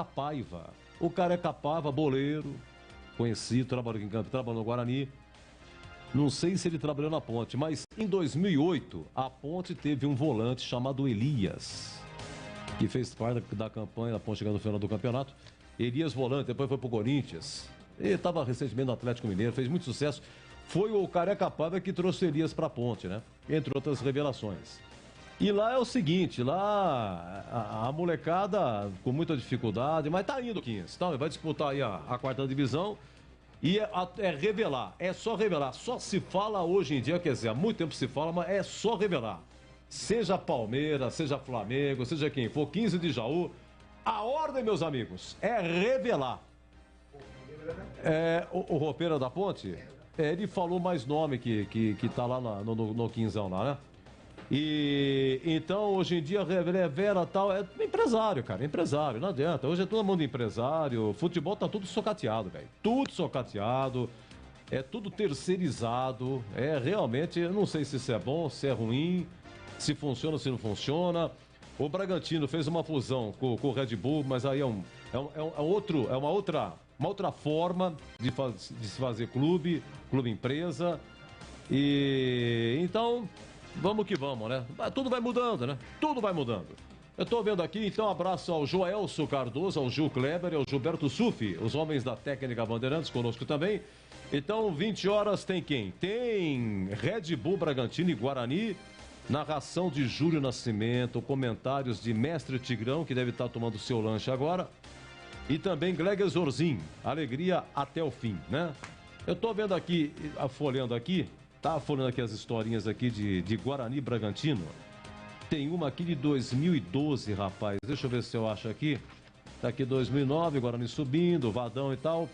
Paiva. O Careca Paiva, boleiro, conhecido, trabalhou em campo, trabalhou no Guarani. Não sei se ele trabalhou na Ponte, mas em 2008, a Ponte teve um volante chamado Elias, que fez parte da campanha da Ponte chegando no final do campeonato. Elias volante, depois foi pro Corinthians. Ele estava recentemente no Atlético Mineiro, fez muito sucesso. Foi o Careca Paiva que trouxe Elias para a Ponte, né? Entre outras revelações. E lá é o seguinte, lá a molecada com muita dificuldade, mas tá indo 15, então vai disputar aí a quarta divisão. E é revelar, é só revelar. Só se fala hoje em dia, quer dizer, há muito tempo se fala, mas é só revelar. Seja Palmeiras, seja Flamengo, seja quem for, 15 de Jaú. A ordem, meus amigos, é revelar. O roupeiro da Ponte, ele falou mais nome que tá lá no quinzão lá, né? E então hoje em dia revela tal, é empresário, cara, empresário, não adianta. Hoje é todo mundo empresário, futebol tá tudo socateado, velho. Tudo socateado, é tudo terceirizado. É realmente, eu não sei se isso é bom, se é ruim, se funciona, se não funciona. O Bragantino fez uma fusão com o Red Bull, mas aí é uma outra forma de se fazer clube empresa. E então vamos que vamos, né? Tudo vai mudando, né? Tudo vai mudando. Eu tô vendo aqui, então, abraço ao Joelso Cardoso, ao Gil Kleber e ao Gilberto Sufi, os homens da técnica Bandeirantes, conosco também. Então, 20 horas tem quem? Tem Red Bull, Bragantino e Guarani, narração de Júlio Nascimento, comentários de Mestre Tigrão, que deve estar tomando seu lanche agora, e também Gleger Zorzin, alegria até o fim, né? Eu tô vendo aqui, folheando aqui, tá folhando aqui as historinhas aqui de Guarani e Bragantino. Tem uma aqui de 2012, rapaz. Deixa eu ver se eu acho aqui. Tá aqui 2009, Guarani subindo, Vadão e tal.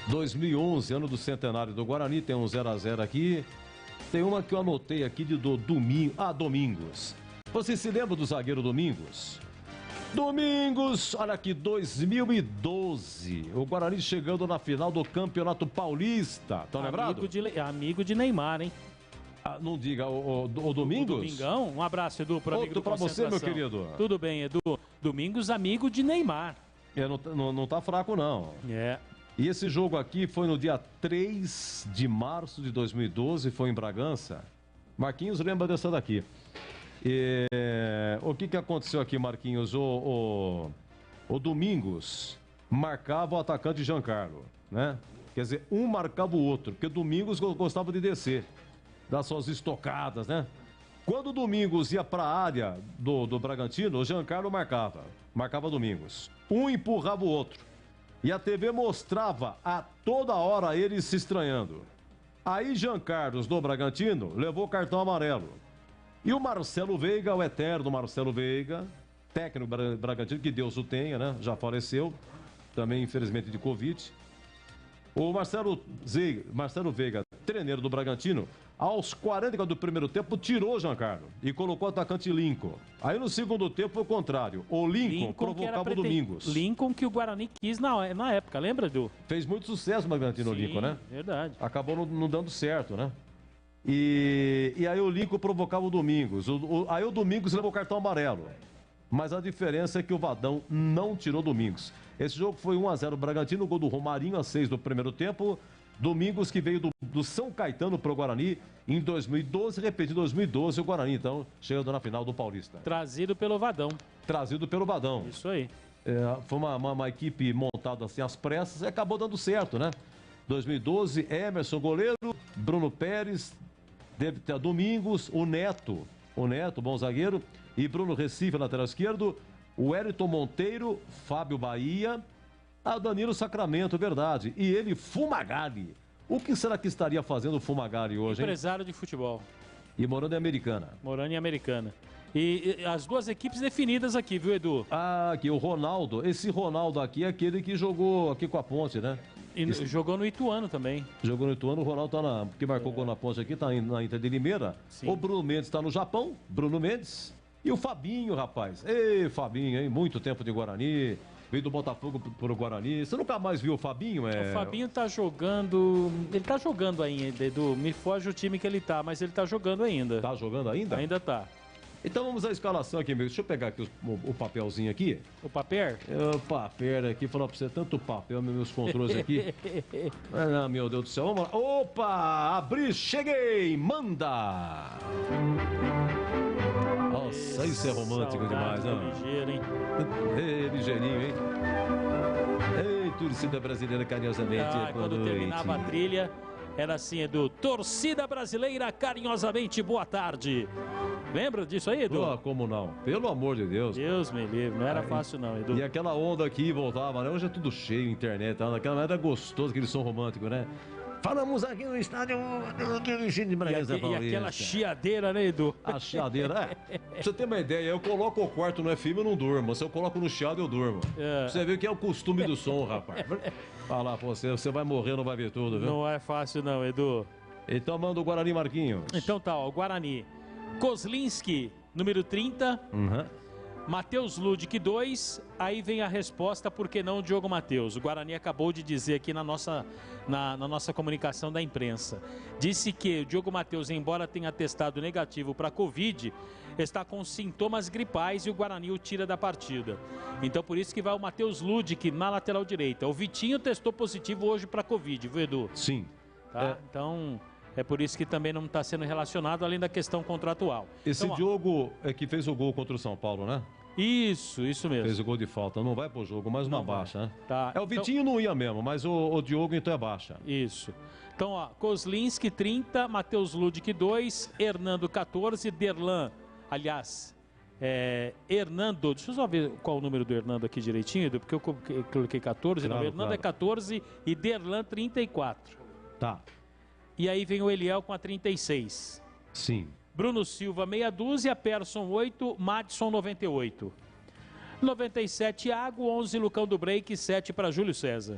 2011, ano do centenário do Guarani, tem um 0x0 aqui. Tem uma que eu anotei aqui do Domingos. Você se lembra do zagueiro Domingos? Domingos, olha aqui, 2012. O Guarani chegando na final do Campeonato Paulista. Estão lembrados? Amigo de Neymar, hein? Não diga, o Domingos? O Domingão, um abraço, Edu, pro amigo do pra você, meu querido. Tudo bem, Edu. Domingos, amigo de Neymar. Não tá fraco, não. É. E esse jogo aqui foi no dia 3 de março de 2012, foi em Bragança. Marquinhos lembra dessa daqui. O que aconteceu aqui, Marquinhos? O Domingos marcava o atacante Giancarlo, né? Quer dizer, um marcava o outro, porque o Domingos gostava de descer, dar suas estocadas, né? Quando o Domingos ia para a área do Bragantino, o Giancarlo marcava Domingos. Um empurrava o outro. E a TV mostrava a toda hora ele se estranhando. Aí Jean Carlos do Bragantino levou cartão amarelo. E o Marcelo Veiga, o eterno Marcelo Veiga, técnico Bragantino, que Deus o tenha, né? Já faleceu, também infelizmente de Covid. O Marcelo Veiga, treneiro do Bragantino, aos 40 do primeiro tempo, tirou o Giancarlo e colocou o atacante Lincoln. Aí no segundo tempo foi o contrário. O Lincoln provocava o Domingos. Lincoln que o Guarani quis na época, lembra, Edu? Fez muito sucesso no Bragantino, o Lincoln, né? Verdade. Acabou não dando certo, né? E aí o Lincoln provocava o Domingos. Aí o Domingos levou o cartão amarelo. Mas a diferença é que o Vadão não tirou Domingos. Esse jogo foi 1x0 Bragantino, gol do Romarinho a 6 do primeiro tempo. Domingos que veio do São Caetano pro Guarani em 2012, repetindo 2012, o Guarani então chegando na final do Paulista. Trazido pelo Vadão. Isso aí. Foi uma equipe montada assim às pressas e acabou dando certo, né? 2012, Emerson, goleiro, Bruno Pérez, deve ter Domingos, o Neto, bom zagueiro, e Bruno Recife, lateral esquerdo, o Wellington Monteiro, Fábio Bahia, a Danilo Sacramento, verdade, e ele, Fumagalli. O que será que estaria fazendo o Fumagalli hoje, hein? Empresário de futebol. E morando em Americana. E as duas equipes definidas aqui, viu, Edu? Aqui, o Ronaldo. Esse Ronaldo aqui é aquele que jogou aqui com a Ponte, né? Jogou no Ituano também. Jogou no Ituano, o Ronaldo tá que marcou gol na Ponte aqui, tá na Inter de Limeira. Sim. O Bruno Mendes tá no Japão, Bruno Mendes. E o Fabinho, rapaz. Ei, Fabinho, hein? Muito tempo de Guarani. Veio do Botafogo pro Guarani. Você nunca mais viu o Fabinho? O Fabinho tá jogando... Ele tá jogando ainda, Edu. Me foge o time que ele tá, mas ele tá jogando ainda. Tá jogando ainda? Ainda tá. Então vamos à escalação aqui, meu. Deixa eu pegar aqui o papelzinho aqui. O papel? O papel aqui, falar pra você, tanto papel, meus controles aqui. Ah, meu Deus do céu, vamos lá. Opa, abri, cheguei, manda! Nossa, isso é romântico demais, né? Ligeiro, hein? Ligeirinho, hein? Ei, torcida brasileira carinhosamente. Quando terminava a trilha, era assim, Edu. Torcida brasileira carinhosamente, boa tarde. Lembra disso aí, Edu? Como não? Pelo amor de Deus. Deus me livre, não era fácil não, Edu. E aquela onda aqui voltava, né? Hoje é tudo cheio, internet, tá? Naquela era gostoso, aquele som romântico, né? Falamos aqui no estádio de Bragança Paulista. E aquela chiadeira, né, Edu? A chiadeira, pra você ter uma ideia, eu coloco o quarto no FM e não durmo. Se eu coloco no chiado, eu durmo. Você viu que é o costume do som, rapaz. Fala lá, você vai morrer, não vai ver tudo, viu? Não é fácil não, Edu. Então manda o Guarani, Marquinhos. Então tá, ó, o Guarani. Kozlinski, número 30. Matheus Ludic, 2. Aí vem a resposta, por que não o Diogo Matheus? O Guarani acabou de dizer aqui na nossa comunicação da imprensa. Disse que o Diogo Matheus, embora tenha testado negativo para Covid, está com sintomas gripais e o Guarani o tira da partida. Então por isso que vai o Matheus Ludic na lateral direita. O Vitinho testou positivo hoje para Covid, viu, Edu? Sim. Tá? Então é por isso que também não está sendo relacionado, além da questão contratual. Esse então, Diogo é que fez o gol contra o São Paulo, né? Isso mesmo. Fez o gol de falta. Não vai pro jogo, mas uma baixa, né? Tá. O Vitinho não ia mesmo, mas o Diogo então é baixa. Isso. Então, ó, Kozlinski, 30, Matheus Ludic, 2, Hernando, 14, Derlan, aliás, Hernando, deixa eu só ver qual o número do Hernando aqui direitinho, porque eu coloquei 14, claro, não, Hernando é 14 e Derlan 34. Tá. E aí vem o Eliel com a 36. Sim. Bruno Silva, meia dúzia, Persson, 8, Madison, 98. 97, Thiago, 11, Lucão do Break, 7 para Júlio César.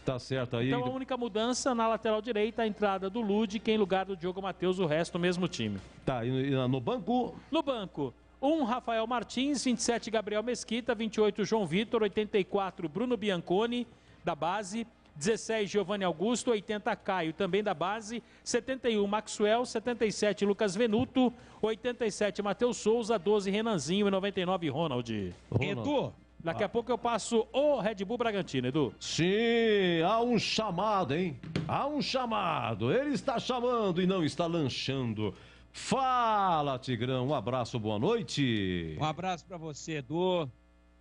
Tá certo aí. Então a única mudança na lateral direita, a entrada do Ludic em lugar do Diogo Matheus, o resto mesmo time. Tá, e no banco? No banco, 1, Rafael Martins, 27, Gabriel Mesquita, 28, João Vitor, 84, Bruno Bianconi, da base, 16, Giovanni Augusto, 80, Caio, também da base, 71, Maxwell, 77, Lucas Venuto, 87, Matheus Souza, 12, Renanzinho e 99, Ronald. Edu, daqui a pouco eu passo o Red Bull Bragantino, Edu. Sim, há um chamado, hein? Há um chamado. Ele está chamando e não está lanchando. Fala, Tigrão. Um abraço, boa noite. Um abraço para você, Edu.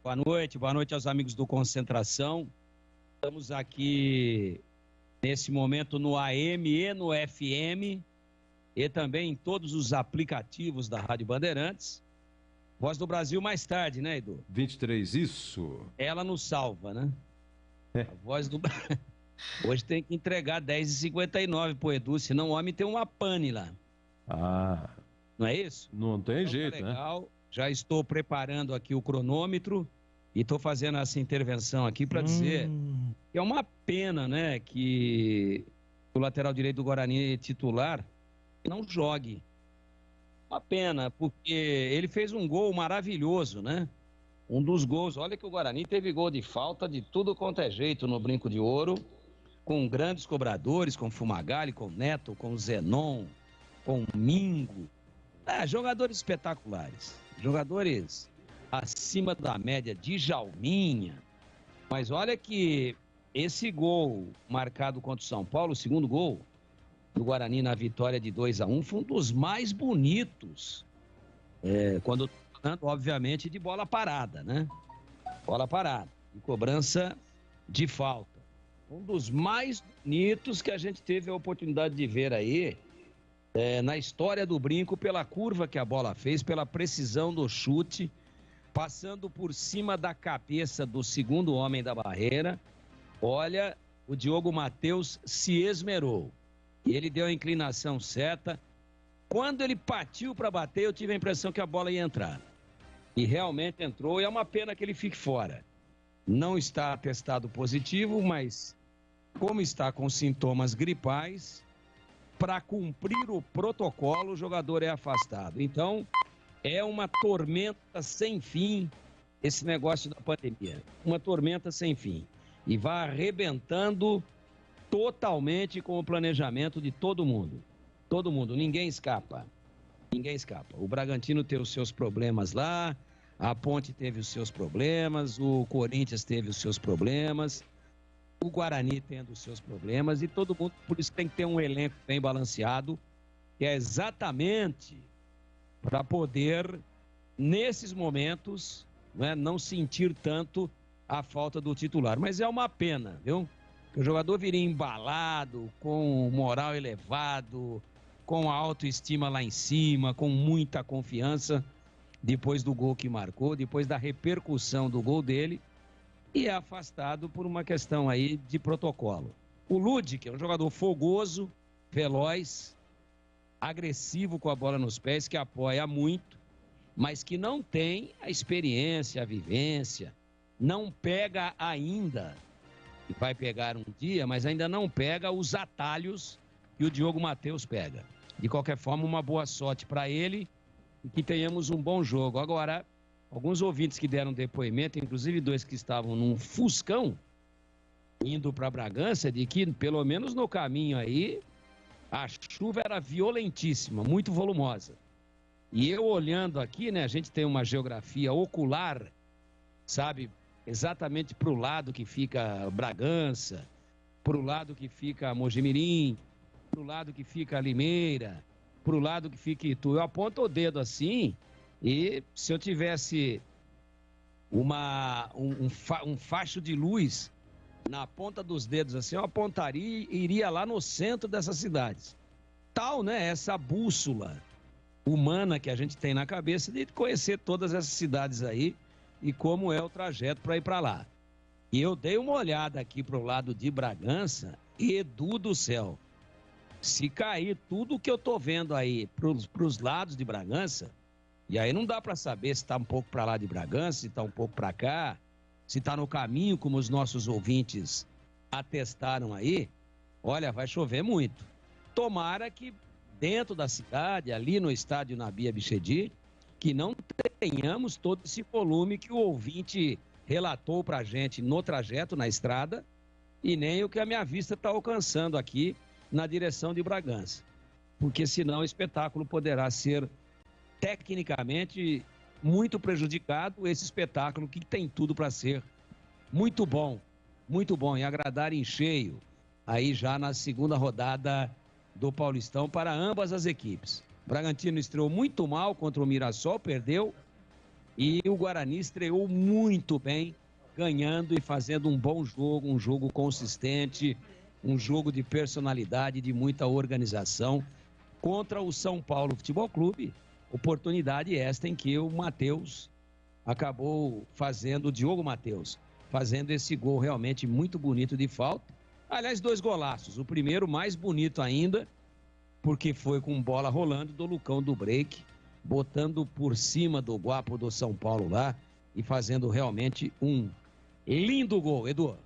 Boa noite aos amigos do Concentração. Estamos aqui nesse momento no AM e no FM e também em todos os aplicativos da Rádio Bandeirantes. Voz do Brasil mais tarde, né, Edu? 23, isso. Ela nos salva, né? A Voz do Brasil. Hoje tem que entregar 10h59 pro Edu, senão o homem tem uma pane lá. Ah. Não é isso? Não tem então, jeito, tá legal. Né? Já estou preparando aqui o cronômetro. E estou fazendo essa intervenção aqui para dizer que é uma pena, né, que o lateral direito do Guarani titular não jogue. Uma pena, porque ele fez um gol maravilhoso, né? Um dos gols. Olha que o Guarani teve gol de falta de tudo quanto é jeito no Brinco de Ouro, com grandes cobradores, com Fumagalli, com Neto, com Zenon, com Mingo. Jogadores espetaculares. Jogadores acima da média, de Jalminha. Mas olha que esse gol marcado contra o São Paulo, o segundo gol do Guarani na vitória de 2-1, foi um dos mais bonitos. Quando falando, obviamente, de bola parada, né? Bola parada, de cobrança de falta. Um dos mais bonitos que a gente teve a oportunidade de ver aí na história do Brinco, pela curva que a bola fez, pela precisão do chute, passando por cima da cabeça do segundo homem da barreira. Olha, o Diogo Matheus se esmerou. E ele deu a inclinação certa. Quando ele partiu para bater, eu tive a impressão que a bola ia entrar. E realmente entrou, e é uma pena que ele fique fora. Não está testado positivo, mas como está com sintomas gripais, para cumprir o protocolo, o jogador é afastado. Então, é uma tormenta sem fim esse negócio da pandemia. Uma tormenta sem fim. E vai arrebentando totalmente com o planejamento de todo mundo. Todo mundo, ninguém escapa. Ninguém escapa. O Bragantino tem os seus problemas lá, a Ponte teve os seus problemas, o Corinthians teve os seus problemas, o Guarani tendo os seus problemas, e todo mundo, por isso tem que ter um elenco bem balanceado, que é exatamente para poder, nesses momentos, né, não sentir tanto a falta do titular. Mas é uma pena, viu? Que o jogador viria embalado, com moral elevado, com a autoestima lá em cima, com muita confiança, depois do gol que marcou, depois da repercussão do gol dele, e é afastado por uma questão aí de protocolo. O Lud, que é um jogador fogoso, veloz, agressivo com a bola nos pés, que apoia muito, mas que não tem a experiência, a vivência, não pega ainda, e vai pegar um dia, mas ainda não pega os atalhos que o Diogo Matheus pega. De qualquer forma, uma boa sorte para ele e que tenhamos um bom jogo. Agora, alguns ouvintes que deram depoimento, inclusive 2 que estavam num Fuscão, indo para Bragança, de que, pelo menos no caminho aí, a chuva era violentíssima, muito volumosa. E eu olhando aqui, né, a gente tem uma geografia ocular, sabe, exatamente para o lado que fica Bragança, para o lado que fica Mojimirim, para o lado que fica Limeira, para o lado que fica Itu. Eu aponto o dedo assim, e se eu tivesse um facho de luz na ponta dos dedos assim, eu apontaria e iria lá no centro dessas cidades. Tal, né, essa bússola humana que a gente tem na cabeça de conhecer todas essas cidades aí e como é o trajeto para ir para lá. E eu dei uma olhada aqui para o lado de Bragança, e Edu do céu, se cair tudo que eu tô vendo aí para os lados de Bragança, e aí não dá para saber se está um pouco para lá de Bragança, se está um pouco para cá, se está no caminho, como os nossos ouvintes atestaram aí, olha, vai chover muito. Tomara que dentro da cidade, ali no estádio Nabi Abichedi, que não tenhamos todo esse volume que o ouvinte relatou para a gente no trajeto, na estrada, e nem o que a minha vista está alcançando aqui na direção de Bragança, porque senão o espetáculo poderá ser tecnicamente muito prejudicado, esse espetáculo que tem tudo para ser muito bom e agradar em cheio aí já na segunda rodada do Paulistão para ambas as equipes. O Bragantino estreou muito mal contra o Mirassol, perdeu, e o Guarani estreou muito bem, ganhando e fazendo um bom jogo, um jogo consistente, um jogo de personalidade, de muita organização, contra o São Paulo Futebol Clube. Oportunidade esta em que o Matheus acabou fazendo, o Diogo Matheus, fazendo esse gol realmente muito bonito de falta. Aliás, 2 golaços. O primeiro mais bonito ainda, porque foi com bola rolando do Lucão do Break, botando por cima do guapo do São Paulo lá e fazendo realmente um lindo gol. Edu.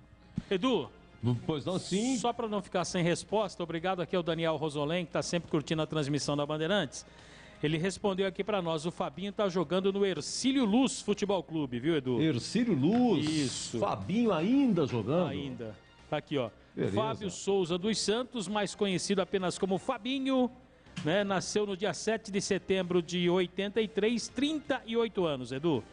Pois não, sim. Só para não ficar sem resposta, obrigado aqui ao Daniel Rosolém, que está sempre curtindo a transmissão da Bandeirantes. Ele respondeu aqui para nós, o Fabinho está jogando no Hercílio Luz Futebol Clube, viu, Edu? Hercílio Luz. Isso. Fabinho ainda jogando? Ainda. Tá aqui, ó. Beleza. Fábio Souza dos Santos, mais conhecido apenas como Fabinho, né? Nasceu no dia 7 de setembro de 83, 38 anos, Edu.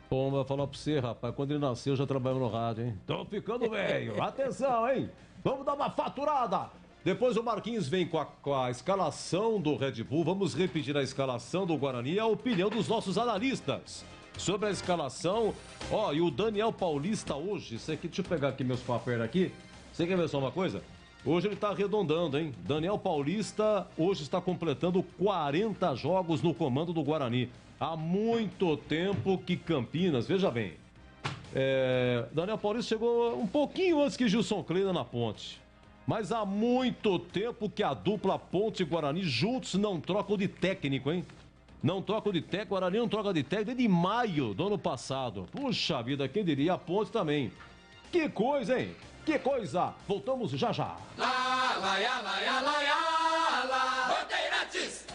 Bom, vou falar pra você, rapaz, quando ele nasceu já trabalhou no rádio, hein? Tô ficando velho. Atenção, hein? Vamos dar uma faturada. Depois o Marquinhos vem com a escalação do Red Bull. Vamos repetir a escalação do Guarani e a opinião dos nossos analistas sobre a escalação. Ó, e o Daniel Paulista hoje, isso aqui, deixa eu pegar aqui meus papéis aqui. Você quer ver só uma coisa? Hoje ele tá arredondando, hein? Daniel Paulista hoje está completando 40 jogos no comando do Guarani. Há muito tempo que Campinas, veja bem, Daniel Paulista chegou um pouquinho antes que Gilson Kleina na Ponte. Mas há muito tempo que a dupla Ponte e Guarani juntos não trocam de técnico, hein? Não trocam de técnico, Guarani não troca de técnico desde maio do ano passado. Puxa vida, quem diria? A Ponte também. Que coisa, hein? Que coisa! Voltamos já já. Bandeirantes.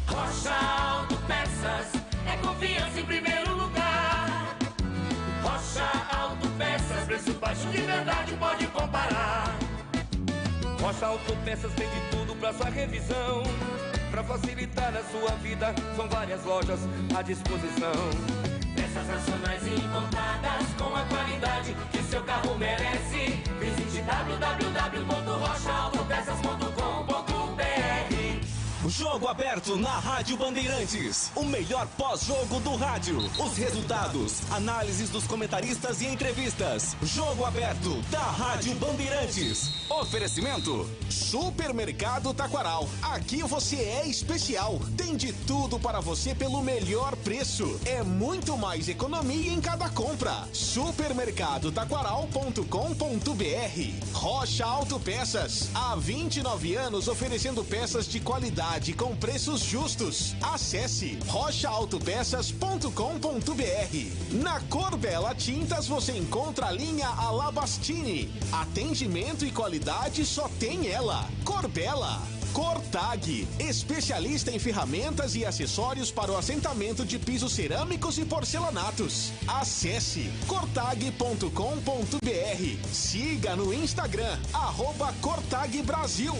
Rocha Autopeças é confiança em primeiro lugar. Rocha Autopeças, preço baixo de verdade, pode comparar. Rocha Autopeças tem de tudo pra sua revisão, pra facilitar a sua vida, são várias lojas à disposição. Peças nacionais e importadas com a qualidade que seu carro merece. Visite www.rochaautopesas.com.br. Jogo aberto na Rádio Bandeirantes. O melhor pós-jogo do rádio. Os resultados, análises dos comentaristas e entrevistas. Jogo aberto da Rádio Bandeirantes. Oferecimento Supermercado Taquaral. Aqui você é especial. Tem de tudo para você pelo melhor preço. É muito mais economia em cada compra. Supermercadotaquaral.com.br. Rocha Autopeças. Há 29 anos oferecendo peças de qualidade com preços justos. Acesse rochaautopesas.com.br. Na Corbella Tintas você encontra a linha Alabastini. Atendimento e qualidade só tem ela. Corbella. Cortag, especialista em ferramentas e acessórios para o assentamento de pisos cerâmicos e porcelanatos. Acesse cortag.com.br. Siga no Instagram, @CortagBrasil.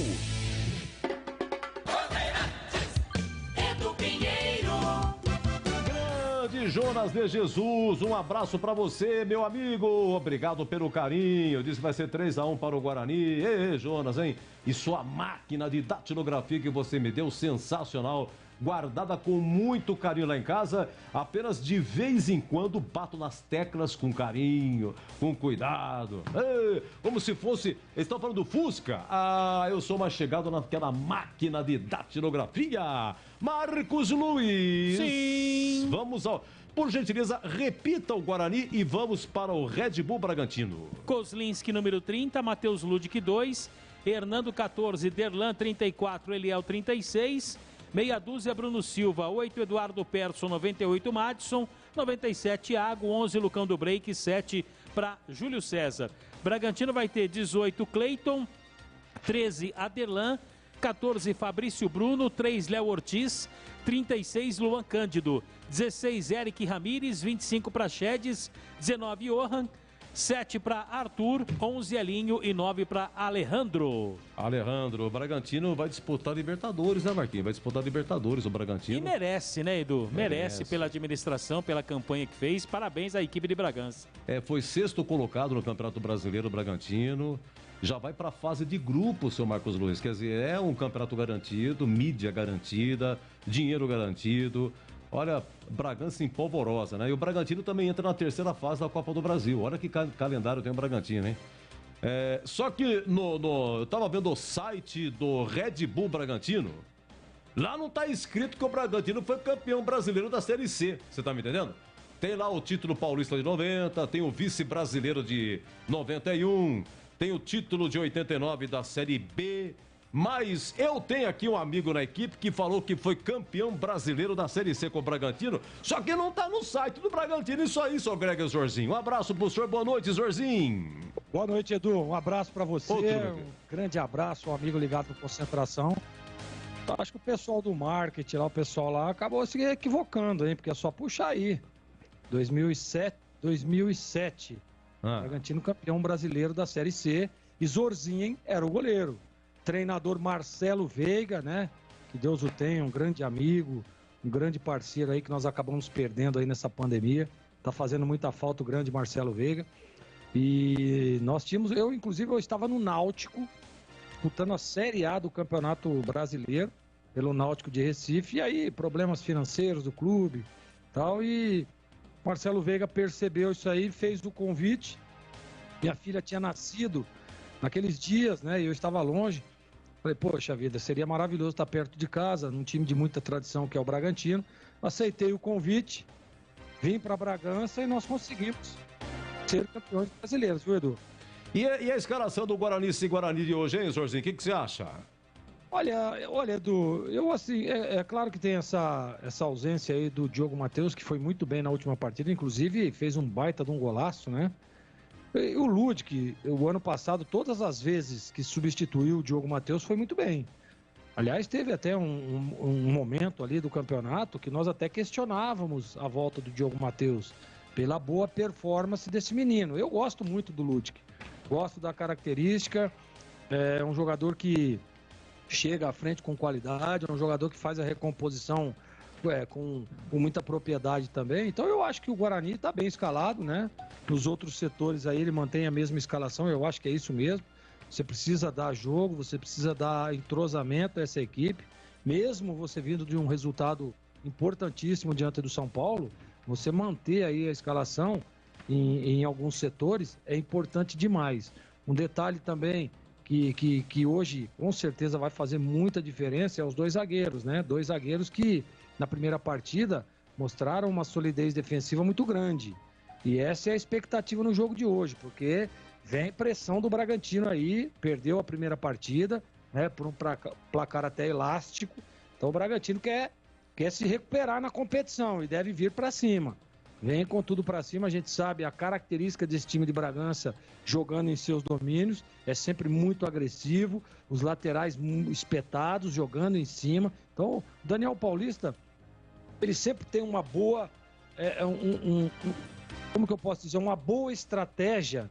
Grande Jonas de Jesus, um abraço pra você, meu amigo. Obrigado pelo carinho. Diz que vai ser 3-1 para o Guarani. Ei, Jonas, hein? E sua máquina de datilografia que você me deu, sensacional. Guardada com muito carinho lá em casa. Apenas de vez em quando bato nas teclas com carinho, com cuidado. Ei, como se fosse... Eles estão falando do Fusca? Ah, eu sou mais chegado naquela máquina de datilografia. Marcos Luiz. Sim. Vamos ao... Por gentileza, repita o Guarani e vamos para o Red Bull Bragantino. Kozlinski, número 30, Matheus Ludic, 2, Hernando, 14, Derlan, 34, Eliel, 36, meia dúzia, Bruno Silva, 8, Eduardo Persson, 98, Madison, 97, Thiago, 11, Lucão do Break, 7 para Júlio César. Bragantino vai ter 18, Cleiton, 13, Aderlan, 14, Fabrício Bruno, 3, Léo Ortiz, 36, Luan Cândido, 16, Eric Ramírez, 25 para Chedes, 19, Johan, 7 para Arthur, 11, Elinho e 9 para Alejandro. O Bragantino vai disputar Libertadores, né, Marquinhos? Vai disputar Libertadores o Bragantino. E merece, né, Edu? Merece pela administração, pela campanha que fez. Parabéns à equipe de Bragança. Foi sexto colocado no Campeonato Brasileiro, o Bragantino. Já vai para a fase de grupo, seu Marcos Luiz. Quer dizer, é um campeonato garantido, mídia garantida, dinheiro garantido. Olha, Bragança em polvorosa, né? E o Bragantino também entra na terceira fase da Copa do Brasil. Olha que calendário tem o Bragantino, hein? Só que eu tava vendo o site do Red Bull Bragantino. Lá não tá escrito que o Bragantino foi campeão brasileiro da Série C. Você tá me entendendo? Tem lá o título paulista de 90, tem o vice-brasileiro de 91, tem o título de 89 da Série B. Mas eu tenho aqui um amigo na equipe que falou que foi campeão brasileiro da Série C com o Bragantino, só que não tá no site do Bragantino. Isso aí, seu Greg Zorzinho. Um abraço pro senhor, boa noite, Zorzinho. Boa noite, Edu. Um abraço pra você, um grande abraço, um amigo ligado no Concentração. Acho que o pessoal do marketing lá, o pessoal lá, acabou se equivocando, hein? Porque é só puxar aí. 2007. Bragantino campeão brasileiro da Série C. E Zorzinho era o goleiro. Treinador Marcelo Veiga, né? Que Deus o tenha, um grande amigo, um grande parceiro aí que nós acabamos perdendo aí nessa pandemia. Tá fazendo muita falta o grande Marcelo Veiga. E nós tínhamos, eu estava no Náutico, disputando a Série A do Campeonato Brasileiro, pelo Náutico de Recife. E aí, problemas financeiros do clube tal. E Marcelo Veiga percebeu isso aí, fez o convite. Minha filha tinha nascido naqueles dias, né? E eu estava longe. Falei, poxa vida, seria maravilhoso estar perto de casa, num time de muita tradição que é o Bragantino. Aceitei o convite, vim para Bragança e nós conseguimos ser campeões brasileiros, viu, Edu? E a escalação do Guarani e Guarani de hoje, hein, Jorginho? O que você acha? Olha, Edu, eu assim, é claro que tem essa ausência aí do Diogo Matheus, que foi muito bem na última partida, inclusive fez um baita de um golaço, né? O Ludic, o ano passado, todas as vezes que substituiu o Diogo Matheus, foi muito bem. Aliás, teve até um momento ali do campeonato que nós até questionávamos a volta do Diogo Matheus pela boa performance desse menino. Eu gosto muito do Ludic, gosto da característica, é um jogador que chega à frente com qualidade, é um jogador que faz a recomposição com muita propriedade também. Então eu acho que o Guarani está bem escalado, né? Nos outros setores aí ele mantém a mesma escalação, eu acho que é isso mesmo. Você precisa dar jogo, você precisa dar entrosamento a essa equipe. Mesmo você vindo de um resultado importantíssimo diante do São Paulo, você manter aí a escalação em alguns setores é importante demais. Um detalhe também que hoje com certeza vai fazer muita diferença é os dois zagueiros, né? Dois zagueiros que na primeira partida mostraram uma solidez defensiva muito grande. E essa é a expectativa no jogo de hoje, porque vem pressão do Bragantino aí, perdeu a primeira partida, né, por um placar até elástico. Então o Bragantino quer se recuperar na competição e deve vir para cima. Vem com tudo para cima, a gente sabe a característica desse time de Bragança jogando em seus domínios, é sempre muito agressivo, os laterais espetados, jogando em cima. Então o Daniel Paulista, ele sempre tem uma boa, como que eu posso dizer, uma boa estratégia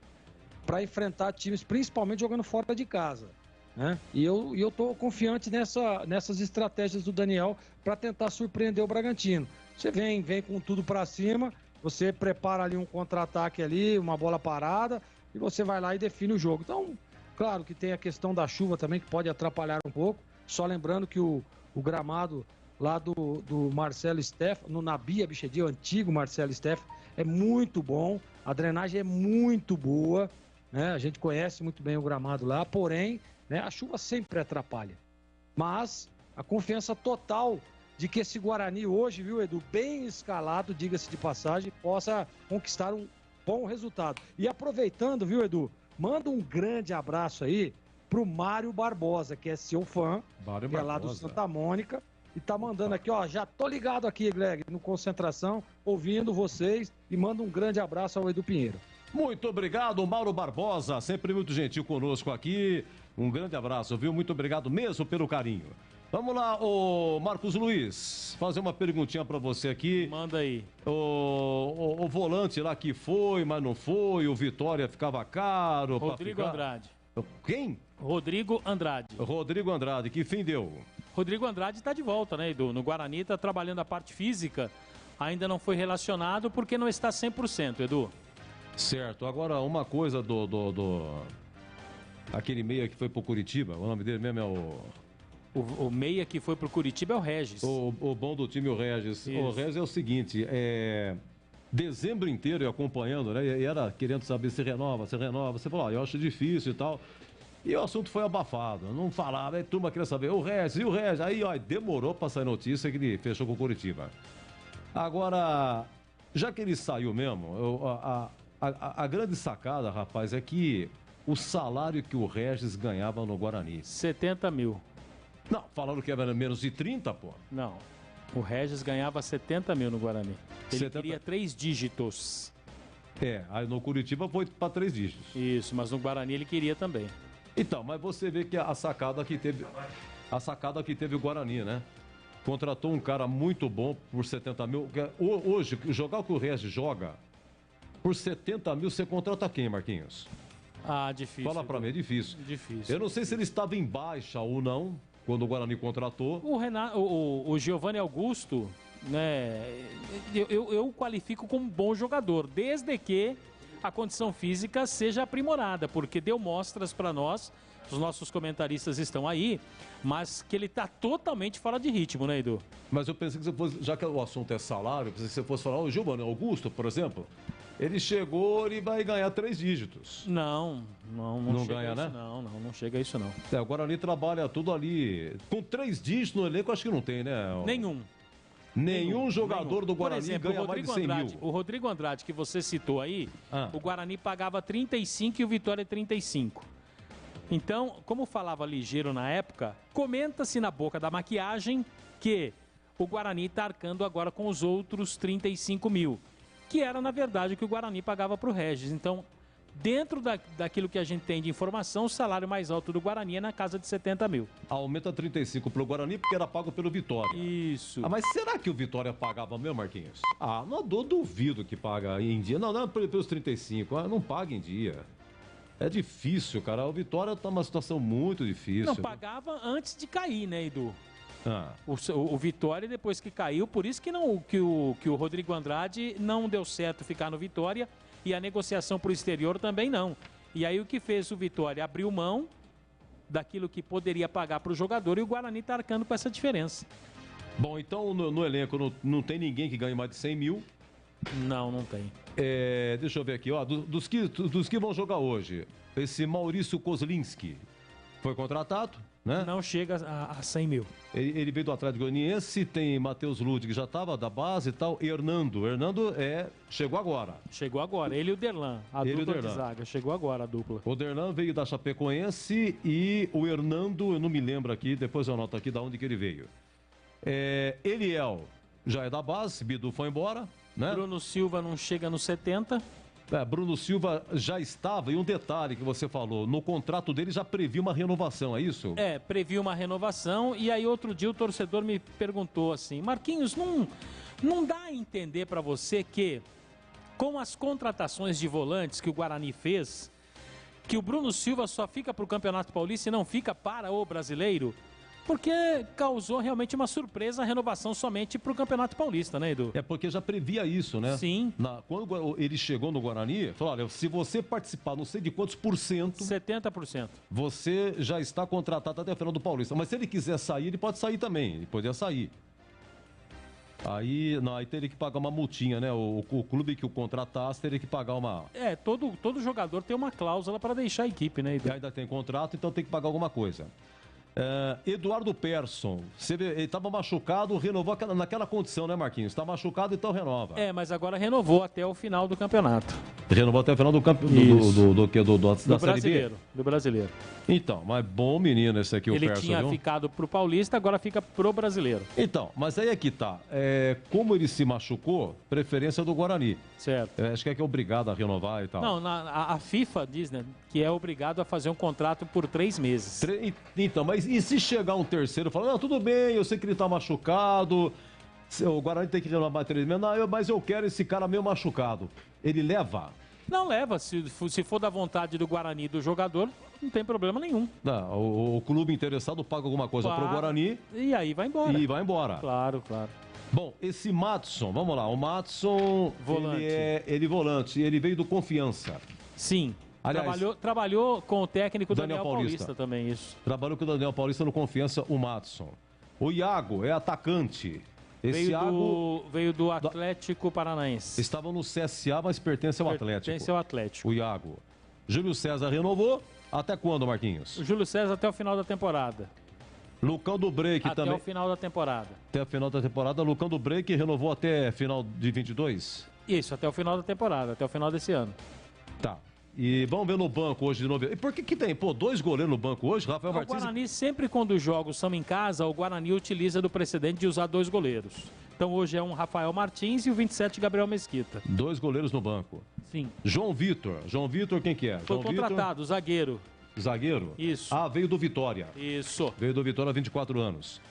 para enfrentar times, principalmente jogando fora de casa, né? E eu estou confiante nessas estratégias do Daniel para tentar surpreender o Bragantino. Você vem com tudo para cima, você prepara ali um contra-ataque ali, uma bola parada, e você vai lá e define o jogo. Então, claro que tem a questão da chuva também, que pode atrapalhar um pouco. Só lembrando que o gramado lá do Marcelo Steff, no Nabi Abichedi, o antigo Marcelo Steff, é muito bom, a drenagem é muito boa, né? A gente conhece muito bem o gramado lá, porém, né, a chuva sempre atrapalha. Mas a confiança total de que esse Guarani hoje, viu, Edu, bem escalado, diga-se de passagem, possa conquistar um bom resultado. E aproveitando, viu, Edu, manda um grande abraço aí pro Mário Barbosa, que é seu fã, que é lá do Santa Mônica, e tá mandando aqui, ó, já tô ligado aqui, Greg, no Concentração, ouvindo vocês, e manda um grande abraço ao Edu Pinheiro. Muito obrigado, Mauro Barbosa, sempre muito gentil conosco aqui. Um grande abraço, viu? Muito obrigado mesmo pelo carinho. Vamos lá, o Marcos Luiz, fazer uma perguntinha pra você aqui. Manda aí. O volante lá que foi, mas não foi, o Vitória ficava caro. Rodrigo Andrade. Quem? Rodrigo Andrade. Rodrigo Andrade, que fim deu? Rodrigo Andrade está de volta, né, Edu? No Guarani está trabalhando a parte física, ainda não foi relacionado porque não está 100%, Edu. Certo, agora uma coisa aquele meia que foi pro Curitiba, o nome dele mesmo é o meia que foi pro Curitiba é o Regis. O bom do time, o Regis. Isso. O Regis é o seguinte, dezembro inteiro eu acompanhando, né, e era querendo saber se renova, você falou, eu acho difícil e tal, e o assunto foi abafado, não falava, a turma queria saber, o Regis, aí, ó, demorou pra sair notícia que ele fechou com o Curitiba. Agora, já que ele saiu mesmo, a grande sacada, rapaz, é que o salário que o Regis ganhava no Guarani. 70 mil. Não, falaram que era menos de 30, pô. Não, o Regis ganhava 70 mil no Guarani. Ele 70... queria 3 dígitos. Aí no Curitiba foi para 3 dígitos. Isso, mas no Guarani ele queria também. Então, mas você vê que a sacada que teve o Guarani, né? Contratou um cara muito bom por 70 mil. Hoje, jogar o que o Regis joga, por 70 mil você contrata quem, Marquinhos? Ah, difícil. Fala pra mim, é difícil. Difícil. Eu não sei se ele estava em baixa ou não, quando o Guarani contratou. O Giovanni Augusto, né? Eu qualifico como bom jogador, desde que a condição física seja aprimorada, porque deu mostras para nós, os nossos comentaristas estão aí, mas que ele está totalmente fora de ritmo, né, Edu? Mas eu pensei que você fosse, já que o assunto é salário, pensei que você fosse falar, o Giovanni Augusto, por exemplo, ele chegou e vai ganhar 3 dígitos. Não ganha, né? Não chega a isso não. O Guarani trabalha tudo ali, com 3 dígitos no elenco, acho que não tem, né? Nenhum jogador do Guarani, por exemplo, ganha mais de 100 mil. O Rodrigo Andrade, que você citou aí, o Guarani pagava 35 e o Vitória 35. Então, como falava ligeiro na época, comenta-se na boca da maquiagem que o Guarani está arcando agora com os outros 35 mil, que era, na verdade, o que o Guarani pagava para o Regis. Então, dentro daquilo que a gente tem de informação, o salário mais alto do Guarani é na casa de 70 mil. Aumenta 35 para o Guarani porque era pago pelo Vitória. Isso. Mas será que o Vitória pagava mesmo, Marquinhos? Não duvido que paga em dia. Não, pelos 35. Não paga em dia. É difícil, cara. O Vitória tá numa situação muito difícil. Não, pagava antes de cair, né, Edu? O Vitória, depois que caiu, por isso que o Rodrigo Andrade não deu certo ficar no Vitória e a negociação para o exterior também não. E aí o que fez o Vitória? Abriu mão daquilo que poderia pagar para o jogador e o Guarani está arcando com essa diferença. Bom, então no elenco não tem ninguém que ganhe mais de 100 mil. Não tem. Deixa eu ver aqui, ó, dos que vão jogar hoje, esse Maurício Kozlinski foi contratado, né? Não chega a 100 mil. Ele veio do Atlético Goianiense, tem Matheus Lud, que já estava da base e tal, e Hernando chegou agora. Chegou agora, ele e o Derlan, dupla de zaga, chegou agora a dupla. O Derlan veio da Chapecoense e o Hernando, eu não me lembro aqui, depois eu anoto aqui de onde que ele veio. Eliel já é da base, Bidu foi embora, né? Bruno Silva não chega nos 70. Bruno Silva já estava, e um detalhe que você falou, no contrato dele já previa uma renovação, é isso? Previa uma renovação, e aí outro dia o torcedor me perguntou assim, Marquinhos, não dá a entender para você que com as contratações de volantes que o Guarani fez, que o Bruno Silva só fica para o Campeonato Paulista e não fica para o Brasileiro? Porque causou realmente uma surpresa a renovação somente para o Campeonato Paulista, né, Edu? Porque já previa isso, né? Sim. Quando ele chegou no Guarani, falou, olha, se você participar não sei de quantos por cento... 70%. Você já está contratado até o final do Paulista. Mas se ele quiser sair, ele pode sair também. Ele poderia sair. Aí teria que pagar uma multinha, né? O clube que o contratasse teria que pagar uma... Todo jogador tem uma cláusula para deixar a equipe, né, Edu? E ainda tem contrato, então tem que pagar alguma coisa. Eduardo Persson, ele estava machucado, renovou naquela condição, né, Marquinhos? Está machucado, então renova. Mas agora renovou até o final do campeonato. Renovou até o final do campeonato da Série B? Do brasileiro. Então, mas bom menino esse aqui, o Persson. Ele tinha ficado pro Paulista, agora fica pro brasileiro. Então, mas aí é que tá. Como ele se machucou, preferência do Guarani. Certo. Acho que é obrigado a renovar e tal. Não, a FIFA diz, né, que é obrigado a fazer um contrato por 3 meses. Então, mas e se chegar um terceiro e falar, não, tudo bem, eu sei que ele tá machucado, o Guarani tem que renovar mais 3 meses, mas eu quero esse cara meio machucado. Ele leva? Não leva, se for da vontade do Guarani e do jogador, não tem problema nenhum. Não, o clube interessado paga alguma coisa pro Guarani. E aí vai embora. E vai embora. Claro. Bom, esse Matson, vamos lá, o Matson, volante. Ele volante, ele veio do Confiança. Sim. Aliás, trabalhou com o técnico Daniel Paulista também, isso. Trabalhou com o Daniel Paulista no Confiança, o Matson. O Iago é atacante. Veio do Atlético Paranaense. Estavam no CSA, mas pertence ao Atlético. Pertence ao Atlético. O Iago. Júlio César renovou. Até quando, Marquinhos? O Júlio César até o final da temporada. Lucão do Break também. Até o final da temporada. Até o final da temporada. Lucão do Break renovou até final de 22? Isso, até o final da temporada, até o final desse ano. Tá. E vamos ver no banco hoje de novo. E por que tem, 2 goleiros no banco hoje, Rafael Martins? O Guarani, sempre quando os jogos são em casa, o Guarani utiliza do precedente de usar 2 goleiros. Então hoje é um Rafael Martins e o 27 Gabriel Mesquita. 2 goleiros no banco. Sim. João Vitor. João Vitor quem que é? Foi contratado, zagueiro. Zagueiro? Isso. Veio do Vitória. Isso. Veio do Vitória há 24 anos.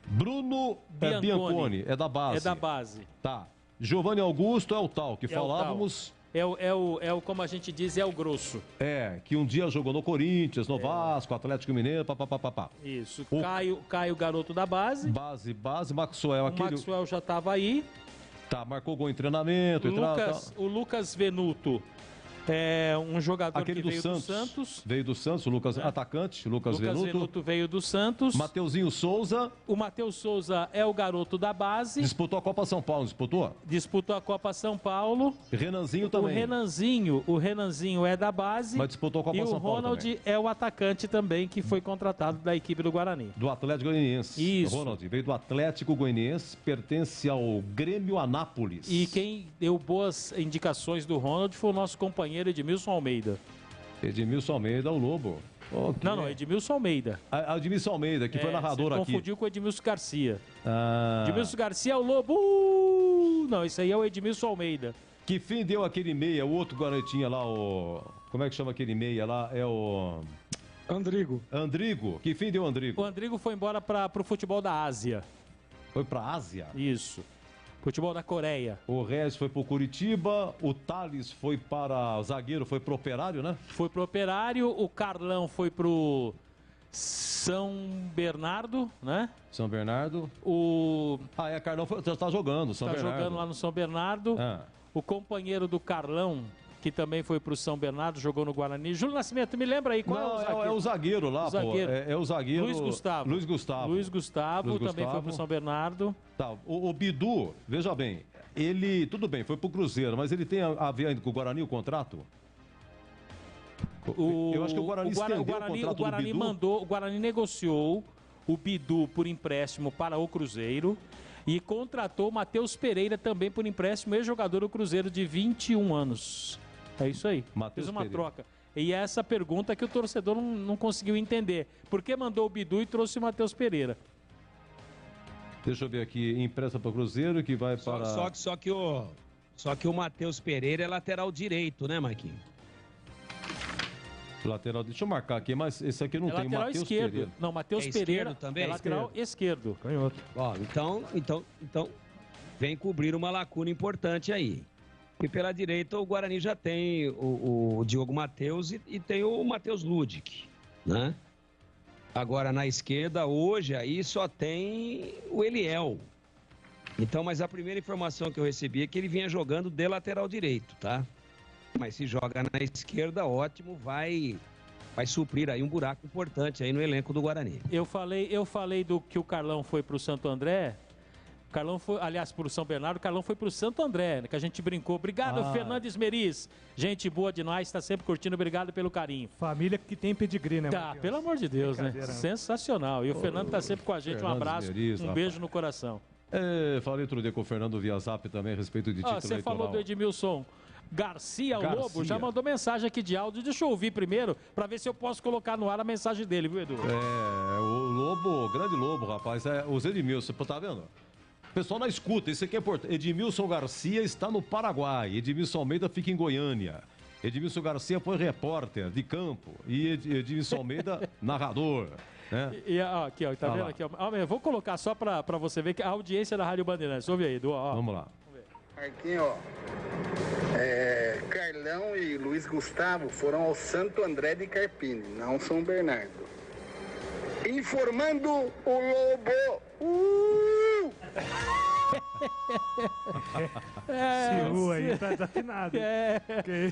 Bruno Bianconi, é da base. É da base. Tá. Giovanni Augusto é o tal que falávamos. Como a gente diz, é o grosso. Que um dia jogou no Corinthians, no Vasco, Atlético Mineiro, papapá. Isso. Caio, garoto da base. Base, Maxwell. Maxwell já estava aí. Tá, marcou gol em treinamento. O Lucas Venuto é um jogador que veio do Santos. Veio do Santos, o Lucas, atacante, Lucas Venuto veio do Santos. Mateuzinho Souza. O Matheus Souza é o garoto da base. Disputou a Copa São Paulo, disputou? Disputou a Copa São Paulo. Renanzinho também. O Renanzinho é da base. Mas disputou a Copa São Paulo. E o Ronald é o atacante também, que foi contratado da equipe do Guarani. Do Atlético Goianiense. Isso. O Ronald veio do Atlético Goianiense, pertence ao Grêmio Anápolis. E quem deu boas indicações do Ronald foi o nosso companheiro Edmilson Almeida. Edmilson Almeida, o Lobo. Não, Edmilson Almeida. Edmilson Almeida, que foi narrador aqui. Confundiu com o Edmilson Garcia. Edmilson Garcia é o Lobo. Não, esse aí é o Edmilson Almeida. Que fim deu aquele meia, o outro garotinho lá, como é que chama aquele meia lá? É o... Andrigo. Que fim deu o Andrigo? O Andrigo foi embora para o futebol da Ásia. Foi para a Ásia? Isso. Futebol da Coreia. O Regis foi pro Curitiba, o Thales foi para... O zagueiro foi pro Operário, né? Foi pro Operário, o Carlão foi pro São Bernardo, né? São Bernardo. O... Carlão tá jogando, São Bernardo. Tá jogando lá no São Bernardo. O companheiro do Carlão, que também foi pro São Bernardo, jogou no Guarani. Júlio Nascimento, me lembra aí qual é o zagueiro? É o zagueiro lá, zagueiro. pô. É o zagueiro... Luiz Gustavo. Luiz Gustavo também foi pro São Bernardo. Tá, o Bidu, veja bem, ele, tudo bem, foi pro Cruzeiro, mas ele tem a ver ainda com o Guarani o contrato? Eu acho que o Guarani estendeu o contrato do Bidu. O Guarani negociou o Bidu por empréstimo para o Cruzeiro e contratou o Matheus Pereira também por empréstimo, ex-jogador do Cruzeiro de 21 anos. É isso aí. Fez uma troca. E é essa pergunta que o torcedor não conseguiu entender. Por que mandou o Bidu e trouxe o Matheus Pereira? Deixa eu ver aqui, empresta para o Cruzeiro que vai para... Só que o Matheus Pereira é lateral direito, né, Marquinhos? Lateral, deixa eu marcar aqui, mas esse aqui não tem lateral Matheus esquerdo. Pereira. Não, Matheus Pereira também? É lateral esquerdo. Canhoto. Ó, então vem cobrir uma lacuna importante aí. E pela direita o Guarani já tem o Diogo Matheus e tem o Matheus Ludic, né? Agora na esquerda hoje aí só tem o Eliel. Então, mas a primeira informação que eu recebi é que ele vinha jogando de lateral direito, tá? Mas se joga na esquerda, ótimo, vai suprir aí um buraco importante aí no elenco do Guarani. Eu falei do que o Carlão foi pro Santo André. Carlão foi, aliás, pro São Bernardo, o Carlão foi pro Santo André, né, que a gente brincou. Obrigado, Fernandes Meriz. Gente boa de nós, tá sempre curtindo, obrigado pelo carinho. Família que tem pedigree, né, Tá, pelo amor de Deus, né? Sensacional. E o Fernando tá sempre com a gente, um abraço, um beijo no coração. Falei outro dia com o Fernando via Zap também a respeito de título Você eleitoral. falou do Edmilson Garcia, o Lobo, já mandou mensagem aqui de áudio. Deixa eu ouvir primeiro, pra ver se eu posso colocar no ar a mensagem dele, viu, Edu? O Lobo, grande Lobo, rapaz, os Edmilson, tá vendo? Pessoal na escuta, isso aqui é importante. Edmilson Garcia está no Paraguai, Edmilson Almeida fica em Goiânia. Edmilson Garcia foi repórter de campo e Edmilson Almeida, narrador. Né? Aqui, ó, tá vendo aqui? Ó, eu vou colocar só pra você ver que a audiência da Rádio Bandeirantes. Ouve aí, Edu. Vamos lá. Marquinhos, ó. Carlão e Luiz Gustavo foram ao Santo André de Carpini, não São Bernardo. Informando o Lobo. Esse aí tá desafinado.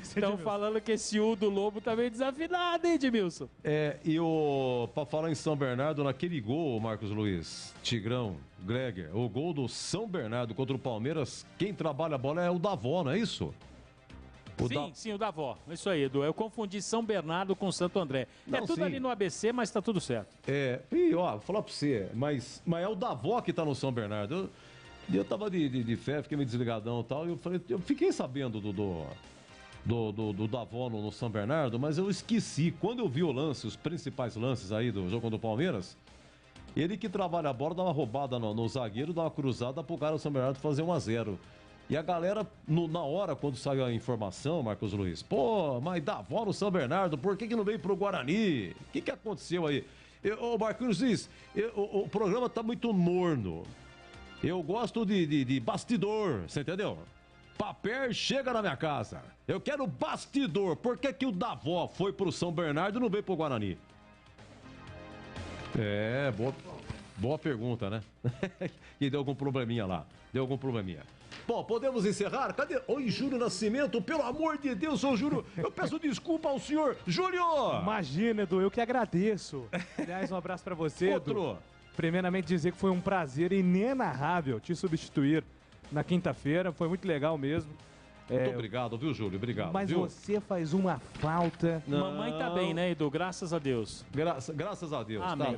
Estão falando que esse U do Lobo tá meio desafinado, hein, Edmilson? Pra falar em São Bernardo, naquele gol, Marcos Luiz, Tigrão, Greger, o gol do São Bernardo contra o Palmeiras, quem trabalha a bola é o Davó, não é isso? Sim, o Davó. Isso aí, Edu. Eu confundi São Bernardo com Santo André. Não, tudo ali no ABC, mas tá tudo certo. Vou falar pra você, mas é o Davó que tá no São Bernardo. Eu tava de fé, fiquei meio desligadão e tal, eu fiquei sabendo do Davó no São Bernardo, mas eu esqueci. Quando eu vi os principais lances aí do jogo do Palmeiras, ele que trabalha a bola, dá uma roubada no zagueiro, dá uma cruzada pro cara do São Bernardo fazer 1-0. E a galera, na hora, quando saiu a informação, Marcos Luiz, mas Davó no São Bernardo, por que não veio pro Guarani? O que aconteceu aí? Marcos Luiz, o programa tá muito morno. Eu gosto de bastidor, você entendeu? Papel chega na minha casa. Eu quero bastidor. Por que o Davó foi pro São Bernardo e não veio pro Guarani? Boa pergunta, né? E deu algum probleminha lá. Bom, podemos encerrar? Cadê? Oi, Júlio Nascimento, pelo amor de Deus, ô Júlio, eu peço desculpa ao senhor. Júlio! Imagina, Edu, eu que agradeço. Aliás, um abraço pra você, Edu. Primeiramente dizer que foi um prazer inenarrável te substituir na quinta-feira, foi muito legal mesmo. Muito obrigado, viu, Júlio? Obrigado. Mas você faz uma falta. Não. Mamãe tá bem, né, Edu? Graças a Deus. Graças a Deus. Amém.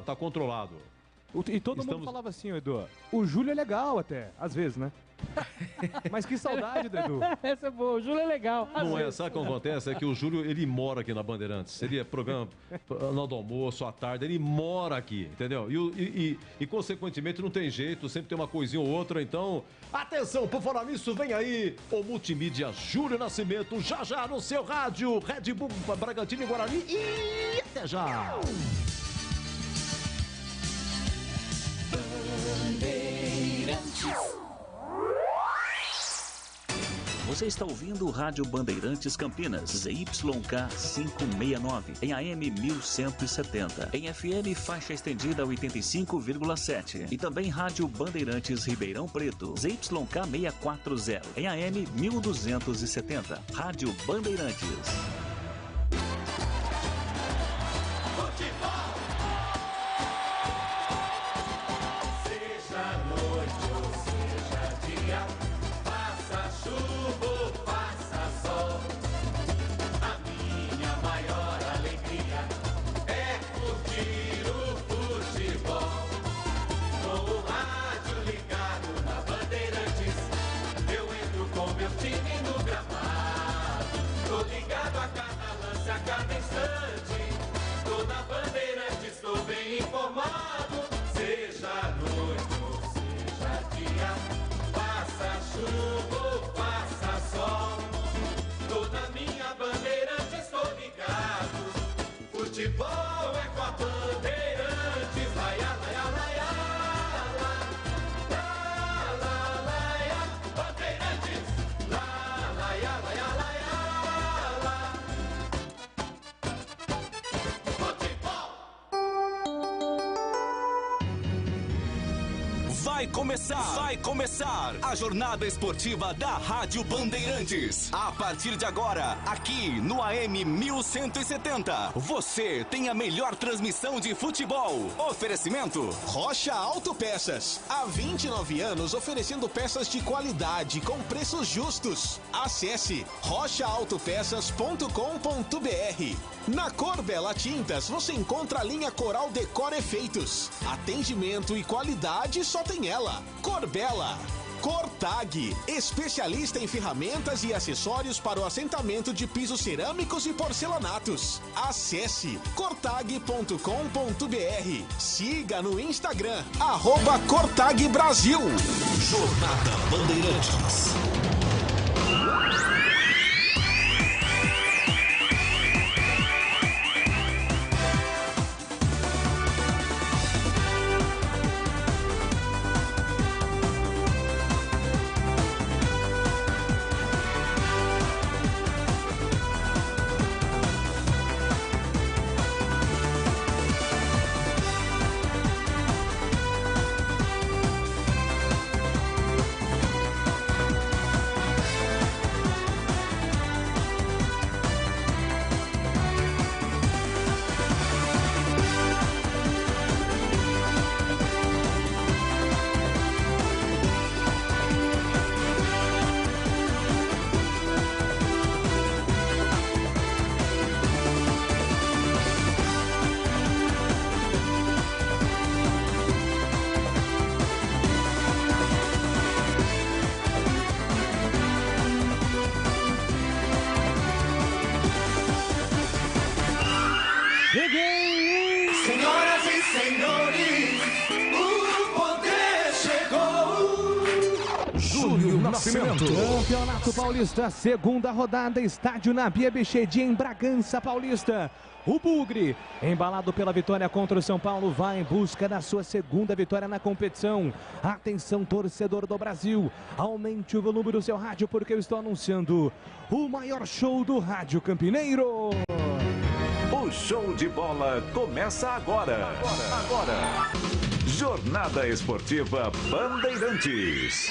Tá controlado. E todo mundo falava assim, Edu, o Júlio é legal até, às vezes, né? Mas que saudade do Edu. Essa é boa, o Júlio é legal. Não é, sabe o que acontece? É que o Júlio, ele mora aqui na Bandeirantes. Ele é programa no almoço, à tarde, ele mora aqui, entendeu? E consequentemente não tem jeito, sempre tem uma coisinha ou outra, então... Atenção, por falar nisso, vem aí o Multimídia Júlio Nascimento, já no seu rádio, Red Bull, Bragantino e Guarani, e até já! Bandeirantes. Você está ouvindo o Rádio Bandeirantes Campinas, ZYK 569, em AM 1170, em FM faixa estendida 85,7 e também Rádio Bandeirantes Ribeirão Preto, ZYK 640, em AM 1270, Rádio Bandeirantes. Vai começar a jornada esportiva da Rádio Bandeirantes. A partir de agora, aqui no AM 1170, você tem a melhor transmissão de futebol. Oferecimento Rocha Autopeças. Há 29 anos oferecendo peças de qualidade com preços justos. Acesse rochaautopeças.com.br. Na Cor Bela Tintas você encontra a linha Coral Decor Efeitos. Atendimento e qualidade só tem ela. Cor Bela. Cortag, especialista em ferramentas e acessórios para o assentamento de pisos cerâmicos e porcelanatos. Acesse cortag.com.br. Siga no Instagram, @Cortag Brasil. Jornada Bandeirantes. Campeonato Paulista, segunda rodada, estádio Nabia Bichedi em Bragança Paulista. O Bugre, embalado pela vitória contra o São Paulo, vai em busca da sua segunda vitória na competição. Atenção, torcedor do Brasil, aumente o volume do seu rádio porque eu estou anunciando o maior show do rádio campineiro. O show de bola começa agora. Jornada Esportiva Bandeirantes.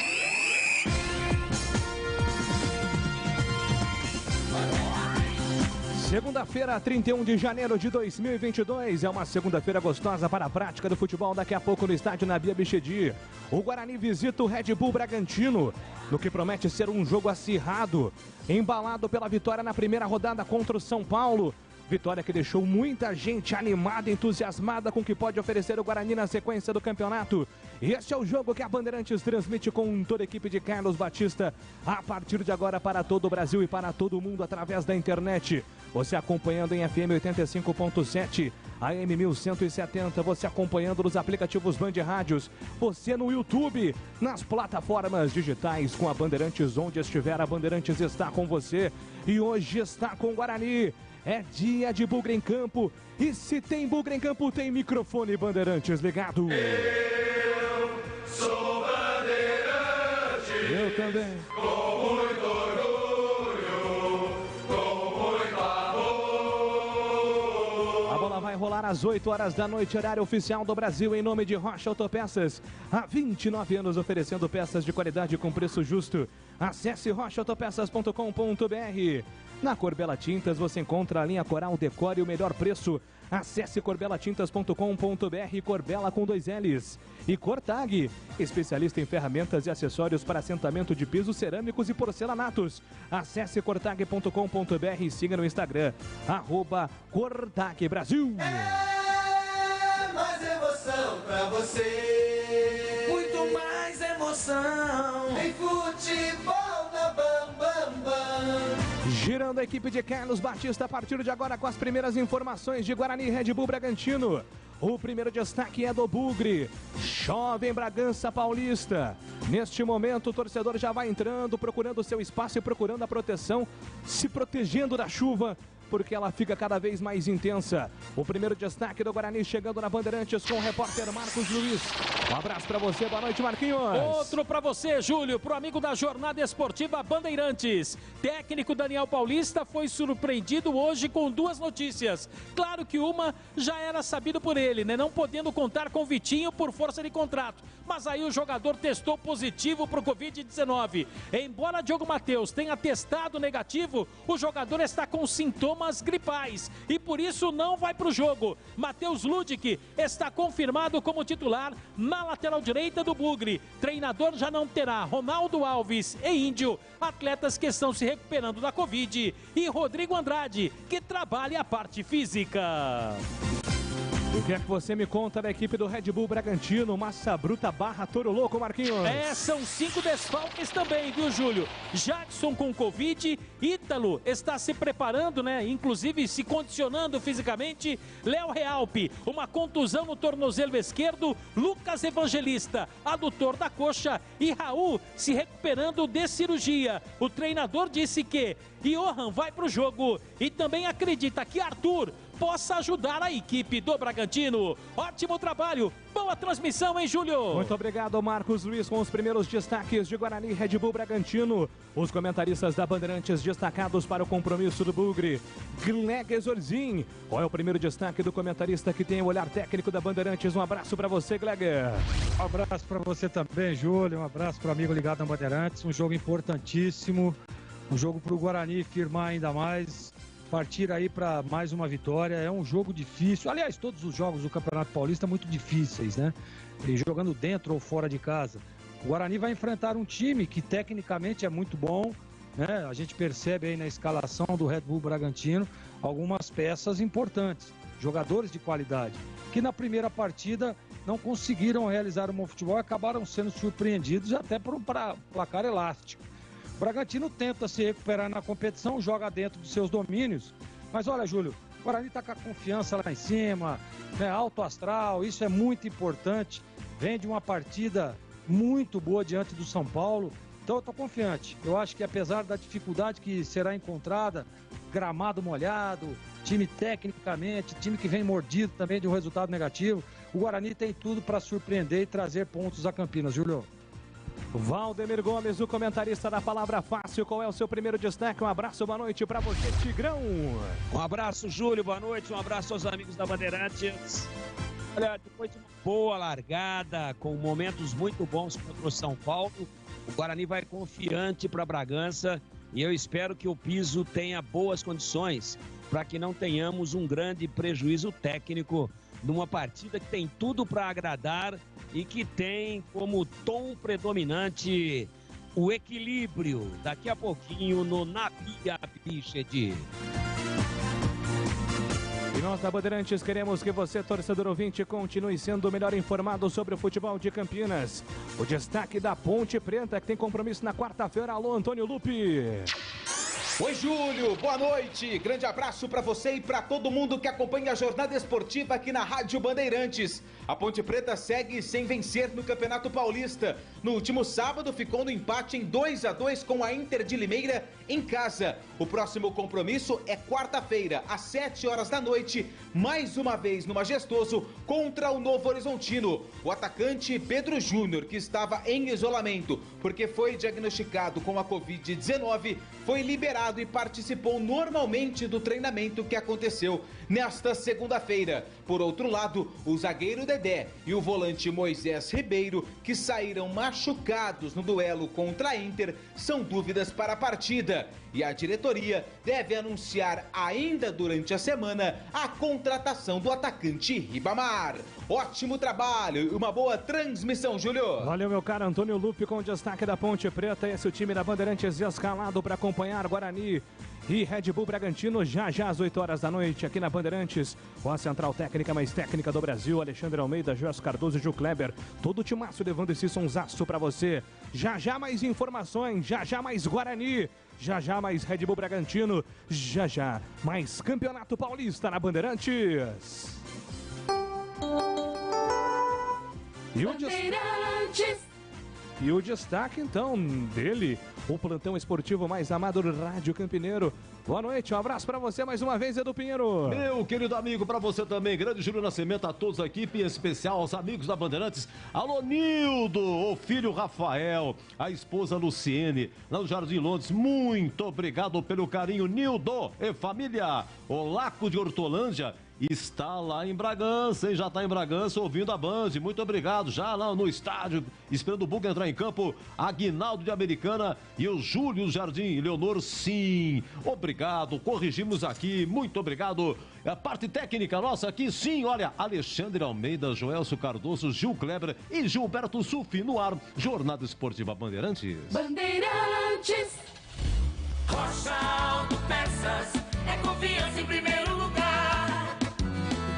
Segunda-feira, 31 de janeiro de 2022, é uma segunda-feira gostosa para a prática do futebol. Daqui a pouco no estádio Nabia Bichedi, o Guarani visita o Red Bull Bragantino, no que promete ser um jogo acirrado, embalado pela vitória na primeira rodada contra o São Paulo. Vitória que deixou muita gente animada, entusiasmada com o que pode oferecer o Guarani na sequência do campeonato. E este é o jogo que a Bandeirantes transmite com toda a equipe de Carlos Batista, a partir de agora para todo o Brasil e para todo o mundo através da internet. Você acompanhando em FM 85.7, AM 1170, você acompanhando nos aplicativos Band Rádios, você no YouTube, nas plataformas digitais com a Bandeirantes, onde estiver a Bandeirantes está com você. E hoje está com o Guarani. É dia de Bugre em Campo, e se tem Bugre em Campo, tem microfone Bandeirantes ligado. Eu sou Bandeirante. Eu também. Com muito orgulho. vai rolar às 8 horas da noite, horário oficial do Brasil, em nome de Rocha Autopeças. Há 29 anos oferecendo peças de qualidade com preço justo. Acesse rochaautopeças.com.br. Na Corbella Tintas você encontra a linha Coral Decore e o melhor preço. Acesse corbelatintas.com.br, Corbella com 2 L's. E Cortag, especialista em ferramentas e acessórios para assentamento de pisos cerâmicos e porcelanatos. Acesse cortag.com.br e siga no Instagram, @Cortag Brasil. É mais emoção pra você. Muito mais emoção. Em futebol da Bam Bam Bam. Girando a equipe de Carlos Batista a partir de agora com as primeiras informações de Guarani e Red Bull Bragantino. O primeiro destaque é do Bugre. Chove em Bragança Paulista. Neste momento o torcedor já vai entrando, procurando seu espaço e procurando a proteção, se protegendo da chuva, porque ela fica cada vez mais intensa. O primeiro destaque do Guarani chegando na Bandeirantes com o repórter Marcos Luiz. Um abraço pra você, boa noite, Marquinhos. Outro pra você, Júlio, pro amigo da Jornada Esportiva Bandeirantes. Técnico Daniel Paulista foi surpreendido hoje com 2 notícias. Claro que uma já era sabido por ele, né? Não podendo contar com Vitinho por força de contrato. Mas aí o jogador testou positivo pro Covid-19. Embora Diogo Matheus tenha testado negativo, o jogador está com sintomas gripais e por isso não vai para o jogo. Matheus Ludic está confirmado como titular na lateral direita do Bugre. Treinador já não terá Ronaldo Alves e Índio, atletas que estão se recuperando da Covid, e Rodrigo Andrade, que trabalha a parte física. O que é que você me conta da equipe do Red Bull Bragantino? Massa Bruta / Toro Louco, Marquinhos. São 5 desfalques também, viu, Júlio? Jackson com Covid, Ítalo está se preparando, né? Inclusive se condicionando fisicamente. Léo Realpe, uma contusão no tornozelo esquerdo. Lucas Evangelista, adutor da coxa. E Raul se recuperando de cirurgia. O treinador disse que Johan vai para o jogo e também acredita que Arthur possa ajudar a equipe do Bragantino. Ótimo trabalho, boa transmissão, hein, Júlio? Muito obrigado, Marcos Luiz, com os primeiros destaques de Guarani e Red Bull Bragantino. Os comentaristas da Bandeirantes destacados para o compromisso do Bugre. Gleger Zorzin, qual é o primeiro destaque do comentarista que tem o olhar técnico da Bandeirantes? Um abraço para você, Gleger. Um abraço para você também, Júlio. Um abraço para o amigo ligado na Bandeirantes. Um jogo importantíssimo, um jogo para o Guarani firmar ainda mais, partir aí para mais uma vitória. É um jogo difícil. Aliás, todos os jogos do Campeonato Paulista muito difíceis, né? E jogando dentro ou fora de casa. O Guarani vai enfrentar um time que tecnicamente é muito bom, né? A gente percebe aí na escalação do Red Bull Bragantino algumas peças importantes, jogadores de qualidade, que na primeira partida não conseguiram realizar um bom futebol e acabaram sendo surpreendidos até por um placar elástico. O Bragantino tenta se recuperar na competição, joga dentro dos seus domínios. Mas olha, Júlio, o Guarani está com a confiança lá em cima, né, alto astral, isso é muito importante. Vem de uma partida muito boa diante do São Paulo. Então eu estou confiante. Eu acho que apesar da dificuldade que será encontrada, gramado molhado, time tecnicamente, time que vem mordido também de um resultado negativo, o Guarani tem tudo para surpreender e trazer pontos a Campinas, Júlio. Valdemir Gomes, o comentarista da Palavra Fácil, qual é o seu primeiro destaque? Um abraço, boa noite para você, Tigrão. Um abraço, Júlio, boa noite, um abraço aos amigos da Bandeirantes. Olha, depois de uma boa largada, com momentos muito bons contra o São Paulo, o Guarani vai confiante para Bragança e eu espero que o piso tenha boas condições para que não tenhamos um grande prejuízo técnico numa partida que tem tudo para agradar e que tem como tom predominante o equilíbrio. Daqui a pouquinho no Nabia Bichedi. E nós da Bandeirantes queremos que você, torcedor ouvinte, continue sendo o melhor informado sobre o futebol de Campinas. O destaque da Ponte Preta, que tem compromisso na quarta-feira. Alô, Antônio Lupi. Oi, Júlio, boa noite. Grande abraço para você e para todo mundo que acompanha a jornada esportiva aqui na Rádio Bandeirantes. A Ponte Preta segue sem vencer no Campeonato Paulista. No último sábado ficou no empate em 2-2 com a Inter de Limeira em casa. O próximo compromisso é quarta-feira, às 7 horas da noite, mais uma vez no Majestoso, contra o Novo Horizontino. O atacante Pedro Júnior, que estava em isolamento porque foi diagnosticado com a Covid-19, foi liberado e participou normalmente do treinamento que aconteceu nesta segunda-feira. Por outro lado, o zagueiro Dedé e o volante Moisés Ribeiro, que saíram machucados no duelo contra a Inter, são dúvidas para a partida. E a diretoria deve anunciar ainda durante a semana a contratação do atacante Ribamar. Ótimo trabalho e uma boa transmissão, Júlio. Valeu, meu caro Antônio Lupe, com o destaque da Ponte Preta. Esse é o time da Bandeirantes escalado para acompanhar Guarani e Red Bull Bragantino já às 8 horas da noite aqui na Bandeirantes, com a central técnica mais técnica do Brasil, Alexandre Almeida, Jorge Cardoso e Gil Kleber. Todo o timaço levando esse sonsaço para você. Já mais informações, já mais Guarani, já mais Red Bull Bragantino, já mais Campeonato Paulista na Bandeirantes. E o destaque, então, dele, o plantão esportivo mais amado do Rádio Campineiro. Boa noite, um abraço pra você mais uma vez, Edu Pinheiro. Meu querido amigo, pra você também, grande Júlio Nascimento, a todos a equipe, em especial aos amigos da Bandeirantes. Alô, Nildo, o filho Rafael, a esposa Luciene, lá no Jardim Londres. Muito obrigado pelo carinho, Nildo e família. O Laco de Hortolândia está lá em Bragança, hein? Já está em Bragança ouvindo a Band. Muito obrigado. Já lá no estádio, esperando o Buca entrar em campo, Aguinaldo de Americana e o Júlio Jardim. Leonor, sim. Obrigado. Corrigimos aqui. Muito obrigado. A parte técnica nossa aqui, sim. Olha, Alexandre Almeida, Joelso Cardoso, Gil Kleber e Gilberto Sufi no ar. Jornada Esportiva Bandeirantes. Bandeirantes. Rocha Autopeças é confiança em primeiro lugar.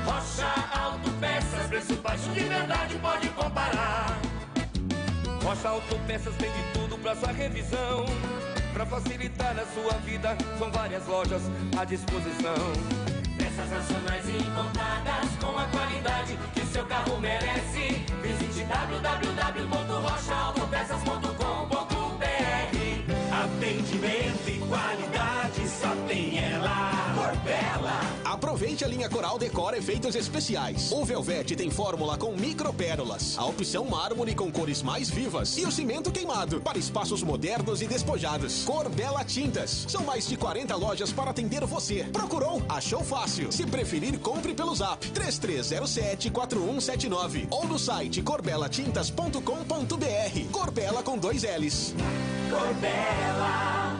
Rocha Autopeças, preço baixo de verdade, pode comparar. Rocha Autopeças tem de tudo pra sua revisão. Pra facilitar a sua vida, são várias lojas à disposição. Peças nacionais e importadas com a qualidade que seu carro merece. Visite www.rochaautopeças.com.br. Atendimento e qualidade só tem ela. Corbella. Aproveite a linha Coral Decor Efeitos Especiais. O Velvete tem fórmula com micropérolas, a opção mármore com cores mais vivas e o cimento queimado para espaços modernos e despojados. Corbella Tintas. São mais de 40 lojas para atender você. Procurou? Achou fácil. Se preferir, compre pelo Zap 3307-4179 ou no site corbelatintas.com.br. Corbella com 2 L's. Corbella.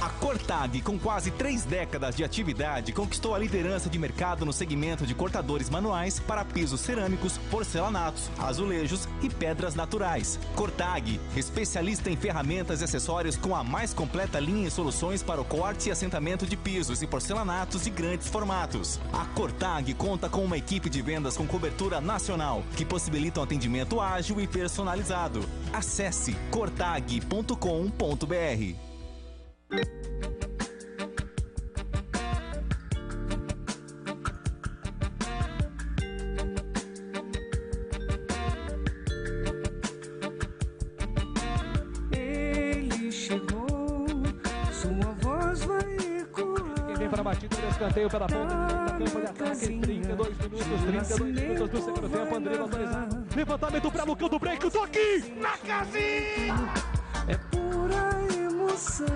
A Cortag, com quase 3 décadas de atividade, conquistou a liderança de mercado no segmento de cortadores manuais para pisos cerâmicos, porcelanatos, azulejos e pedras naturais. Cortag, especialista em ferramentas e acessórios com a mais completa linha e soluções para o corte e assentamento de pisos e porcelanatos de grandes formatos. A Cortag conta com uma equipe de vendas com cobertura nacional, que possibilita um atendimento ágil e personalizado. Acesse cortag.com.br. Ele chegou, sua voz vai ecoar. Quem vem para a batida do escanteio pela ponta da campo de ataque, 32 minutos do segundo tempo. André autorizado. Levantamento para Lucão do break, o toque na casinha. É pura emoção.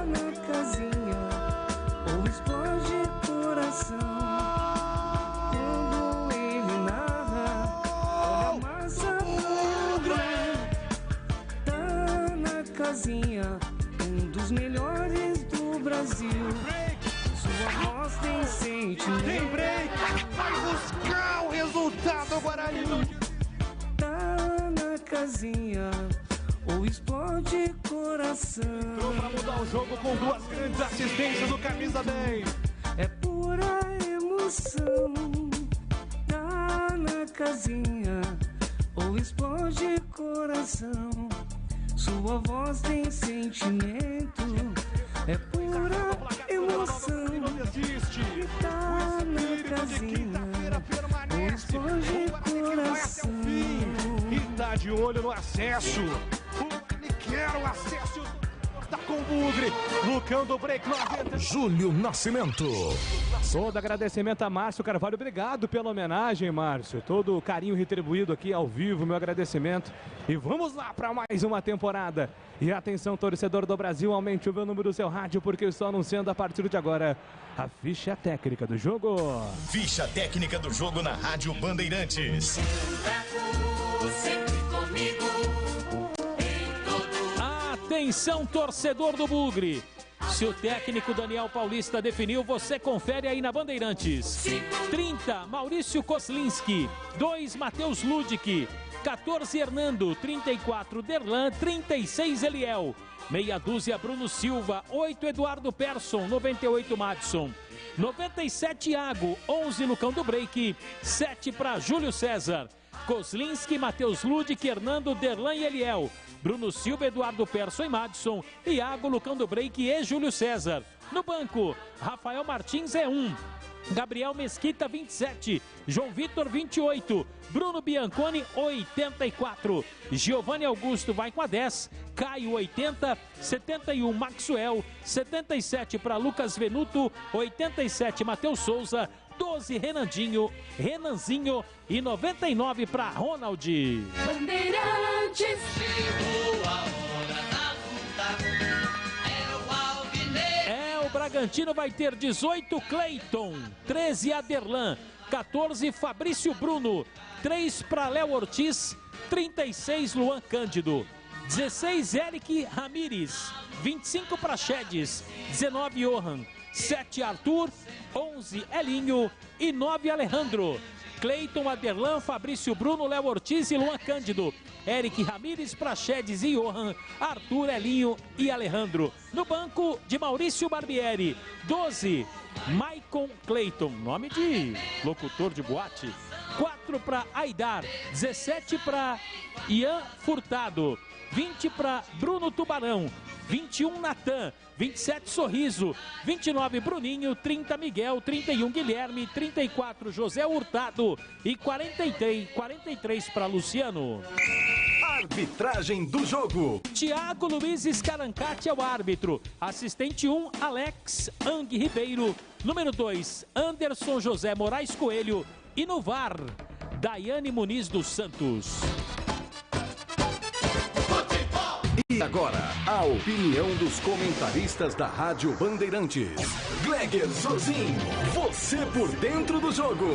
Na casinha, ou explode coração. Quando ele narra, olha a massa negra. Tá na casinha, dos melhores do Brasil. Sua voz tem sentimento. Tem break, vai buscar o resultado, Guarani. Tá na casinha, ou explode coração. Entrou pra mudar o jogo com 2 grandes assistências do camisa 10. É pura emoção. Tá na casinha, ou explode coração. Sua voz tem sentimento. É pura emoção. Tá na casinha, ou explode coração. E tá de olho no acesso. Ele quer o acesso. com o Bugre. Lucão do Break 90. Júlio Nascimento. Todo agradecimento a Márcio Carvalho. Obrigado pela homenagem, Márcio. Todo o carinho retribuído aqui ao vivo, meu agradecimento. E vamos lá para mais uma temporada. E atenção, torcedor do Brasil, aumente o meu número do seu rádio, porque eu estou anunciando a partir de agora a ficha técnica do jogo. Ficha técnica do jogo na Rádio Bandeirantes. Atenção, torcedor do Bugre. Se o técnico Daniel Paulista definiu, você confere aí na Bandeirantes. 30, Maurício Koslinski. 2, Matheus Ludic. 14, Hernando. 34, Derlan. 36, Eliel. Meia dúzia, Bruno Silva. 8, Eduardo Persson. 98, Madison. 97, Iago. 11, Lucão do Break. 7 para Júlio César. Koslinski, Matheus Ludic, Hernando, Derlan e Eliel. Bruno Silva, Eduardo Persson e Madison. Iago, Lucão do Break e Júlio César. No banco, Rafael Martins é 1. Gabriel Mesquita, 27. João Vitor, 28. Bruno Bianconi, 84. Giovanni Augusto vai com a 10. Caio, 80. 71, Maxwell. 77 para Lucas Venuto. 87, Matheus Souza. 12, Renanzinho e 99 para Ronald. Bandeirantes. O Bragantino vai ter 18, Cleiton. 13, Aderlan. 14, Fabrício Bruno. 3 para Léo Ortiz. 36, Luan Cândido. 16, Eric Ramires. 25 para Chedes. 19, Johan. 7, Arthur. 11, Elinho e 9, Alejandro. Cleiton, Aderlan, Fabrício Bruno, Léo Ortiz e Luan Cândido. Eric Ramires, Praxedes e Johan. Arthur, Elinho e Alejandro. No banco de Maurício Barbieri. 12, Maicon Cleiton. Nome de locutor de boate. 4 para Aidar. 17 para Ian Furtado. 20 para Bruno Tubarão. 21, Natan. 27, Sorriso. 29, Bruninho. 30, Miguel. 31, Guilherme. 34, José Hurtado. E 43 para Luciano. Arbitragem do jogo. Tiago Luiz Escarancati é o árbitro. Assistente 1, Alex Ang Ribeiro. Número 2, Anderson José Moraes Coelho. E no VAR, Daiane Muniz dos Santos. E agora, a opinião dos comentaristas da Rádio Bandeirantes. Gleger Zorzin, você por dentro do jogo.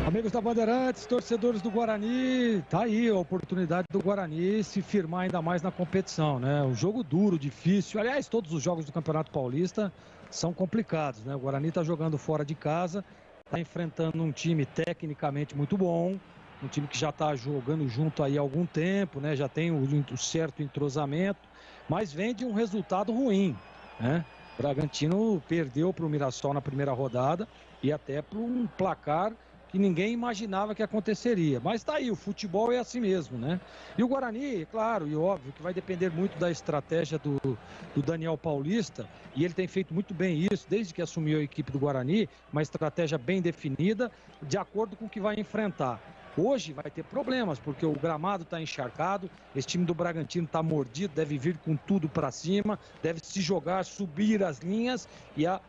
Amigos da Bandeirantes, torcedores do Guarani, tá aí a oportunidade do Guarani se firmar ainda mais na competição, né? Um jogo duro, difícil. Aliás, todos os jogos do Campeonato Paulista são complicados, né? O Guarani tá jogando fora de casa, tá enfrentando um time tecnicamente muito bom, um time que já está jogando junto aí há algum tempo, né? Já tem um certo entrosamento, mas vem de um resultado ruim, né? O Bragantino perdeu para o Mirassol na primeira rodada e até para um placar que ninguém imaginava que aconteceria. Mas tá aí, o futebol é assim mesmo, né? E o Guarani, claro, e óbvio que vai depender muito da estratégia do Daniel Paulista, e ele tem feito muito bem isso, desde que assumiu a equipe do Guarani, uma estratégia bem definida, de acordo com o que vai enfrentar. Hoje vai ter problemas, porque o gramado está encharcado, esse time do Bragantino está mordido, deve vir com tudo para cima, deve se jogar, subir as linhas, e a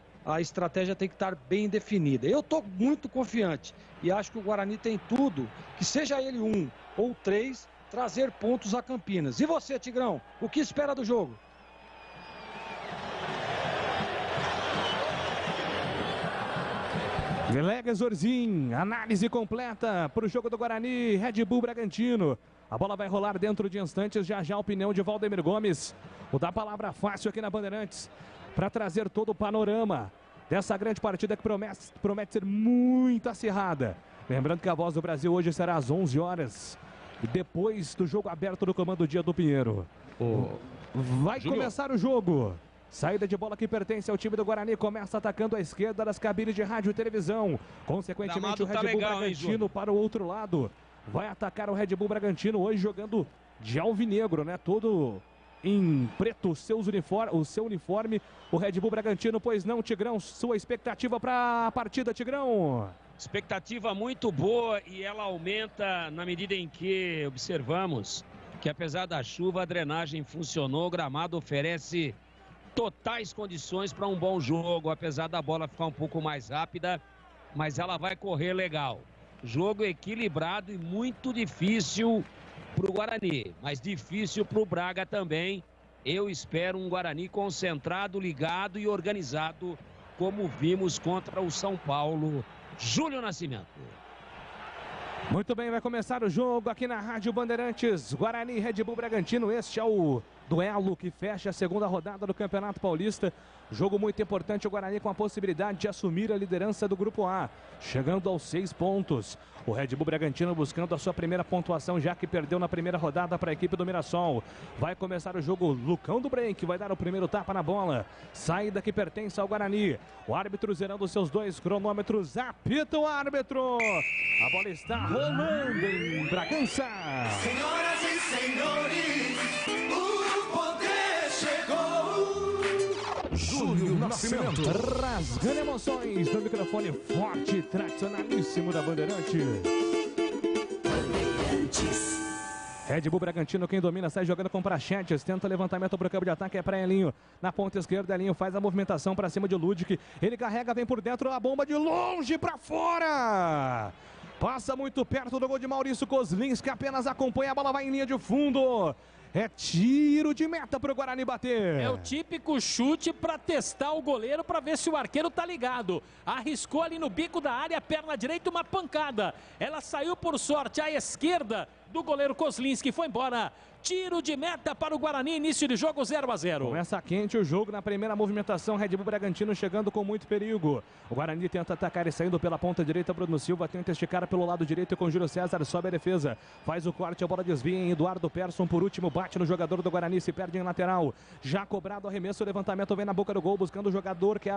estratégia tem que estar bem definida. Eu estou muito confiante e acho que o Guarani tem tudo, que seja ele 1 ou 3, trazer pontos a Campinas. E você, Tigrão, o que espera do jogo? Gleger Zorzin, análise completa para o jogo do Guarani, Red Bull Bragantino. A bola vai rolar dentro de instantes, já a opinião de Valdemir Gomes. O da palavra fácil aqui na Bandeirantes, para trazer todo o panorama dessa grande partida que promete ser muito acirrada. Lembrando que a Voz do Brasil hoje será às 11 horas, depois do jogo aberto do Comando Dia do Pinheiro. Vai começar o jogo. Saída de bola que pertence ao time do Guarani, começa atacando a esquerda das cabines de rádio e televisão. Consequentemente, o Red Bull Bragantino para o outro lado. Vai atacar o Red Bull Bragantino hoje jogando de alvinegro, né? Todo em preto, o seu uniforme, o Red Bull Bragantino, pois não, Tigrão? Sua expectativa para a partida, Tigrão? Expectativa muito boa e ela aumenta na medida em que observamos que apesar da chuva, a drenagem funcionou, o gramado oferece totais condições para um bom jogo, apesar da bola ficar um pouco mais rápida, mas ela vai correr legal. Jogo equilibrado e muito difícil para o Guarani, mas difícil para o Braga também. Eu espero um Guarani concentrado, ligado e organizado, como vimos contra o São Paulo. Júlio Nascimento. Muito bem, vai começar o jogo aqui na Rádio Bandeirantes. Guarani e Red Bull Bragantino. Este é o duelo que fecha a segunda rodada do Campeonato Paulista. Jogo muito importante, o Guarani com a possibilidade de assumir a liderança do Grupo A, chegando aos 6 pontos. O Red Bull Bragantino buscando a sua primeira pontuação, já que perdeu na primeira rodada para a equipe do Mirassol. Vai começar o jogo, Lucão do Break vai dar o primeiro tapa na bola. Saída que pertence ao Guarani. O árbitro zerando seus 2 cronômetros, apita o árbitro. A bola está rolando em Bragança. Senhoras e senhores, o poder chegou. Júlio Nascimento. Rasgando emoções no microfone forte e tradicionalíssimo da Bandeirantes. Red Bull Bragantino, quem domina, sai jogando com Prachetes, tenta levantamento para o campo de ataque, é para Elinho, na ponta esquerda, Elinho faz a movimentação para cima de Ludic, ele carrega, vem por dentro, a bomba de longe para fora, passa muito perto do gol de Maurício Kozlinski, que apenas acompanha, a bola vai em linha de fundo. É tiro de meta para o Guarani bater. É o típico chute para testar o goleiro, para ver se o arqueiro tá ligado. Arriscou ali no bico da área, perna direita, uma pancada. Ela saiu por sorte à esquerda do goleiro Kozlinski, foi embora. Tiro de meta para o Guarani, início de jogo 0-0. Começa quente o jogo na primeira movimentação, Red Bull Bragantino chegando com muito perigo. O Guarani tenta atacar e saindo pela ponta direita, Bruno Silva tenta esticar pelo lado direito com Júlio César, sobe a defesa. Faz o corte, a bola desvia em Eduardo Persson, por último bate no jogador do Guarani, se perde em lateral. Já cobrado o arremesso, o levantamento vem na boca do gol, buscando o jogador que é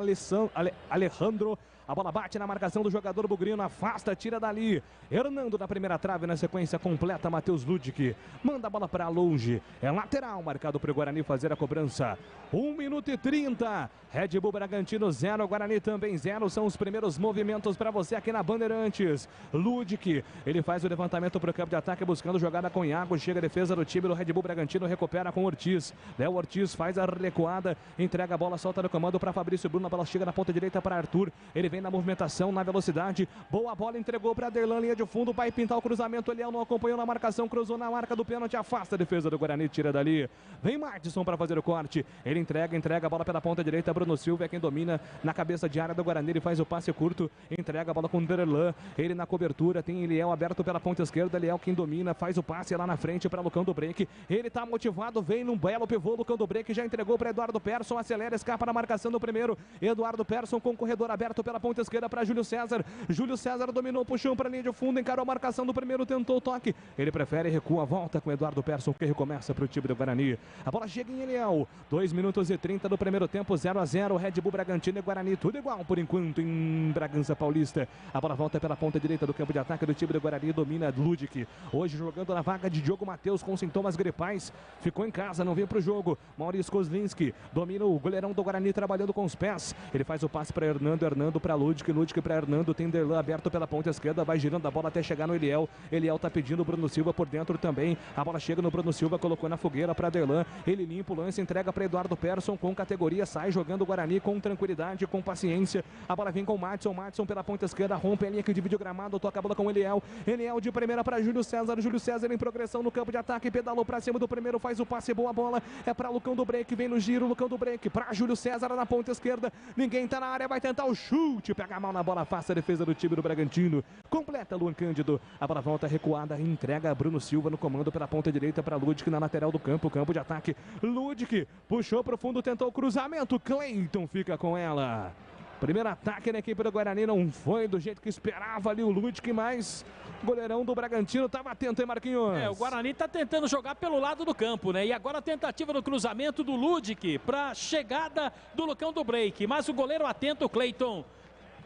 Alejandro. A bola bate na marcação do jogador bugrino, afasta, tira dali. Hernando na primeira trave, na sequência completa, Matheus Ludic. Manda a bola para longe. É lateral, marcado para o Guarani fazer a cobrança. 1 minuto e 30. Red Bull Bragantino 0, Guarani também 0. São os primeiros movimentos para você aqui na Bandeirantes. Ludic, ele faz o levantamento para o campo de ataque, buscando jogada com Iago. Chega a defesa do time do Red Bull Bragantino, recupera com Ortiz. Léo Ortiz faz a recuada, entrega a bola, solta no comando para Fabrício Bruno. A bola chega na ponta direita para Arthur. Ele vem na movimentação, na velocidade. Boa bola, entregou para Derlan, linha de fundo. Vai pintar o cruzamento. Eliel não acompanhou na marcação, cruzou na marca do pênalti. Afasta a defesa do Guarani, tira dali. Vem Martson para fazer o corte. Ele entrega a bola pela ponta direita. Bruno Silva é quem domina na cabeça de área do Guarani. Ele faz o passe curto, entrega a bola com Derlan. Ele na cobertura, tem Eliel aberto pela ponta esquerda. Eliel quem domina, faz o passe lá na frente para Lucão do Break. Ele tá motivado, vem num belo pivô. Lucão do Break já entregou para Eduardo Persson. Acelera, escapa na marcação do primeiro. Eduardo Persson com corredor aberto pela ponta esquerda para Júlio César. Júlio César dominou, puxou para a linha de fundo, encarou a marcação do primeiro, tentou o toque. Ele prefere, recua, volta com Eduardo Persson, que recomeça para o time do Guarani. A bola chega em Eliel. 2 minutos e 30 do primeiro tempo, 0-0. Red Bull Bragantino e Guarani, tudo igual por enquanto em Bragança Paulista. A bola volta pela ponta direita do campo de ataque do time do Guarani, domina Ludic. Hoje jogando na vaga de Diogo Matheus com sintomas gripais. Ficou em casa, não veio para o jogo. Maurício Kozlinski domina o goleirão do Guarani trabalhando com os pés. Ele faz o passe para Hernando, Hernando para Ludic, Ludic para Hernando, tem Derlan aberto pela ponta esquerda, vai girando a bola até chegar no Eliel. Eliel tá pedindo o Bruno Silva por dentro também. A bola chega no Bruno Silva, colocou na fogueira para Derlan. Ele limpa o lance, entrega para Eduardo Persson com categoria, sai jogando o Guarani com tranquilidade, com paciência. A bola vem com o Madison pela ponta esquerda, rompe a linha que divide o gramado, toca a bola com o Eliel. Eliel de primeira para Júlio César. Júlio César em progressão no campo de ataque, pedalou para cima do primeiro, faz o passe, boa bola. É para Lucão do Break, vem no giro, Lucão do Break para Júlio César na ponta esquerda. Ninguém tá na área, vai tentar o chute, pega a mão na bola, afasta a defesa do time do Bragantino. Completa Luan Cândido. A bola volta recuada, entrega a Bruno Silva no comando pela ponta direita para Ludic na lateral do campo de ataque. Ludic puxou pro fundo, tentou o cruzamento. Cleiton fica com ela. Primeiro ataque na equipe do Guarani não foi do jeito que esperava ali o Ludic, mas o goleirão do Bragantino estava atento, hein, Marquinhos? O Guarani está tentando jogar pelo lado do campo, né? E agora a tentativa do cruzamento do Ludic para chegada do Lucão do Break, mas o goleiro atento, Cleiton.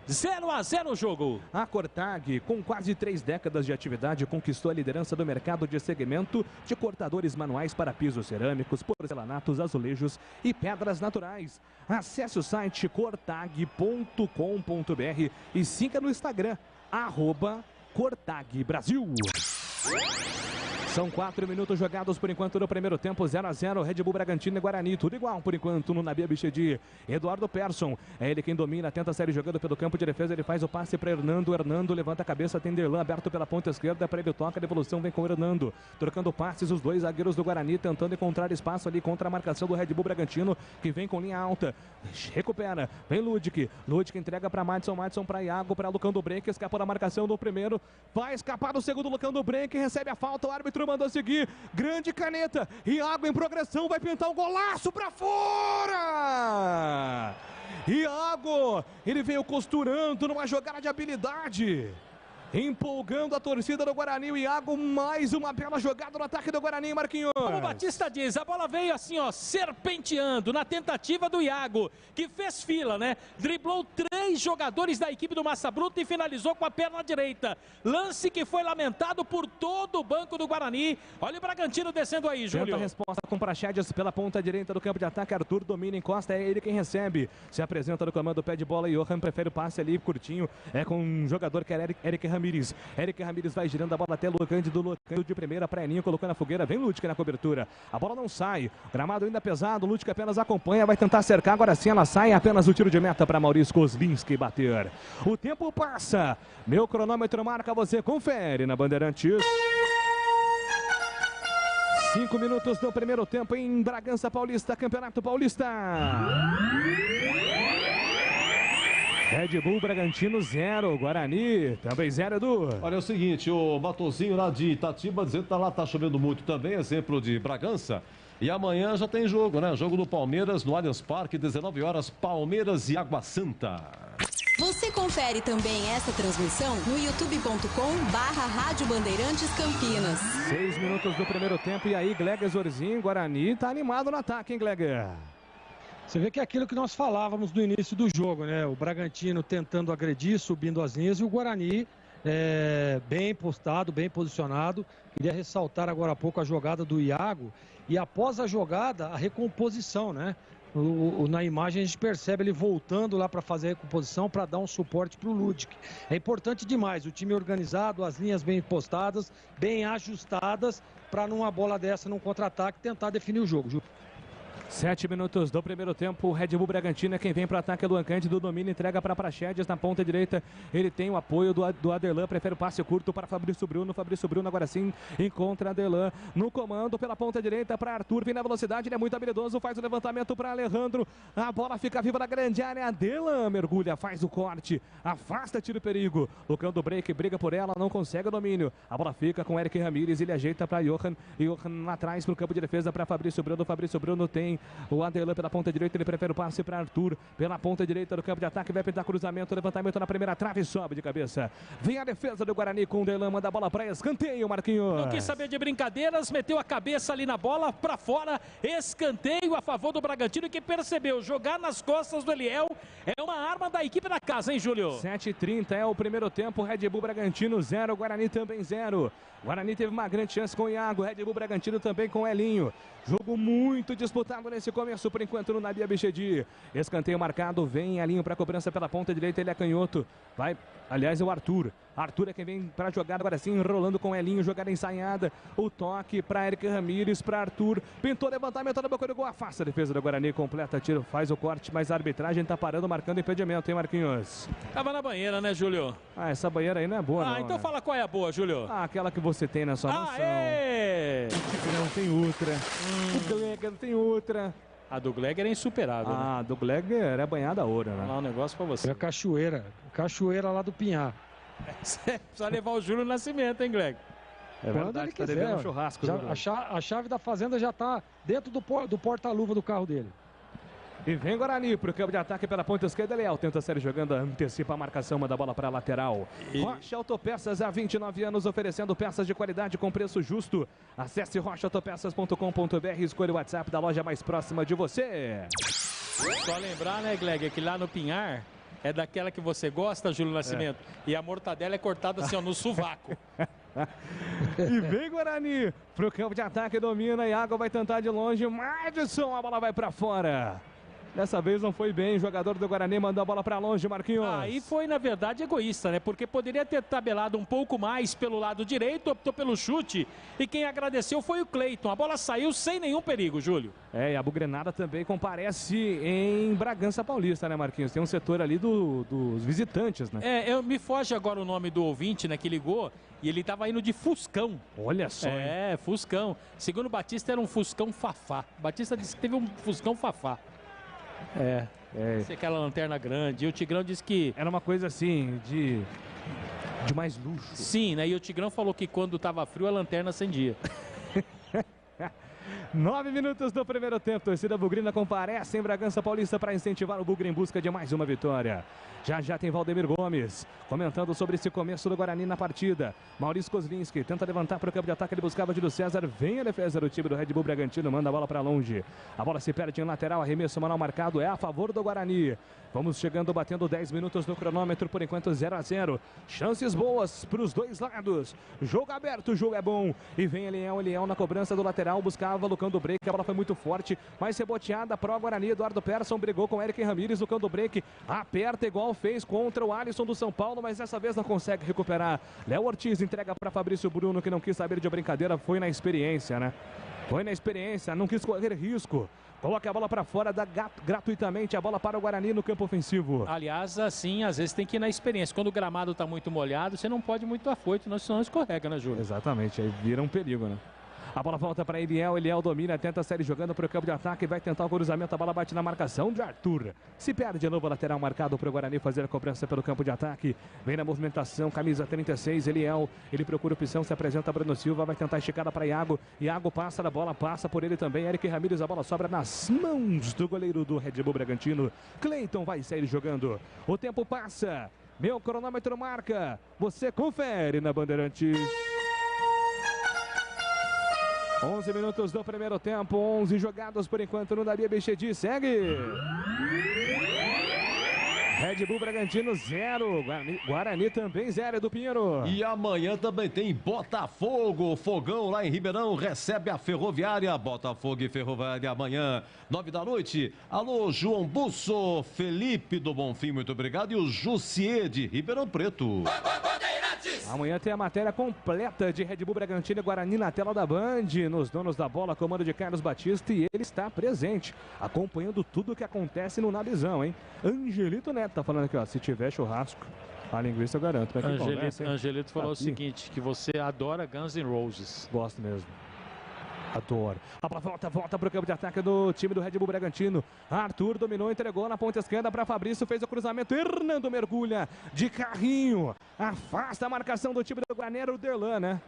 0-0 o jogo. A Cortag, com quase 3 décadas de atividade, conquistou a liderança do mercado de segmento de cortadores manuais para pisos cerâmicos, porcelanatos, azulejos e pedras naturais. Acesse o site cortag.com.br e siga no Instagram, @CortagBrasil. São 4 minutos jogados por enquanto no primeiro tempo, 0-0, Red Bull Bragantino e Guarani, tudo igual por enquanto no Nabi Abichedi. Eduardo Persson, é ele quem domina, tenta sair jogando pelo campo de defesa, ele faz o passe para Hernando, Hernando levanta a cabeça, tem Derlan aberto pela ponta esquerda, para ele toca, a devolução vem com o Hernando, trocando passes, os dois zagueiros do Guarani tentando encontrar espaço ali contra a marcação do Red Bull Bragantino, que vem com linha alta, recupera, vem Ludic entrega para Madison para Iago, para Lucão do Break, escapou da marcação do primeiro, vai escapar do segundo, Lucão do Break, recebe a falta, o árbitro mandou seguir, grande caneta, Iago em progressão, vai pintar um golaço para fora! Iago, ele veio costurando numa jogada de habilidade, empolgando a torcida do Guarani. O Iago, mais uma bela jogada no ataque do Guarani, Marquinhos. Como o Batista diz, a bola veio assim, ó, serpenteando na tentativa do Iago, que fez fila, né? Driblou 3 jogadores da equipe do Massa Bruta e finalizou com a perna direita. Lance que foi lamentado por todo o banco do Guarani. Olha o Bragantino descendo aí, Júlio. Tenta a resposta com Praxedes pela ponta direita do campo de ataque. Arthur domina, encosta, é ele quem recebe. Se apresenta no comando, pé de bola. Johan prefere o passe ali, curtinho. É com um jogador que é Eric Ramírez. Eric Ramírez vai girando a bola até Luan Cândido de primeira para Eninho, colocando na fogueira, vem Lúdica na cobertura, a bola não sai, gramado ainda pesado, Lúdica apenas acompanha, vai tentar cercar, agora sim ela sai, apenas o tiro de meta para Maurício Kozlinski bater. O tempo passa, meu cronômetro marca, você confere na Bandeirantes. 5 minutos no primeiro tempo em Bragança Paulista, Campeonato Paulista. Red Bull Bragantino 0, Guarani também 0, Edu. Olha, é o seguinte, o Matozinho lá de Itatiba dizendo que tá chovendo muito também, exemplo de Bragança. E amanhã já tem jogo, né? Jogo do Palmeiras no Allianz Parque, 19 horas, Palmeiras e Água Santa. Você confere também essa transmissão no youtube.com/Rádio Bandeirantes Campinas. 6 minutos do primeiro tempo e aí, Gleger Zorzinho, Guarani tá animado no ataque, hein, Gleger? Você vê que é aquilo que nós falávamos no início do jogo, né? O Bragantino tentando agredir, subindo as linhas, e o Guarani bem postado, bem posicionado. Queria ressaltar agora há pouco a jogada do Iago e após a jogada, a recomposição, né? Na imagem a gente percebe ele voltando lá para fazer a recomposição, para dar um suporte para o Ludic. É importante demais, o time organizado, as linhas bem postadas, bem ajustadas, para numa bola dessa, num contra-ataque, tentar definir o jogo. 7 minutos do primeiro tempo, o Red Bull Bragantino é quem vem para o ataque, Luan Cândido domina, entrega para Praxedes na ponta direita, ele tem o apoio do Aderlan, prefere o passe curto para Fabrício Bruno agora sim encontra Aderlan no comando pela ponta direita para Arthur, vem na velocidade, ele é muito habilidoso, faz o levantamento para Alejandro, a bola fica viva na grande área, Aderlan mergulha, faz o corte, afasta, tira o perigo, Lucão do Break briga por ela, não consegue o domínio, a bola fica com Eric Ramírez, ele ajeita para Johan lá atrás para o campo de defesa para Fabrício Bruno tem o Aderlan pela ponta direita, ele prefere o passe para Arthur, pela ponta direita do campo de ataque, vai pintar cruzamento, levantamento na primeira trave, sobe de cabeça. Vem a defesa do Guarani com o Aderlan, manda a bola para escanteio, Marquinhos. Não quis saber de brincadeiras, meteu a cabeça ali na bola, para fora, escanteio a favor do Bragantino, que percebeu, jogar nas costas do Eliel é uma arma da equipe da casa, hein, Júlio? 7h30 é o primeiro tempo, Red Bull Bragantino 0, Guarani também 0. Guarani teve uma grande chance com o Iago, Red Bull Bragantino também com o Elinho. Jogo muito disputado nesse começo, por enquanto, no Nabi Abichedi. Escanteio marcado, vem Elinho para a cobrança pela ponta direita, ele é canhoto. Vai, aliás, é o Arthur. Arthur é quem vem para jogar agora sim, enrolando com o Elinho, jogada ensaiada. O toque para Eric Ramírez, para Arthur. Pintou levantamento na boca do gol, afasta a defesa do Guarani, completa tiro, faz o corte, mas a arbitragem tá parando, marcando impedimento, hein, Marquinhos? Tava na banheira, né, Júlio? Ah, essa banheira aí não é boa, não. Então né? fala qual é a boa, Júlio. Ah, aquela que você tem na sua mansão. Não tem outra. O Gleger tem outra. A do Gleger é insuperável, né? A do Gleger é banhada a ouro, né? Lá um negócio pra você. É a cachoeira lá do Pinhar. Precisa levar o Júlio Nascimento, hein, Gleger? É verdade, tá devendo um churrasco. A chave da fazenda já tá dentro do porta-luva do carro dele. E vem Guarani pro campo de ataque pela ponta esquerda. Leal tenta sair jogando, antecipa a marcação, manda a bola para a lateral. Rocha Autopeças, há 29 anos, oferecendo peças de qualidade com preço justo. Acesse rochaautopeças.com.br, escolha o WhatsApp da loja mais próxima de você. Só lembrar, né, Gleger, que lá no Pinhar é daquela que você gosta, Júlio Nascimento. E a mortadela é cortada assim, ó, no sovaco. E vem Guarani pro campo de ataque, domina, Iago vai tentar de longe, Madison, a bola vai para fora. Dessa vez não foi bem, o jogador do Guarani mandou a bola para longe, Marquinhos. Aí foi, na verdade, egoísta, né? Porque poderia ter tabelado um pouco mais pelo lado direito, optou pelo chute. E quem agradeceu foi o Cleiton. A bola saiu sem nenhum perigo, Júlio. E a Bugrenada também comparece em Bragança Paulista, né, Marquinhos? Tem um setor ali dos visitantes, né? Me foge agora o nome do ouvinte, né, que ligou. E ele tava indo de Fuscão. Olha só. Fuscão. Segundo o Batista, era um Fuscão Fafá. Batista disse que teve um Fuscão Fafá. Essa é aquela lanterna grande. E o Tigrão disse que... Era uma coisa assim, de mais luxo. Sim, né? E o Tigrão falou que quando tava frio, a lanterna acendia. 9 minutos do primeiro tempo. Torcida bugrina comparece em Bragança Paulista para incentivar o Bugre em busca de mais uma vitória. Já tem Valdemir Gomes comentando sobre esse começo do Guarani na partida. Maurício Kozlinski tenta levantar para o campo de ataque. Ele buscava Júlio César. Vem a defesa do time do Red Bull Bragantino. Manda a bola para longe. A bola se perde em lateral. Arremesso manual marcado. É a favor do Guarani. Vamos chegando, batendo 10 minutos no cronômetro. Por enquanto 0-0. Chances boas para os dois lados. Jogo aberto, o jogo é bom. E vem Eliel na cobrança do lateral. Buscava Lucão do Break. A bola foi muito forte, mas reboteada para o Guarani. Eduardo Persson brigou com Eric Ramírez. Lucão do Break aperta igual fez contra o Alisson do São Paulo, mas dessa vez não consegue recuperar. Léo Ortiz entrega para Fabrício Bruno, que não quis saber de brincadeira. Foi na experiência, né? Foi na experiência, não quis correr risco. Coloca a bola para fora, dá gratuitamente a bola para o Guarani no campo ofensivo. Aliás, assim, às vezes tem que ir na experiência. Quando o gramado está muito molhado, você não pode ir muito afoito, senão escorrega, né, Júlio? Exatamente, aí vira um perigo, né? A bola volta para Eliel domina, tenta sair jogando para o campo de ataque, vai tentar o cruzamento, a bola bate na marcação de Arthur. Se perde de novo o lateral marcado para o Guarani fazer a cobrança pelo campo de ataque. Vem na movimentação, camisa 36, Eliel, ele procura opção, se apresenta Bruno Silva, vai tentar esticada para Iago. Iago passa da bola, passa por ele também, Eric Ramírez, a bola sobra nas mãos do goleiro do Red Bull Bragantino. Cleiton vai sair jogando. O tempo passa, meu cronômetro marca, você confere na Bandeirantes. 11 minutos do primeiro tempo, 11 jogados por enquanto no Davi Bichedi, segue. Red Bull Bragantino 0, Guarani também 0, do Pinheiro. E amanhã também tem Botafogo, Fogão lá em Ribeirão, recebe a Ferroviária, Botafogo e Ferroviária amanhã, 9 da noite. Alô, João Busso, Felipe do Bonfim, muito obrigado, e o Jussier de Ribeirão Preto. Amanhã tem a matéria completa de Red Bull Bragantino e Guarani na tela da Band, nos donos da bola, comando de Carlos Batista, e ele está presente, acompanhando tudo o que acontece no Nabizão, hein? Angelito Neto tá falando aqui, ó, se tiver churrasco, a linguiça eu garanto. Angelito falou o seguinte, que você adora Guns N' Roses. Gosto mesmo. Adoro. A bola volta para o campo de ataque do time do Red Bull Bragantino. Arthur dominou, entregou na ponta esquerda para Fabrício, fez o cruzamento. Hernando mergulha de carrinho. Afasta a marcação do time do Guarani, o Derlan, né?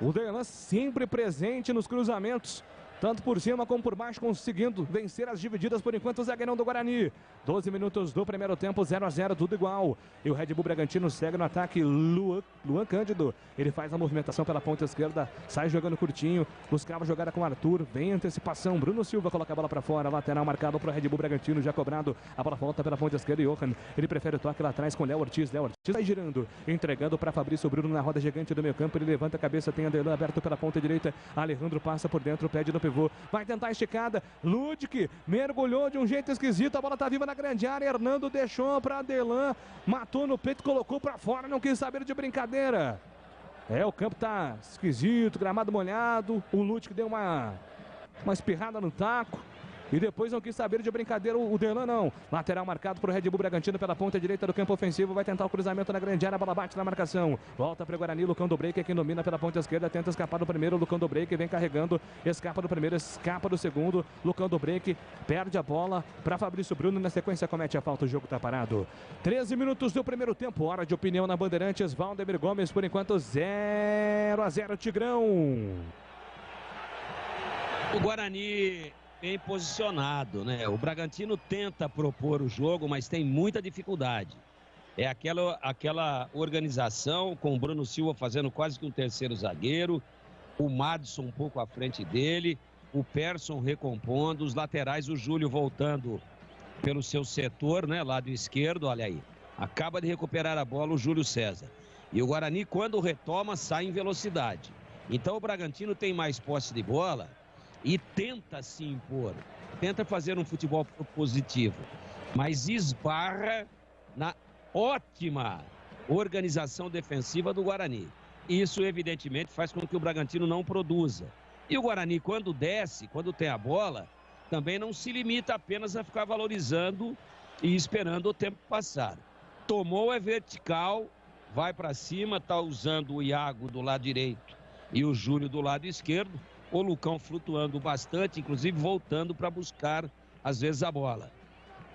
O Derlan sempre presente nos cruzamentos, tanto por cima como por baixo, conseguindo vencer as divididas por enquanto o zagueirão do Guarani. 12 minutos do primeiro tempo, 0-0, tudo igual. E o Red Bull Bragantino segue no ataque. Luan Cândido, ele faz a movimentação pela ponta esquerda, sai jogando curtinho, buscava jogada com o Arthur, vem antecipação, Bruno Silva coloca a bola para fora, lateral marcado para o Red Bull Bragantino, já cobrado, a bola volta pela ponta esquerda, Johan, ele prefere o toque lá atrás com Léo Ortiz, vai girando, entregando para Fabrício Bruno na roda gigante do meio campo, ele levanta a cabeça, tem Aderlan aberto pela ponta direita, Alejandro passa por dentro, pede no pivô, vai tentar a esticada, Ludic mergulhou de um jeito esquisito, a bola tá viva na grande área, Hernando deixou para Aderlan, matou no peito, colocou para fora, não quis saber de brincadeira. O campo tá esquisito, gramado molhado, o Ludic deu uma espirrada no taco. E depois não quis saber de brincadeira o Derlan, não. Lateral marcado para o Red Bull Bragantino pela ponta direita do campo ofensivo. Vai tentar o cruzamento na grande área. A bola bate na marcação. Volta para o Guarani. Lucão do Break que domina pela ponta esquerda. Tenta escapar do primeiro. Lucão do Break vem carregando. Escapa do primeiro, escapa do segundo. Lucão do Break perde a bola para Fabrício Bruno. Na sequência comete a falta. O jogo está parado. 13 minutos do primeiro tempo. Hora de opinião na Bandeirantes. Valdemir Gomes por enquanto 0-0 Tigrão. O Guarani bem posicionado, né? O Bragantino tenta propor o jogo, mas tem muita dificuldade. É aquela organização com o Bruno Silva fazendo quase que um terceiro zagueiro, o Madison um pouco à frente dele, o Persson recompondo, os laterais, o Júlio voltando pelo seu setor, né? Lado esquerdo, olha aí. Acaba de recuperar a bola o Júlio César. E o Guarani, quando retoma, sai em velocidade. Então o Bragantino tem mais posse de bola e tenta se impor. tenta fazer um futebol propositivo, mas esbarra na ótima organização defensiva do Guarani. Isso, evidentemente, faz com que o Bragantino não produza. E o Guarani, quando desce, quando tem a bola, também não se limita apenas a ficar valorizando e esperando o tempo passar. Tomou, é vertical, vai para cima, está usando o Iago do lado direito e o Júnior do lado esquerdo. O Lucão flutuando bastante, inclusive voltando para buscar, às vezes, a bola.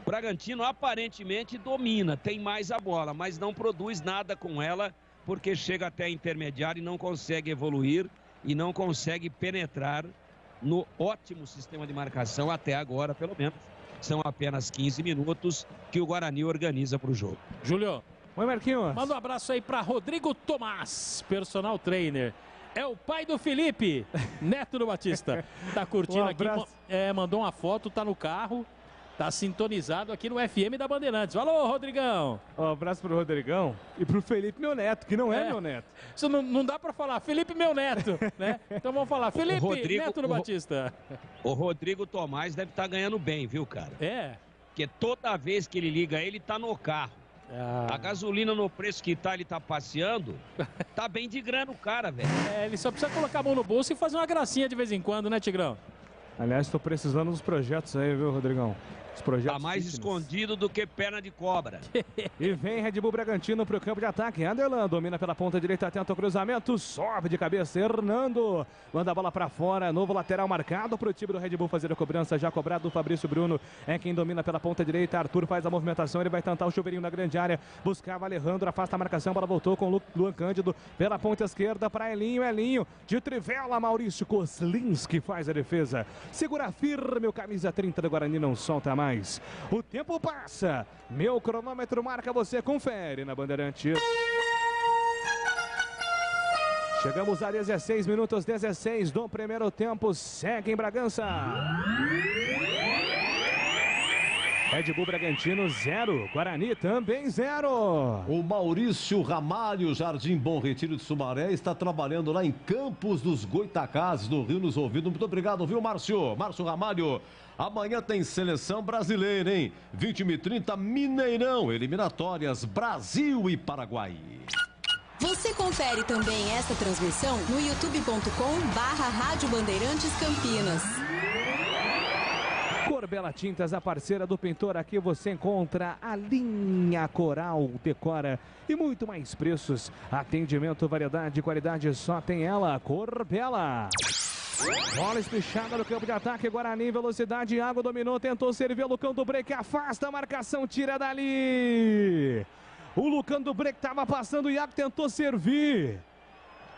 O Bragantino aparentemente domina, tem mais a bola, mas não produz nada com ela, porque chega até a intermediária e não consegue evoluir e não consegue penetrar no ótimo sistema de marcação até agora, pelo menos. São apenas 15 minutos que o Guarani organiza para o jogo. Júlio. Oi, Marquinhos. Manda um abraço aí para Rodrigo Tomás, personal trainer. É o pai do Felipe, neto do Batista. Tá curtindo aqui, mandou uma foto, tá no carro. Tá sintonizado aqui no FM da Bandeirantes. Alô, Rodrigão. Um abraço pro Rodrigão e pro Felipe, meu neto, que não é meu neto. Isso não dá pra falar, Felipe, meu neto, né? Então vamos falar, Felipe, neto do Batista. O Rodrigo Tomás deve estar ganhando bem, viu, cara? É. Porque toda vez que ele liga, ele tá no carro. A gasolina no preço que tá, ele tá passeando, tá bem de grana o cara, velho. É, ele só precisa colocar a mão no bolso e fazer uma gracinha de vez em quando, né, Tigrão? Aliás, tô precisando dos projetos aí, viu, Rodrigão? Os projetos tá mais escondido do que perna de cobra. E vem Red Bull Bragantino pro campo de ataque. Anderlan domina pela ponta direita, atento ao cruzamento, sobe de cabeça, Hernando manda a bola pra fora, novo lateral marcado pro time do Red Bull fazer a cobrança, já cobrado. O Fabrício Bruno é quem domina pela ponta direita, Arthur faz a movimentação, ele vai tentar o chuveirinho na grande área, buscava Alejandro, afasta a marcação, a bola voltou com o Luan Cândido pela ponta esquerda para Elinho de trivela, Maurício Kozlinski faz a defesa, segura firme o camisa 30 do Guarani, não solta mais. O tempo passa, meu cronômetro marca, você confere na Bandeirantes. Chegamos a 16 minutos 16 do primeiro tempo, segue em Bragança. Red Bull Bragantino 0, Guarani também 0. O Maurício Ramalho, Jardim Bom Retiro de Sumaré, está trabalhando lá em Campos dos Goitacazes, no Rio, nos ouvindo. Muito obrigado, viu, Márcio? Márcio Ramalho. Amanhã tem seleção brasileira, hein? 21h30, Mineirão, eliminatórias, Brasil e Paraguai. Você confere também esta transmissão no youtube.com/Rádio Bandeirantes Campinas. Corbela Tintas, a parceira do pintor, aqui você encontra a linha Coral, decora e muito mais preços. Atendimento, variedade e qualidade, só tem ela, Corbela. Bola espichada no campo de ataque, Guarani, velocidade, Iago dominou, tentou servir, Lucão do Break, afasta a marcação, tira dali. O Lucão do Break estava passando, o Iago tentou servir.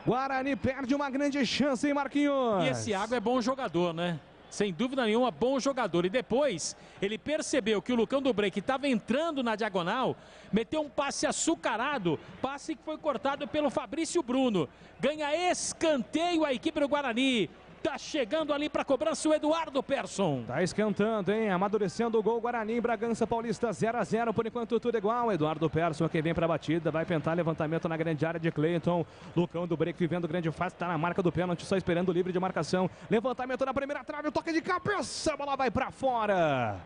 Guarani perde uma grande chance, hein, Marquinhos? E esse Iago é bom jogador, né? Sem dúvida nenhuma, bom jogador. E depois, ele percebeu que o Lucão do Break estava entrando na diagonal, meteu um passe açucarado, passe que foi cortado pelo Fabrício Bruno. Ganha escanteio a equipe do Guarani. Tá chegando ali para cobrança o Eduardo Persson. Tá esquentando, hein? Amadurecendo o gol, Guarani em Bragança Paulista 0-0. Por enquanto tudo igual. Eduardo Persson que vem para a batida, vai tentar levantamento na grande área de Cleiton. Lucão do Break vivendo grande fase, tá na marca do pênalti, só esperando o livre de marcação. Levantamento na primeira trave, o toque de cabeça, a bola vai para fora.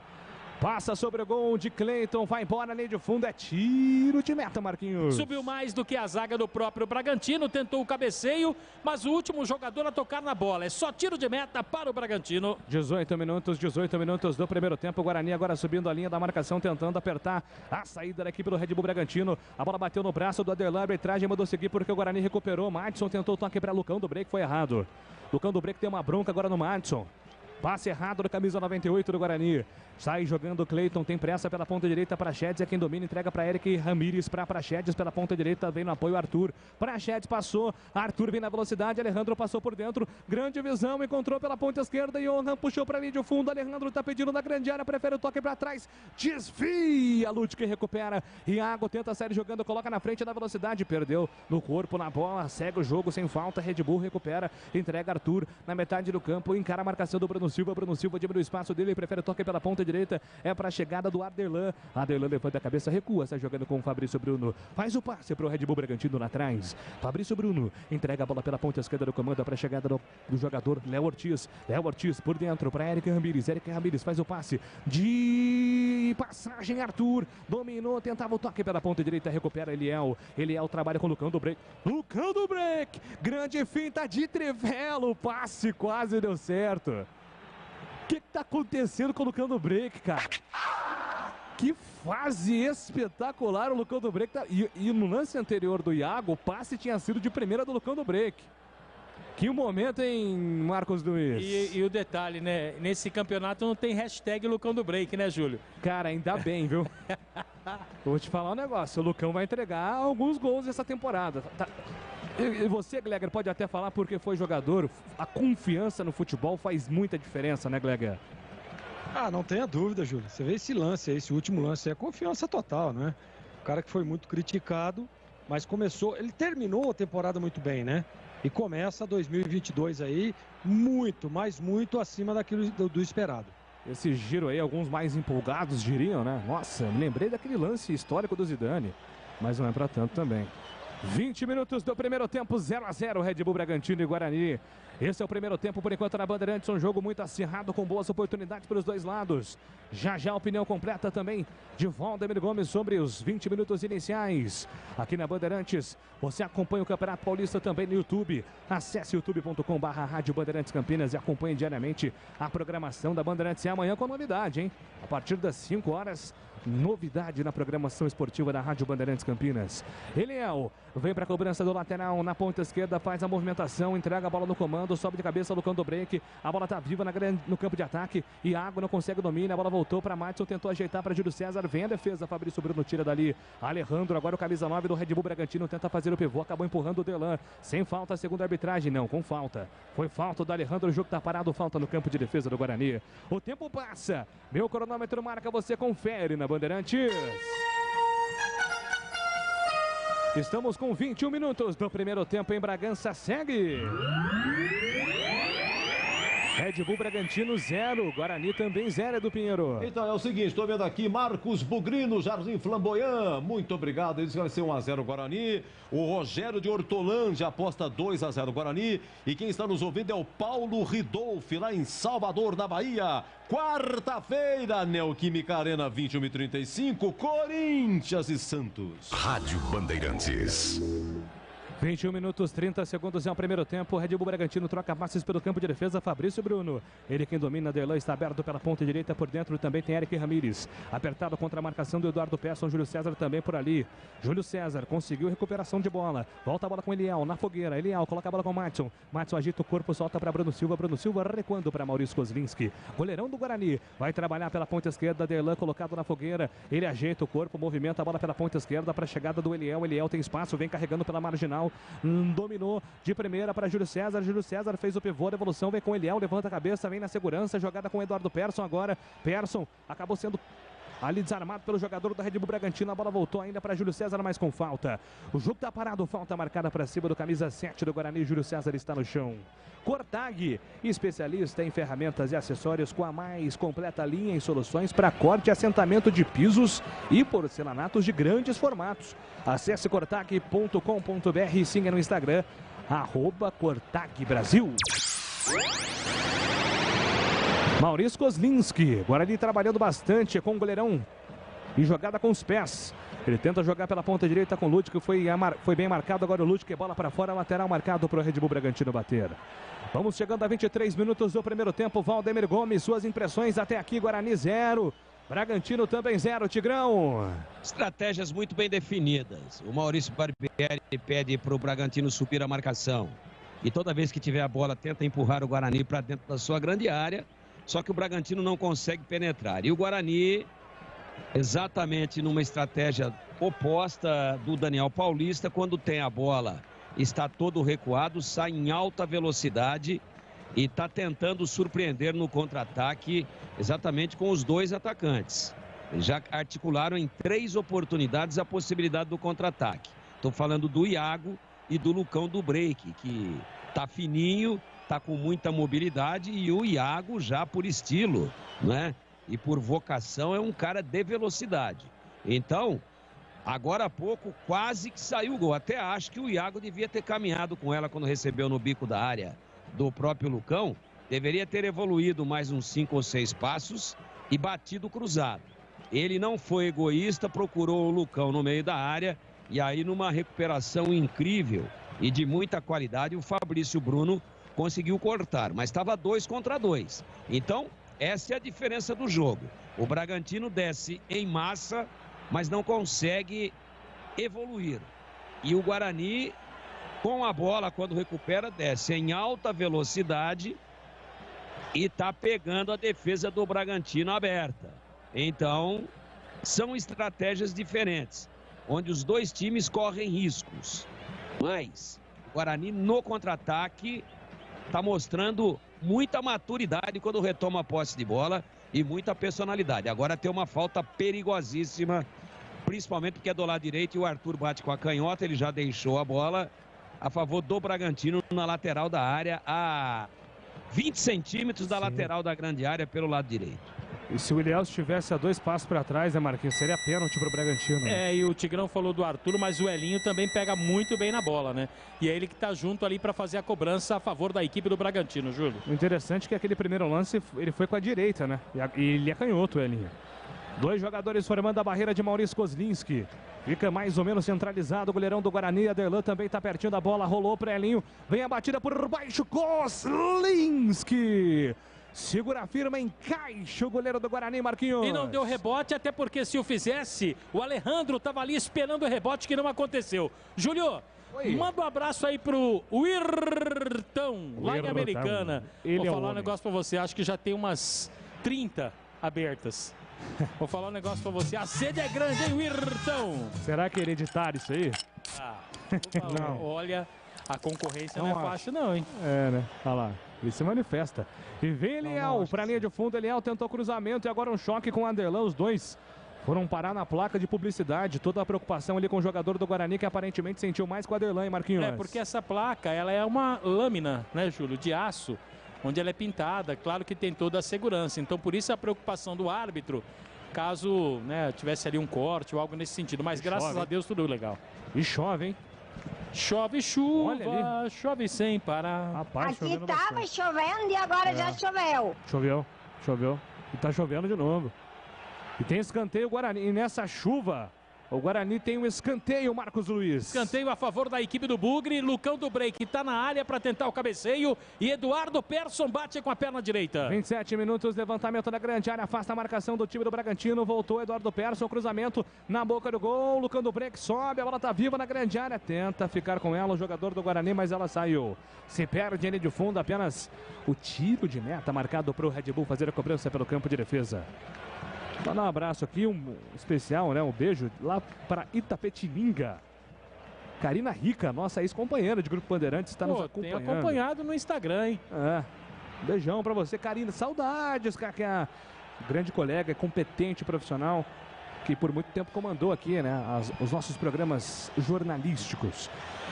Passa sobre o gol de Cleiton, vai embora, linha de fundo, é tiro de meta, Marquinhos. Subiu mais do que a zaga do próprio Bragantino, tentou o cabeceio, mas o último jogador a tocar na bola. É só tiro de meta para o Bragantino. 18 minutos do primeiro tempo, o Guarani agora subindo a linha da marcação, tentando apertar a saída da equipe do Red Bull Bragantino. A bola bateu no braço do Aderlan, a arbitragem mandou seguir porque o Guarani recuperou. Madison tentou o toque para Lucão do Break, foi errado. Lucão do Break tem uma bronca agora no Madison. Passe errado da camisa 98 do Guarani. Sai jogando o Cleiton, tem pressa pela ponta direita. Praxedes é quem domina, entrega para Eric Ramírez, para Praxedes pela ponta direita, vem no apoio Arthur. Praxedes passou, Arthur vem na velocidade, Alejandro passou por dentro, grande visão, encontrou pela ponta esquerda, Johan puxou para a linha de fundo, Alejandro tá pedindo na grande área, prefere o toque para trás, desvia, Ludwig recupera, Iago tenta sair jogando, coloca na frente da velocidade, perdeu no corpo, na bola, segue o jogo sem falta, Red Bull recupera, entrega Arthur na metade do campo, encara a marcação do Bruno Silva diminui o espaço dele, prefere o toque pela ponta direita. direita, é para a chegada do Aderlan. Aderlan levanta a cabeça, recua, está jogando com o Fabrício Bruno. Faz o passe para o Red Bull Bragantino lá atrás. Fabrício Bruno entrega a bola pela ponta esquerda do comando para a chegada do jogador Léo Ortiz. Léo Ortiz por dentro para Eric Ramírez. Eric Ramírez faz o passe de passagem. Arthur dominou, tentava o toque pela ponta direita, recupera Eliel. Eliel trabalha com o Lucão do Break. Lucão do Break, grande finta de Trivelo, passe quase deu certo. O que está acontecendo com o Lucão do Break, cara? Que fase espetacular o Lucão do Break. E no lance anterior do Iago, o passe tinha sido de primeira do Lucão do Break. Que momento, hein, Marcos Luiz? E o detalhe, né? Nesse campeonato não tem hashtag Lucão do Break, né, Júlio? Cara, ainda bem, viu? Vou te falar um negócio. O Lucão vai entregar alguns gols essa temporada. E você, Gleger, pode até falar porque foi jogador. A confiança no futebol faz muita diferença, né, Gleger? Ah, não tenha dúvida, Júlio. Você vê esse lance aí, esse último lance aí, é confiança total, né? O cara que foi muito criticado, mas começou... Ele terminou a temporada muito bem, né? E começa 2022 aí muito, mas muito acima daquilo do esperado. Esse giro aí, alguns mais empolgados diriam, né? Nossa, me lembrei daquele lance histórico do Zidane, mas não é pra tanto também. 20 minutos do primeiro tempo, 0-0, Red Bull Bragantino e Guarani. Esse é o primeiro tempo, por enquanto, na Bandeirantes. Um jogo muito acirrado, com boas oportunidades para os dois lados. Já a opinião completa também de Valdemir Gomes sobre os 20 minutos iniciais. Aqui na Bandeirantes, você acompanha o Campeonato Paulista também no YouTube. Acesse youtube.com/Rádio Bandeirantes Campinas e acompanhe diariamente a programação da Bandeirantes. E amanhã com novidade, hein? A partir das 5 horas... Novidade na programação esportiva da Rádio Bandeirantes Campinas. Eliel vem para a cobrança do lateral na ponta esquerda, faz a movimentação, entrega a bola no comando, sobe de cabeça no canto do break. A bola está viva no campo de ataque. Iago não consegue domínio, a bola voltou para Madison, tentou ajeitar para Júlio César. Vem a defesa, Fabrício Bruno tira dali. Alejandro, agora o camisa 9 do Red Bull Bragantino, tenta fazer o pivô, acabou empurrando o Delan. Sem falta, segunda arbitragem, não, com falta. Foi falta do Alejandro, o jogo está parado, falta no campo de defesa do Guarani. O tempo passa, meu cronômetro marca, você confere na Bandeirantes. Estamos com 21 minutos do primeiro tempo em Bragança. Segue. Red Bull Bragantino 0, Guarani também 0, Edu Pinheiro. Então é o seguinte, estou vendo aqui Marcos Bugrino, Jardim Flamboyant, muito obrigado, ele disse que vai ser 1-0 Guarani. O Rogério de Hortolândia aposta 2-0 Guarani. E quem está nos ouvindo é o Paulo Ridolfi, lá em Salvador, na Bahia. Quarta-feira, Neoquímica Arena, 21h35, Corinthians e Santos. Rádio Bandeirantes. 21 minutos, 30 segundos é o primeiro tempo. Red Bull Bragantino troca passes pelo campo de defesa. Fabrício Bruno. Ele quem domina. Delan está aberto pela ponta direita. Por dentro também tem Eric Ramírez. Apertado contra a marcação do Eduardo Persson. Júlio César também por ali. Júlio César conseguiu recuperação de bola. Volta a bola com Eliel na fogueira. Eliel coloca a bola com o Madison. Madison agita o corpo, solta para Bruno Silva. Bruno Silva recuando para Maurício Kozlinski. Goleirão do Guarani. Vai trabalhar pela ponta esquerda. Delan colocado na fogueira. Ele ajeita o corpo, movimenta a bola pela ponta esquerda para a chegada do Eliel. Eliel tem espaço, vem carregando pela marginal. Dominou de primeira para Júlio César. Júlio César fez o pivô, devolução, vem com Eliel, levanta a cabeça, vem na segurança, jogada com Eduardo Persson agora. Persson acabou sendo ali desarmado pelo jogador da Red Bull Bragantino. A bola voltou ainda para Júlio César, mas com falta. O jogo está parado, falta marcada para cima do camisa 7 do Guarani. Júlio César está no chão. Cortag, especialista em ferramentas e acessórios com a mais completa linha em soluções para corte e assentamento de pisos e porcelanatos de grandes formatos. Acesse cortag.com.br e siga no Instagram, @CortagBrasil. Maurício Kozlinski, Guarani trabalhando bastante com o goleirão e jogada com os pés. Ele tenta jogar pela ponta direita com o Lúdico, foi bem marcado. Agora o Lúdico, bola para fora, lateral marcado para o Red Bull Bragantino bater. Vamos chegando a 23 minutos do primeiro tempo. Valdemir Gomes, suas impressões até aqui. Guarani 0, Bragantino também 0, Tigrão. Estratégias muito bem definidas. O Maurício Barbieri pede para o Bragantino subir a marcação. E toda vez que tiver a bola, tenta empurrar o Guarani para dentro da sua grande área. Só que o Bragantino não consegue penetrar. E o Guarani, exatamente numa estratégia oposta do Daniel Paulista, quando tem a bola, está todo recuado, sai em alta velocidade e está tentando surpreender no contra-ataque, exatamente com os dois atacantes. Já articularam em 3 oportunidades a possibilidade do contra-ataque. Estou falando do Iago e do Lucão do Break, que está fininho, está com muita mobilidade, e o Iago já por estilo, né? e por vocação é um cara de velocidade. Então, agora há pouco quase que saiu o gol. Até acho que o Iago devia ter caminhado com ela quando recebeu no bico da área do próprio Lucão. Deveria ter evoluído mais uns 5 ou 6 passos e batido cruzado. Ele não foi egoísta, procurou o Lucão no meio da área e aí numa recuperação incrível e de muita qualidade o Fabrício Bruno conseguiu cortar, mas estava 2 contra 2. Então, essa é a diferença do jogo. O Bragantino desce em massa, mas não consegue evoluir. E o Guarani, com a bola, quando recupera, desce em alta velocidade e está pegando a defesa do Bragantino aberta. Então, são estratégias diferentes, onde os dois times correm riscos. Mas o Guarani, no contra-ataque, está mostrando muita maturidade quando retoma a posse de bola e muita personalidade. Agora tem uma falta perigosíssima, principalmente porque é do lado direito e o Arthur bate com a canhota, ele já deixou a bola a favor do Bragantino na lateral da área, a 20 centímetros da lateral da grande área pelo lado direito. E se o Williams estivesse a 2 passos para trás, né, Marquinhos? Seria pênalti pro Bragantino. É, e o Tigrão falou do Arthur, mas o Elinho também pega muito bem na bola, né? E é ele que tá junto ali para fazer a cobrança a favor da equipe do Bragantino, Júlio. O interessante é que aquele primeiro lance, ele foi com a direita, né? E ele é canhoto, o Elinho. 2 jogadores formando a barreira de Maurício Kozlinski. Fica mais ou menos centralizado o goleirão do Guarani. Aderlan também está pertinho da bola. Rolou para Elinho. Vem a batida por baixo. Kozlinski. Segura firma, encaixa o goleiro do Guarani, Marquinhos. E não deu rebote, até porque se o fizesse, o Alejandro estava ali esperando o rebote que não aconteceu. Júlio, manda um abraço aí pro Wirtão, lá em Americana. Vou falar um negócio pra você, acho que já tem umas 30 abertas. Vou falar um negócio pra você, a sede é grande, hein, Wirtão? Será que é hereditário isso aí? Não. Olha, a concorrência não é fácil não, hein? É, né? Olha lá. Ele se manifesta. E vem Eliel para a linha de fundo. Eliel tentou cruzamento e agora um choque com o Aderlan. Os dois foram parar na placa de publicidade. Toda a preocupação ali com o jogador do Guarani, que aparentemente sentiu mais com o Aderlan, hein, Marquinhos? É, porque essa placa, ela é uma lâmina, né, Júlio, de aço, onde ela é pintada. Claro que tem toda a segurança. Então, por isso a preocupação do árbitro, caso, né, tivesse ali um corte ou algo nesse sentido. Mas graças a Deus, tudo legal. E chove, hein? Chove chuva, chove sem parar. Rapaz, aqui tava chovendo e agora já choveu. Choveu. E tá chovendo de novo. E tem escanteio Guarani. E nessa chuva, o Guarani tem um escanteio, Marcos Luiz. Escanteio a favor da equipe do Bugre. Lucão do Break tá na área para tentar o cabeceio. E Eduardo Persson bate com a perna direita. 27 minutos, levantamento da grande área. Afasta a marcação do time do Bragantino. Voltou Eduardo Persson, cruzamento na boca do gol. Lucão do Break sobe, a bola tá viva na grande área. Tenta ficar com ela o jogador do Guarani, mas ela saiu. Se perde ele de fundo, apenas o tiro de meta marcado para o Red Bull fazer a cobrança pelo campo de defesa. Vou dar um abraço aqui, um especial, né? Um beijo lá para Itapetininga. Karina Rica, nossa ex-companheira de Grupo Bandeirantes, está nos acompanhando. Tem acompanhado no Instagram, hein? É. Beijão para você, Karina. Saudades, cara, que é grande colega, competente profissional, que por muito tempo comandou aqui, né? Os nossos programas jornalísticos.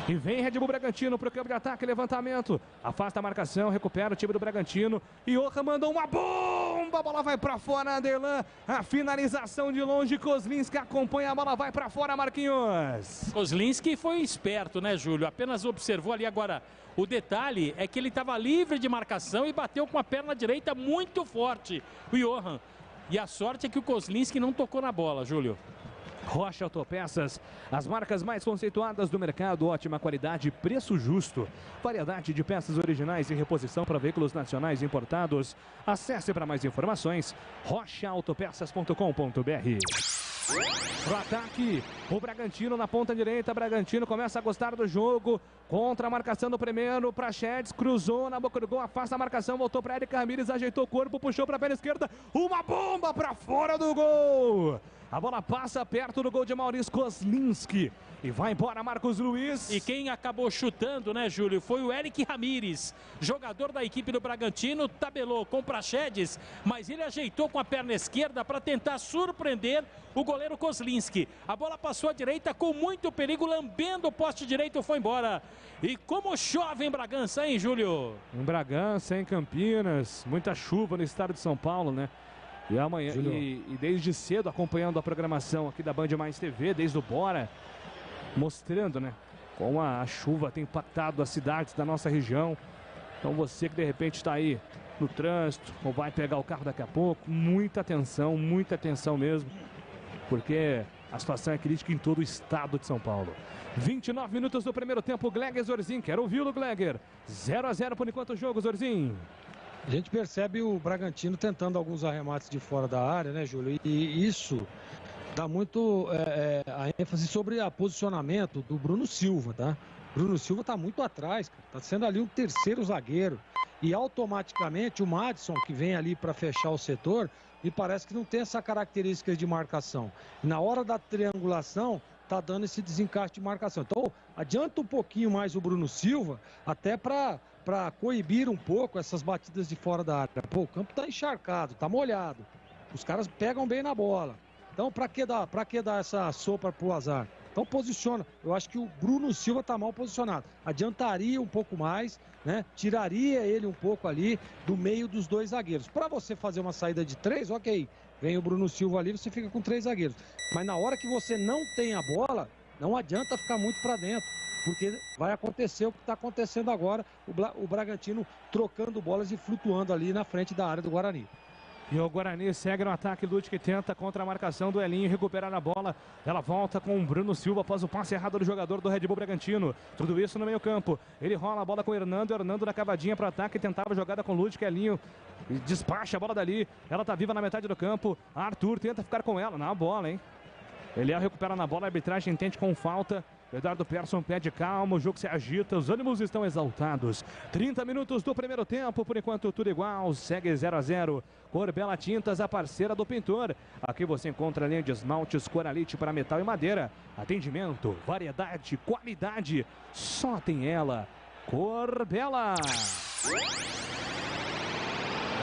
E vem Red Bull Bragantino para o campo de ataque, levantamento. Afasta a marcação, recupera o time do Bragantino. E Johan mandou uma bomba, a bola vai para fora, Aderlan. A finalização de longe, Kozlinski acompanha, a bola vai para fora, Marquinhos. Kozlinski foi esperto, né, Júlio? Apenas observou ali agora. O detalhe é que ele estava livre de marcação e bateu com a perna direita muito forte, o Johan. E a sorte é que o Kozlinski não tocou na bola, Júlio. Rocha Autopeças, as marcas mais conceituadas do mercado, ótima qualidade, preço justo, variedade de peças originais e reposição para veículos nacionais importados. Acesse para mais informações, rochaautopeças.com.br. Pro ataque, o Bragantino na ponta direita, Bragantino começa a gostar do jogo, contra a marcação do primeiro, Prachedes, cruzou na boca do gol, afasta a marcação, voltou para Eric Ramírez, ajeitou o corpo, puxou para a perna esquerda, uma bomba para fora do gol! A bola passa perto do gol de Maurício Kozlinski. E vai embora Marcos Luiz. E quem acabou chutando, né, Júlio, foi o Eric Ramírez, jogador da equipe do Bragantino, tabelou com o Prachedes, mas ele ajeitou com a perna esquerda para tentar surpreender o goleiro Kozlinski. A bola passou à direita com muito perigo, lambendo o poste direito, foi embora. E como chove em Bragança, hein, Júlio? Em Bragança, em Campinas, muita chuva no estado de São Paulo, né? E amanhã, e desde cedo acompanhando a programação aqui da Band Mais TV, desde o Bora, mostrando, né, como a chuva tem impactado as cidades da nossa região. Então você que de repente está aí no trânsito ou vai pegar o carro daqui a pouco, muita atenção mesmo, porque a situação é crítica em todo o estado de São Paulo. 29 minutos do primeiro tempo, Gleger Zorzin, quero ouvi-lo, Gleger. 0-0 por enquanto o jogo, Zorzin. A gente percebe o Bragantino tentando alguns arremates de fora da área, né, Júlio? E isso dá muito a ênfase sobre o posicionamento do Bruno Silva, tá? Bruno Silva tá muito atrás, cara. Tá sendo ali um terceiro zagueiro. E automaticamente o Madison, que vem ali para fechar o setor, me parece que não tem essa característica de marcação. E na hora da triangulação, tá dando esse desencaixe de marcação. Então, adianta um pouquinho mais o Bruno Silva, até para coibir um pouco essas batidas de fora da área. Pô, o campo tá encharcado, tá molhado. Os caras pegam bem na bola. Então, para que dar essa sopa pro azar? Então posiciona. Eu acho que o Bruno Silva está mal posicionado. Adiantaria um pouco mais, né? Tiraria ele um pouco ali do meio dos dois zagueiros. Para você fazer uma saída de 3, ok. Vem o Bruno Silva ali, você fica com 3 zagueiros. Mas na hora que você não tem a bola, não adianta ficar muito para dentro. Porque vai acontecer o que está acontecendo agora. O Bragantino trocando bolas e flutuando ali na frente da área do Guarani. E o Guarani segue no ataque, Lute que tenta contra a marcação do Elinho recuperar a bola. Ela volta com o Bruno Silva após o passe errado do jogador do Red Bull Bragantino. Tudo isso no meio campo. Ele rola a bola com o Hernando na cavadinha para o ataque. Tentava jogada com o Lute, que Elinho despacha a bola dali. Ela tá viva na metade do campo. Arthur tenta ficar com ela na bola, hein? Ele recupera na bola, a arbitragem entende com falta. Eduardo Persson pede calma, o jogo se agita, os ânimos estão exaltados. 30 minutos do primeiro tempo, por enquanto tudo igual, segue 0-0. Corbela Tintas, a parceira do pintor. Aqui você encontra a linha de esmaltes Coralite para metal e madeira. Atendimento, variedade, qualidade, só tem ela. Corbela.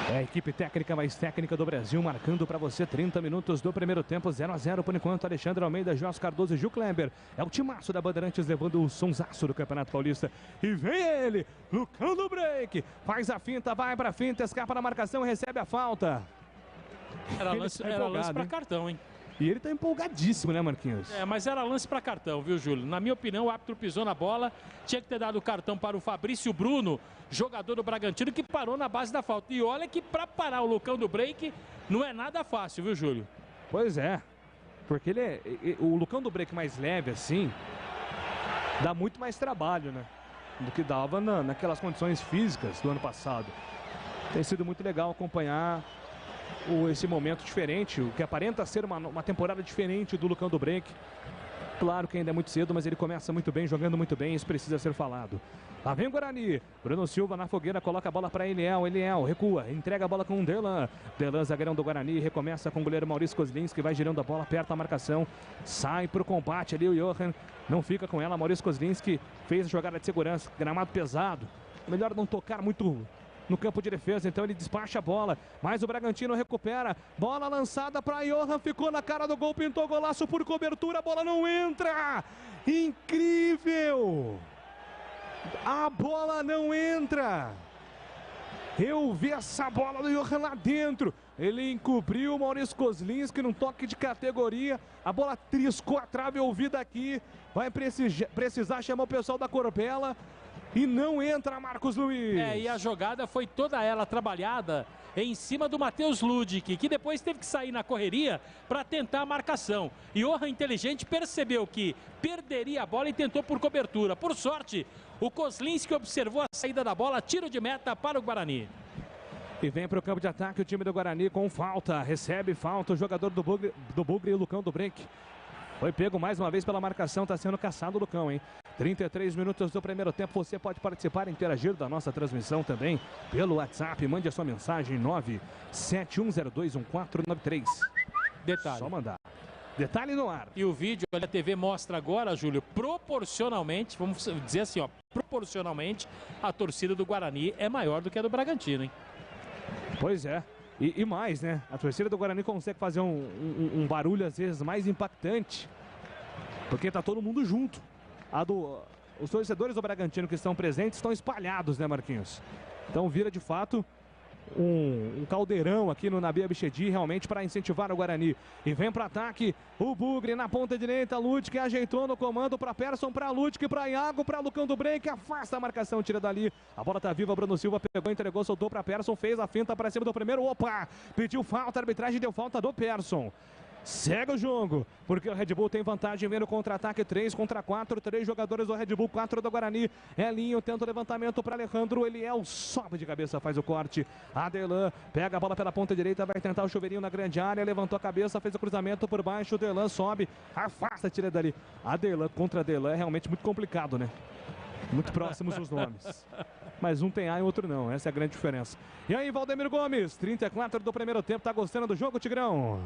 É a equipe técnica mais técnica do Brasil, marcando para você 30 minutos do primeiro tempo, 0-0 por enquanto. Alexandre Almeida, Jorge Cardoso e Gil Kleber. É o timaço da Bandeirantes levando o sonsaço do Campeonato Paulista. E vem ele, Lucão do break. Faz a finta, vai pra finta, escapa na marcação e recebe a falta. Era lance para cartão, hein? E ele tá empolgadíssimo, né, Marquinhos? Mas era lance para cartão, viu, Júlio? Na minha opinião, o árbitro pisou na bola. Tinha que ter dado o cartão para o Fabrício Bruno, jogador do Bragantino, que parou na base da falta. E olha que para parar o Lucão do break não é nada fácil, viu, Júlio? Pois é. Porque o Lucão do break mais leve, assim, dá muito mais trabalho, né? Do que dava naquelas condições físicas do ano passado. Tem sido muito legal acompanhar esse momento diferente, o que aparenta ser uma temporada diferente do Lucão do break. Claro que ainda é muito cedo, mas ele começa muito bem, jogando muito bem, isso precisa ser falado. Lá vem o Guarani, Bruno Silva na fogueira, coloca a bola para Eliel, recua, entrega a bola com o Delan, zagueirão do Guarani, recomeça com o goleiro Maurício Kozlinski, vai girando a bola, aperta a marcação, sai para o combate ali o Johan, não fica com ela, Maurício Kozlinski fez a jogada de segurança, gramado pesado, melhor não tocar muito no campo de defesa, então ele despacha a bola, mas o Bragantino recupera, bola lançada para Johan, ficou na cara do gol, pintou golaço por cobertura, a bola não entra, incrível, a bola não entra, eu vi essa bola do Johan lá dentro, ele encobriu o Maurício Kozlinski num toque de categoria, a bola triscou a trave ouvida aqui, vai precisar chamar o pessoal da Corbela. E não entra Marcos Luiz. E a jogada foi toda ela trabalhada em cima do Matheus Ludic, que depois teve que sair na correria para tentar a marcação. E Johan, inteligente, percebeu que perderia a bola e tentou por cobertura. Por sorte, o Kozlinski observou a saída da bola, tiro de meta para o Guarani. E vem para o campo de ataque o time do Guarani com falta. Recebe falta o jogador do Bugre e o Lucão do break. Foi pego mais uma vez pela marcação, está sendo caçado o Lucão, hein? 33 minutos do primeiro tempo, você pode participar e interagir da nossa transmissão também pelo WhatsApp. Mande a sua mensagem 971021493. Detalhe. Só mandar. Detalhe no ar. E o vídeo, a TV mostra agora, Júlio, proporcionalmente, vamos dizer assim, ó, proporcionalmente, a torcida do Guarani é maior do que a do Bragantino, hein? Pois é. E mais, né? A torcida do Guarani consegue fazer um barulho, às vezes, mais impactante. Porque tá todo mundo junto. Os torcedores do Bragantino que estão presentes estão espalhados, né, Marquinhos? Então vira, de fato, um caldeirão aqui no Nabi Abichedi, realmente para incentivar o Guarani. E vem para ataque o Bugre na ponta direita, Ludwig ajeitou no comando para Persson, para Ludwig, para Iago, para Lucão do Break, afasta a marcação, tira dali. A bola tá viva, Bruno Silva pegou, entregou, soltou para Persson, fez a finta para cima do primeiro, opa! Pediu falta, a arbitragem deu falta do Persson. Segue o jogo, porque o Red Bull tem vantagem, vem no contra-ataque, 3 contra 4, 3 jogadores do Red Bull, 4 do Guarani. Elinho tenta o levantamento para Alejandro, Eliel sobe de cabeça, faz o corte. Adelan pega a bola pela ponta direita, vai tentar o chuveirinho na grande área, levantou a cabeça, fez o cruzamento por baixo, o Delan sobe, afasta, tira dali. Adelan contra Adelan é realmente muito complicado, né? Muito próximos os nomes. Mas um tem A e o outro não, essa é a grande diferença. E aí, Valdemir Gomes, 34 do primeiro tempo, tá gostando do jogo, Tigrão?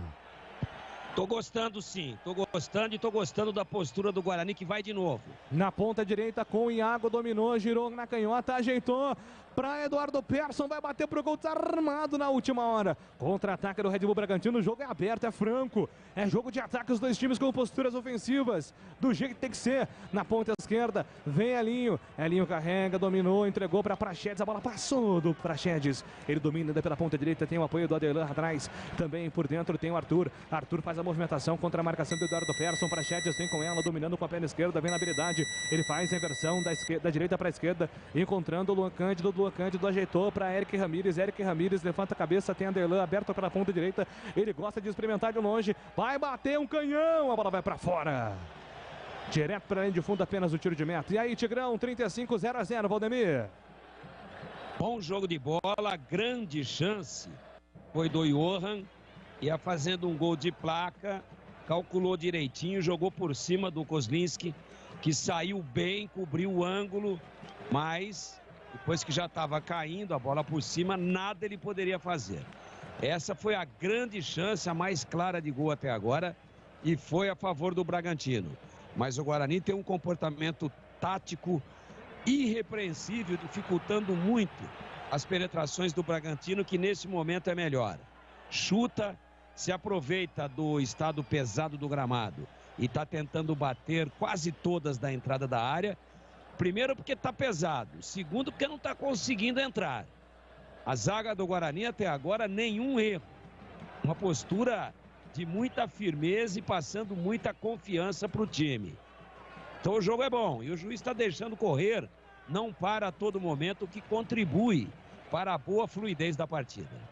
Tô gostando sim, tô gostando e tô gostando da postura do Guarani que vai de novo. Na ponta direita com o Iago, dominou, girou na canhota, ajeitou para Eduardo Persson, vai bater pro gol, desarmado na última hora. Contra-ataque do Red Bull Bragantino, o jogo é aberto, é franco, é jogo de ataque, os dois times com posturas ofensivas, do jeito que tem que ser. Na ponta esquerda, vem Elinho, Elinho carrega, dominou, entregou para Praxedes, a bola passou do Praxedes, ele domina pela ponta direita, tem o apoio do Adelan atrás, também por dentro tem o Arthur faz a movimentação contra a marcação do Eduardo Persson, Praxedes vem com ela, dominando com a perna esquerda, vem na habilidade, ele faz a inversão da direita para a esquerda, encontrando o Luan Cândido ajeitou para Eric Ramírez levanta a cabeça, tem Adelan aberto pela ponta direita, ele gosta de experimentar de longe, vai bater um canhão, a bola vai para fora. Direto para a linha de fundo, apenas o tiro de meta. E aí, Tigrão, 35-0-0, Valdemir. Bom jogo de bola, grande chance. Foi do Johan, ia fazendo um gol de placa, calculou direitinho, jogou por cima do Kozlinski, que saiu bem, cobriu o ângulo, mas depois que já estava caindo a bola por cima, nada ele poderia fazer. Essa foi a grande chance, a mais clara de gol até agora, e foi a favor do Bragantino. Mas o Guarani tem um comportamento tático irrepreensível, dificultando muito as penetrações do Bragantino, que nesse momento é melhor. Chuta, se aproveita do estado pesado do gramado e está tentando bater quase todas da entrada da área. Primeiro porque está pesado, segundo porque não está conseguindo entrar. A zaga do Guarani até agora nenhum erro. Uma postura de muita firmeza e passando muita confiança para o time. Então o jogo é bom e o juiz está deixando correr, não para a todo momento, o que contribui para a boa fluidez da partida.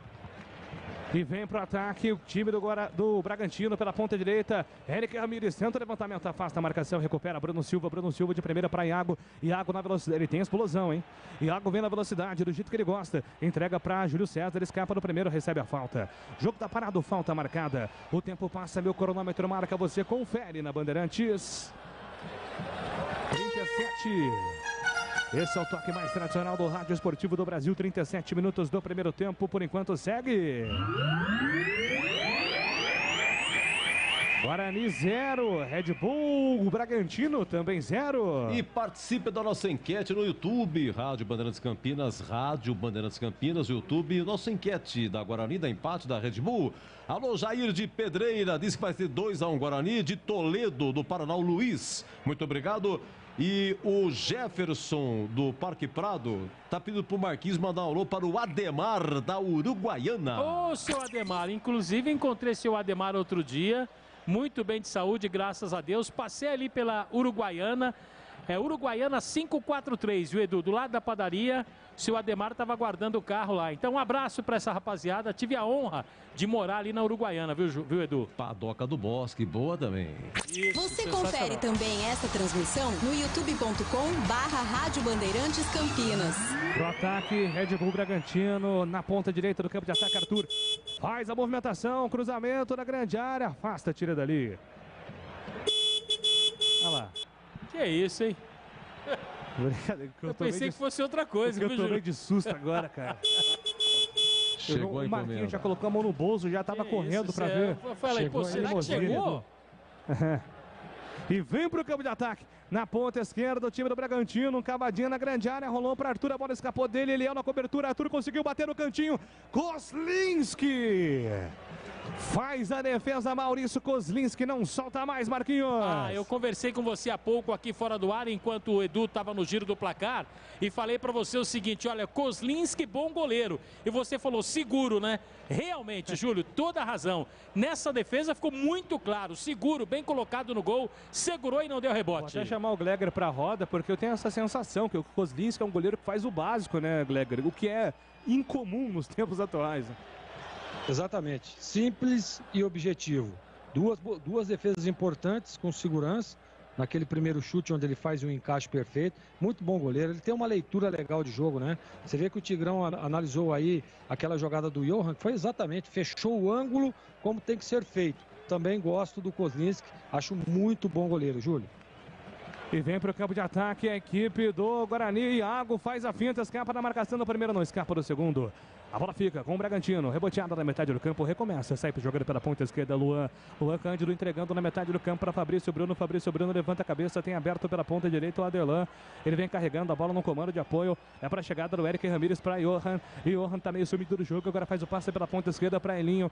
E vem para o ataque o time do Bragantino pela ponta direita. Eric Ramírez tenta o levantamento, afasta a marcação, recupera Bruno Silva de primeira para Iago. Iago na velocidade, ele tem explosão, hein? Iago vem na velocidade, do jeito que ele gosta. Entrega para Júlio César, escapa no primeiro, recebe a falta. Jogo tá parado, falta marcada. O tempo passa, meu cronômetro marca, você confere na Bandeirantes. 37. Esse é o toque mais tradicional do Rádio Esportivo do Brasil. 37 minutos do primeiro tempo. Por enquanto segue. Guarani 0. Red Bull Bragantino também 0. E participe da nossa enquete no YouTube. Rádio Bandeirantes Campinas. Rádio Bandeirantes Campinas. YouTube. Nossa enquete da Guarani, da empate da Red Bull. Alô, Jair de Pedreira. Diz que vai ter 2-1 Guarani. De Toledo, do Paraná, o Luiz. Muito obrigado. E o Jefferson do Parque Prado tá pedindo pro Marquinhos mandar um alô para o Ademar da Uruguaiana. Ô, seu Ademar, inclusive encontrei seu Ademar outro dia, muito bem de saúde, graças a Deus. Passei ali pela Uruguaiana, Uruguaiana 543, viu, Edu? Do lado da padaria, o seu Ademar estava guardando o carro lá. Então um abraço para essa rapaziada, tive a honra de morar ali na Uruguaiana, viu, Edu? Padoca do Bosque, boa também. Isso, você confere também essa transmissão no youtube.com/Rádio Bandeirantes Campinas. Pro ataque, Red Bull Bragantino na ponta direita do campo de ataque, Arthur faz a movimentação, cruzamento na grande área, afasta, tira dali. Olha lá. Que isso, hein? Eu pensei que fosse outra coisa, viu, Júlio? Eu tô meio de susto agora, cara. Chegou o Marquinhos já colocou a mão no bolso, já tava correndo pra ver. Eu falei, pô, será que chegou? E vem pro campo de ataque. Na ponta esquerda, o time do Bragantino. Cavadinha na grande área, rolou para Arthur, a bola escapou dele. Eliel na cobertura, Arthur conseguiu bater no cantinho. Kozlinski Faz a defesa Maurício Kozlinski, não solta mais, Marquinhos. Eu conversei com você há pouco aqui fora do ar, enquanto o Edu estava no giro do placar, e falei para você o seguinte, olha, Kozlinski, bom goleiro. E você falou, seguro, né? Realmente, Júlio, toda a razão. Nessa defesa ficou muito claro, seguro, bem colocado no gol, segurou e não deu rebote. Vou até chamar o Gleger para a roda, porque eu tenho essa sensação que o Kozlinski é um goleiro que faz o básico, né, Gleger? O que é incomum nos tempos atuais. Exatamente. Simples e objetivo. Duas defesas importantes com segurança. Naquele primeiro chute onde ele faz um encaixe perfeito. Muito bom goleiro. Ele tem uma leitura legal de jogo, né? Você vê que o Tigrão analisou aí aquela jogada do Johan, que foi exatamente, fechou o ângulo como tem que ser feito. Também gosto do Kozlinski. Acho muito bom goleiro, Júlio. E vem para o campo de ataque a equipe do Guarani. Iago faz a finta, escapa da marcação do primeiro, não escapa do segundo. A bola fica com o Bragantino, reboteada na metade do campo, recomeça, sai jogando pela ponta esquerda, Luan Cândido entregando na metade do campo para Fabrício Bruno levanta a cabeça, tem aberto pela ponta direita o Aderlan, ele vem carregando a bola no comando de apoio, é para a chegada do Eric Ramírez para Johan, e Johan tá meio sumido do jogo, agora faz o passe pela ponta esquerda para Elinho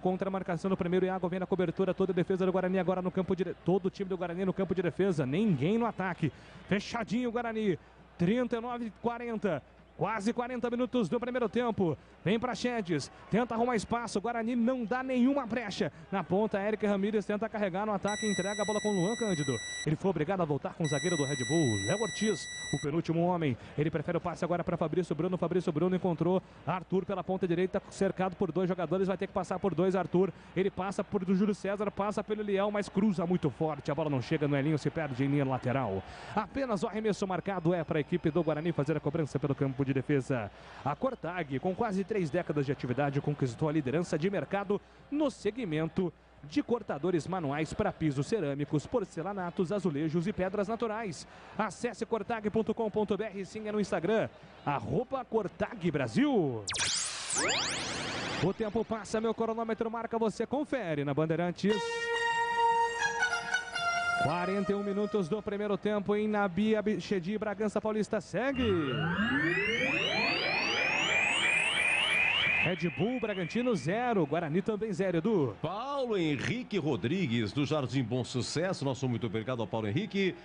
contra a marcação do primeiro, Iago vem na cobertura, toda a defesa do Guarani agora no campo de todo o time do Guarani no campo de defesa, ninguém no ataque, fechadinho o Guarani, 39-40. Quase 40 minutos do primeiro tempo. Vem para Chedes. Tenta arrumar espaço. O Guarani não dá nenhuma brecha. Na ponta, Eric Ramírez tenta carregar no ataque. Entrega a bola com o Luan Cândido. Ele foi obrigado a voltar com o zagueiro do Red Bull, Léo Ortiz, o penúltimo homem. Ele prefere o passe agora para Fabrício Bruno. Fabrício Bruno encontrou Arthur pela ponta direita, cercado por dois jogadores. Vai ter que passar por dois. Arthur. Ele passa por do Júlio César. Passa pelo Leão, mas cruza muito forte. A bola não chega no Elinho. Se perde em linha lateral. Apenas o arremesso marcado é para a equipe do Guarani fazer a cobrança pelo campo de defesa. A Cortag, com quase 3 décadas de atividade, conquistou a liderança de mercado no segmento de cortadores manuais para pisos cerâmicos, porcelanatos, azulejos e pedras naturais. Acesse cortag.com.br e siga no Instagram, @CortagBrasil. O tempo passa, meu cronômetro marca, você confere na Bandeirantes. 41 minutos do primeiro tempo em Nabi Abichedi, Bragança Paulista segue. Red Bull, Bragantino 0, Guarani também 0, Edu. Paulo Henrique Rodrigues, do Jardim Bom Sucesso, nosso muito obrigado ao Paulo Henrique.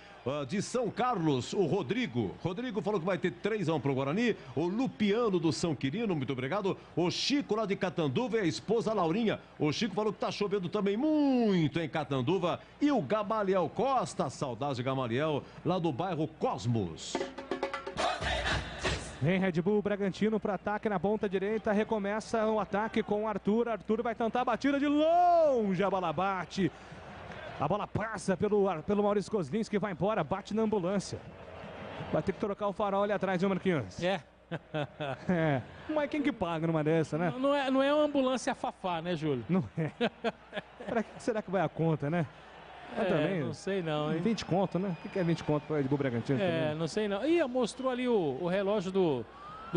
De São Carlos, o Rodrigo falou que vai ter 3-1 pro Guarani. O Lupiano do São Quirino, muito obrigado. O Chico lá de Catanduva e a esposa Laurinha. O Chico falou que tá chovendo também muito em Catanduva. E o Gamaliel Costa, saudade de Gamaliel, lá do bairro Cosmos. Vem Red Bull, Bragantino para ataque na ponta direita, recomeça o ataque com o Arthur. Arthur vai tentar a batida de longe, a bola bate. A bola passa pelo Maurício Kozlinski, que vai embora, bate na ambulância. Vai ter que trocar o farol ali atrás, viu, Marquinhos? Mas quem que paga numa dessa, né? Não é uma ambulância Fafá, né, Júlio? Não é. Para que será que vai a conta, né? Também, não sei não, hein? 20 conto, né? O que é 20 conto para o Red Bull Bragantino? Não sei não. Ih, mostrou ali o relógio do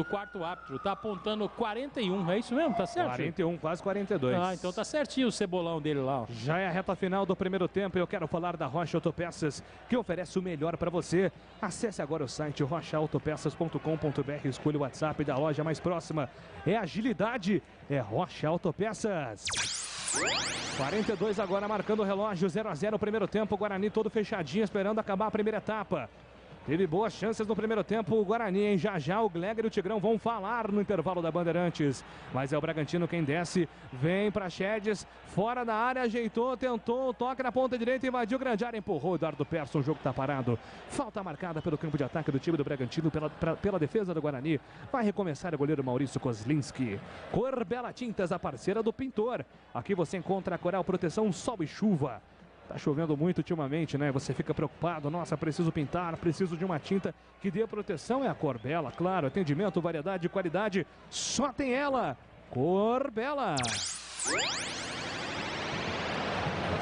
quarto árbitro. Tá apontando 41, é isso mesmo? Tá certo? 41, quase 42. Ah, então tá certinho o cebolão dele lá. Ó. Já é a reta final do primeiro tempo e eu quero falar da Rocha Autopeças, que oferece o melhor para você. Acesse agora o site rochaautopeças.com.br, escolha o WhatsApp da loja mais próxima. É agilidade, é Rocha Autopeças. 42 agora marcando o relógio, 0-0 primeiro tempo, Guarani todo fechadinho esperando acabar a primeira etapa. Teve boas chances no primeiro tempo o Guarani, hein? Já o Gleger e o Tigrão vão falar no intervalo da Bandeirantes. Mas é o Bragantino quem desce, vem para Chedes, fora da área, ajeitou, tentou, toque na ponta direita, invadiu o grande área, empurrou o Eduardo Persson, o jogo tá parado. Falta marcada pelo campo de ataque do time do Bragantino pela defesa do Guarani. Vai recomeçar o goleiro Maurício Kozlinski. Corbela Tintas, a parceira do pintor. Aqui você encontra a Coral Proteção Sol e Chuva. Tá chovendo muito ultimamente, né? Você fica preocupado, nossa, preciso pintar, preciso de uma tinta que dê proteção. É a Corbela, claro, atendimento, variedade e qualidade, só tem ela, Corbela.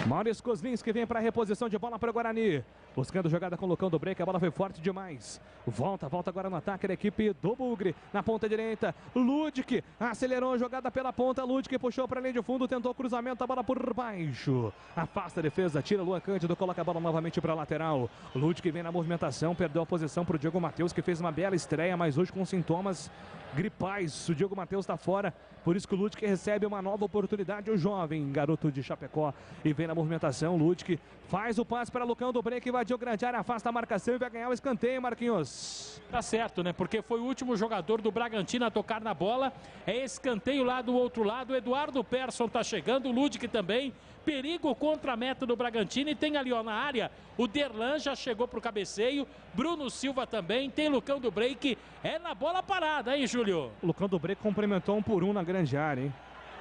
Maurício Kozlinski vem para a reposição de bola para o Guarani. Buscando jogada com o Lucão do break, a bola foi forte demais. Volta agora no ataque da equipe do Bugre. Na ponta direita, Ludic acelerou a jogada pela ponta. Ludic puxou para a linha de fundo, tentou o cruzamento, a bola por baixo. Afasta a defesa, tira Luan Cândido, coloca a bola novamente para a lateral. Ludic vem na movimentação, perdeu a posição para o Diego Matheus, que fez uma bela estreia, mas hoje com sintomas gripais. O Diego Matheus está fora, por isso que o Ludwig recebe uma nova oportunidade. O jovem garoto de Chapecó e vem na movimentação. Ludwig faz o passe para Lucão do Break, invadiu grande área, afasta a marcação e vai ganhar o escanteio, Marquinhos. Tá certo, né? Porque foi o último jogador do Bragantino a tocar na bola. É escanteio lá do outro lado. O Eduardo Persson tá chegando, o Ludwig também. Perigo contra a meta do Bragantino. E tem ali, ó, na área, o Derlan já chegou pro cabeceio. Bruno Silva também. Tem Lucão do Break. É na bola parada, hein, Júlio? O Lucão do Break complementou 1 por 1 na grande área, hein?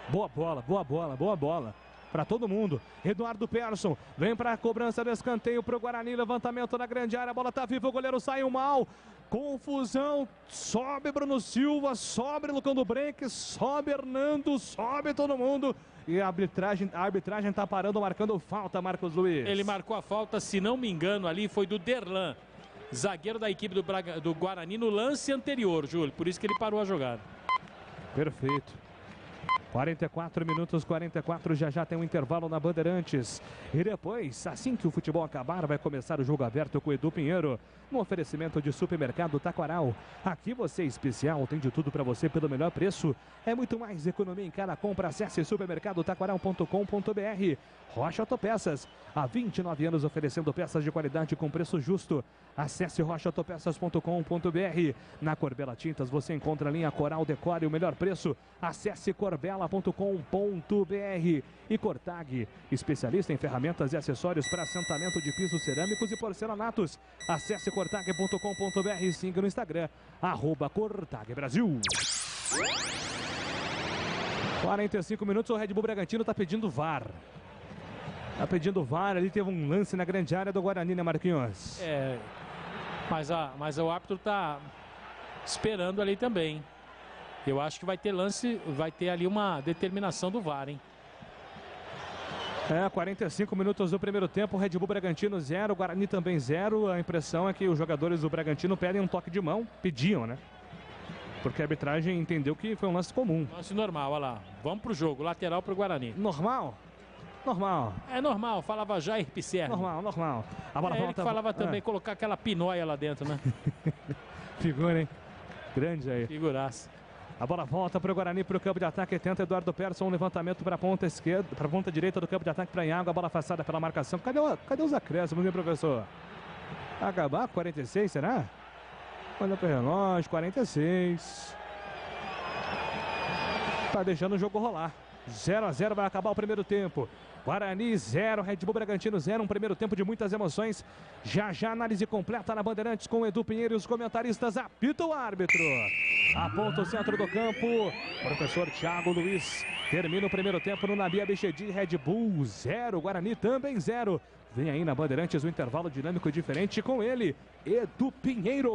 Boa bola, boa bola, boa bola. Para todo mundo. Eduardo Persson vem para a cobrança do escanteio pro Guarani. Levantamento na grande área. A bola tá viva, o goleiro saiu mal. Confusão. Sobe Bruno Silva, sobe Lucão do Break, sobe Hernando, sobe todo mundo. E a arbitragem tá parando, marcando falta, Marcos Luiz. Ele marcou a falta, se não me engano, ali foi do Derlan, zagueiro da equipe do Guarani no lance anterior, Júlio. Por isso que ele parou a jogada. Perfeito. 44 minutos, 44, já tem um intervalo na Bandeirantes. E depois, assim que o futebol acabar, vai começar o jogo aberto com o Edu Pinheiro. Um oferecimento de Supermercado Taquaral. Aqui você é especial, tem de tudo para você pelo melhor preço. É muito mais economia em cada compra. Acesse supermercadotaquaral.com.br. Rocha Autopeças, há 29 anos oferecendo peças de qualidade com preço justo. Acesse rochaautopeças.com.br. Na Corbela Tintas você encontra a linha Coral Decore, o melhor preço. Acesse corbela.com.br. E Cortag, especialista em ferramentas e acessórios para assentamento de pisos cerâmicos e porcelanatos. Acesse cortag.com.br e siga no Instagram, @CortagBrasil. 45 minutos, o Red Bull Bragantino está pedindo VAR. Tá pedindo VAR, ali teve um lance na grande área do Guarani, né, Marquinhos? É, mas o árbitro tá esperando ali também. Eu acho que vai ter lance, vai ter ali uma determinação do VAR, hein? 45 minutos do primeiro tempo, Red Bull Bragantino 0, Guarani também 0. A impressão é que os jogadores do Bragantino pedem um toque de mão, pediam, né? Porque a arbitragem entendeu que foi um lance comum. Lance normal, olha lá. Vamos pro jogo, lateral pro Guarani. Normal? Normal. É normal, falava Jair Pisserni. Normal. A bola ele que falava também colocar aquela pinóia lá dentro, né? Figura, hein? Grande aí. Figuraça. A bola volta para o Guarani, para o campo de ataque. Tenta Eduardo Persson, um levantamento para a ponta esquerda, para a ponta direita do campo de ataque para Iago. A bola afastada pela marcação. Cadê os acréscimos, hein, professor? Acabar 46, será? Olha para o relógio, 46. Tá deixando o jogo rolar. 0-0, vai acabar o primeiro tempo. Guarani 0, Red Bull Bragantino 0, um primeiro tempo de muitas emoções. Já análise completa na Bandeirantes com Edu Pinheiro e os comentaristas. Apita o árbitro. Aponta o centro do campo. Professor Thiago Luiz. Termina o primeiro tempo no Nabi Abichedi. Red Bull 0, Guarani também 0. Vem aí na Bandeirantes o intervalo dinâmico e diferente com ele, Edu Pinheiro.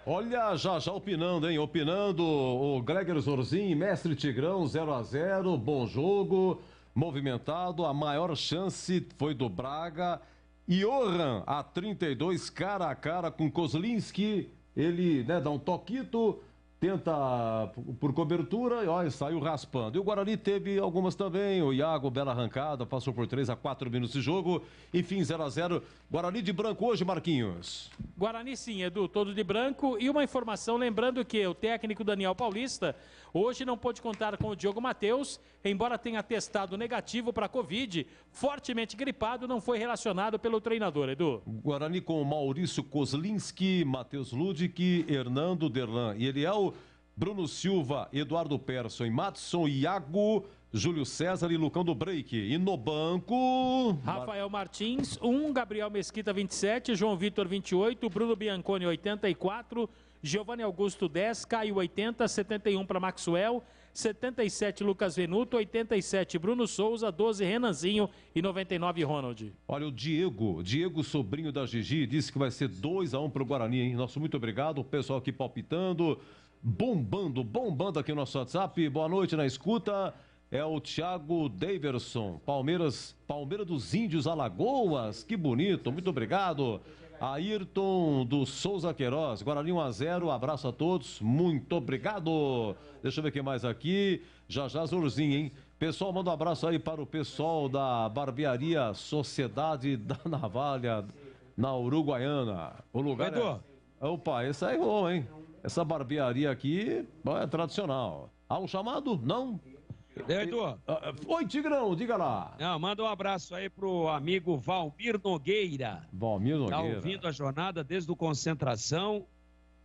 Olha, já opinando, hein? Opinando o Gregor Zorzin, mestre Tigrão, 0-0, bom jogo, movimentado. A maior chance foi do Braga. Johan, a 32, cara a cara com Kozlinski. Ele, né, dá um toquito, tenta por cobertura e olha, saiu raspando. E o Guarani teve algumas também. O Iago, bela arrancada, passou por 3 a 4 minutos de jogo. Enfim, 0-0. Guarani de branco hoje, Marquinhos. Guarani sim, Edu, todo de branco. E uma informação, lembrando que o técnico Daniel Paulista hoje não pôde contar com o Diogo Matheus, embora tenha testado negativo para a Covid, fortemente gripado, não foi relacionado pelo treinador, Edu. Guarani com Maurício Kozlinski, Matheus Ludwig, Hernando Derlan e Eliel, Bruno Silva, Eduardo Persson, Matson, Iago, Júlio César e Lucão do Break. E no banco... Rafael Martins, 1, Gabriel Mesquita, 27, João Vitor, 28, Bruno Bianconi, 84, Giovanni Augusto, 10, Caio, 80, 71 para Maxwell, 77 Lucas Venuto, 87 Bruno Souza, 12 Renanzinho e 99 Ronald. Olha, o Diego sobrinho da Gigi, disse que vai ser 2-1 para o Guarani, hein? Nosso muito obrigado, o pessoal aqui palpitando, bombando aqui no nosso WhatsApp. Boa noite na escuta. É o Thiago Daverson, Palmeiras dos Índios Alagoas, que bonito, muito obrigado. Ayrton do Souza Queiroz, Guarani 1-0, abraço a todos, muito obrigado. Deixa eu ver quem mais aqui, já Zorzinho, hein? Pessoal, manda um abraço aí para o pessoal da barbearia Sociedade da Navalha, na Uruguaiana. O lugar Edu. Opa, esse aí é bom, hein? Essa barbearia aqui é tradicional. Há um chamado? Não? Edu. Oi, Tigrão, diga lá. Não, manda um abraço aí pro amigo Valmir Nogueira. Valmir Nogueira. Tá ouvindo a jornada desde o Concentração.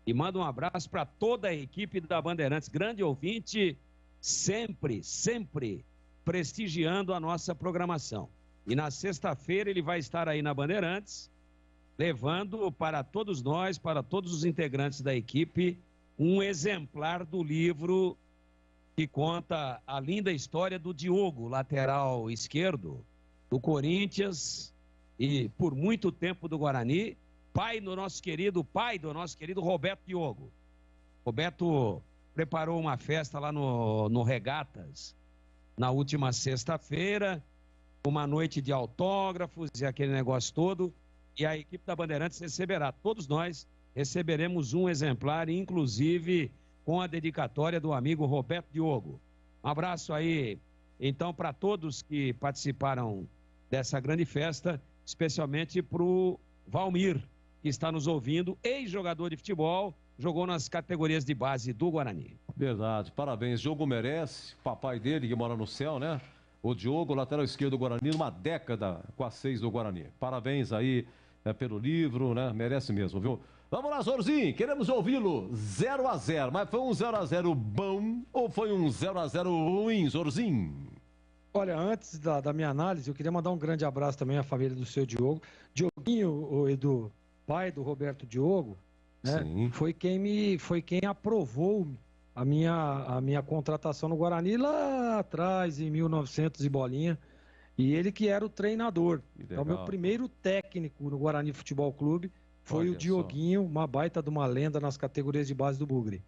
E manda um abraço para toda a equipe da Bandeirantes. Grande ouvinte, sempre prestigiando a nossa programação. E na sexta-feira ele vai estar aí na Bandeirantes, levando para todos nós, para todos os integrantes da equipe, um exemplar do livro que conta a linda história do Diogo, lateral esquerdo, do Corinthians e por muito tempo do Guarani, pai do nosso querido Roberto Diogo. Roberto preparou uma festa lá no Regatas na última sexta-feira, uma noite de autógrafos e aquele negócio todo, e a equipe da Bandeirantes receberá, todos nós receberemos um exemplar, inclusive com a dedicatória do amigo Roberto Diogo. Um abraço aí, então, para todos que participaram dessa grande festa, especialmente para o Valmir, que está nos ouvindo, ex-jogador de futebol, jogou nas categorias de base do Guarani. Verdade, parabéns. Diogo merece, papai dele que mora no céu, né? O Diogo, lateral esquerdo do Guarani, numa década com a 6 do Guarani. Parabéns aí pelo livro, né? Merece mesmo, viu? Vamos lá, Zorzinho, queremos ouvi-lo. 0-0, mas foi um 0-0 bom ou foi um 0-0 ruim, Zorzinho? Olha, antes da minha análise, eu queria mandar um grande abraço também à família do seu Diogo. Dioguinho, o Edu, pai do Roberto Diogo, né? Foi quem aprovou a minha contratação no Guarani lá atrás, em 1900 e bolinha. E ele que era o treinador. Então, meu primeiro técnico no Guarani Futebol Clube foi o Dioguinho, uma baita de uma lenda nas categorias de base do Bugre.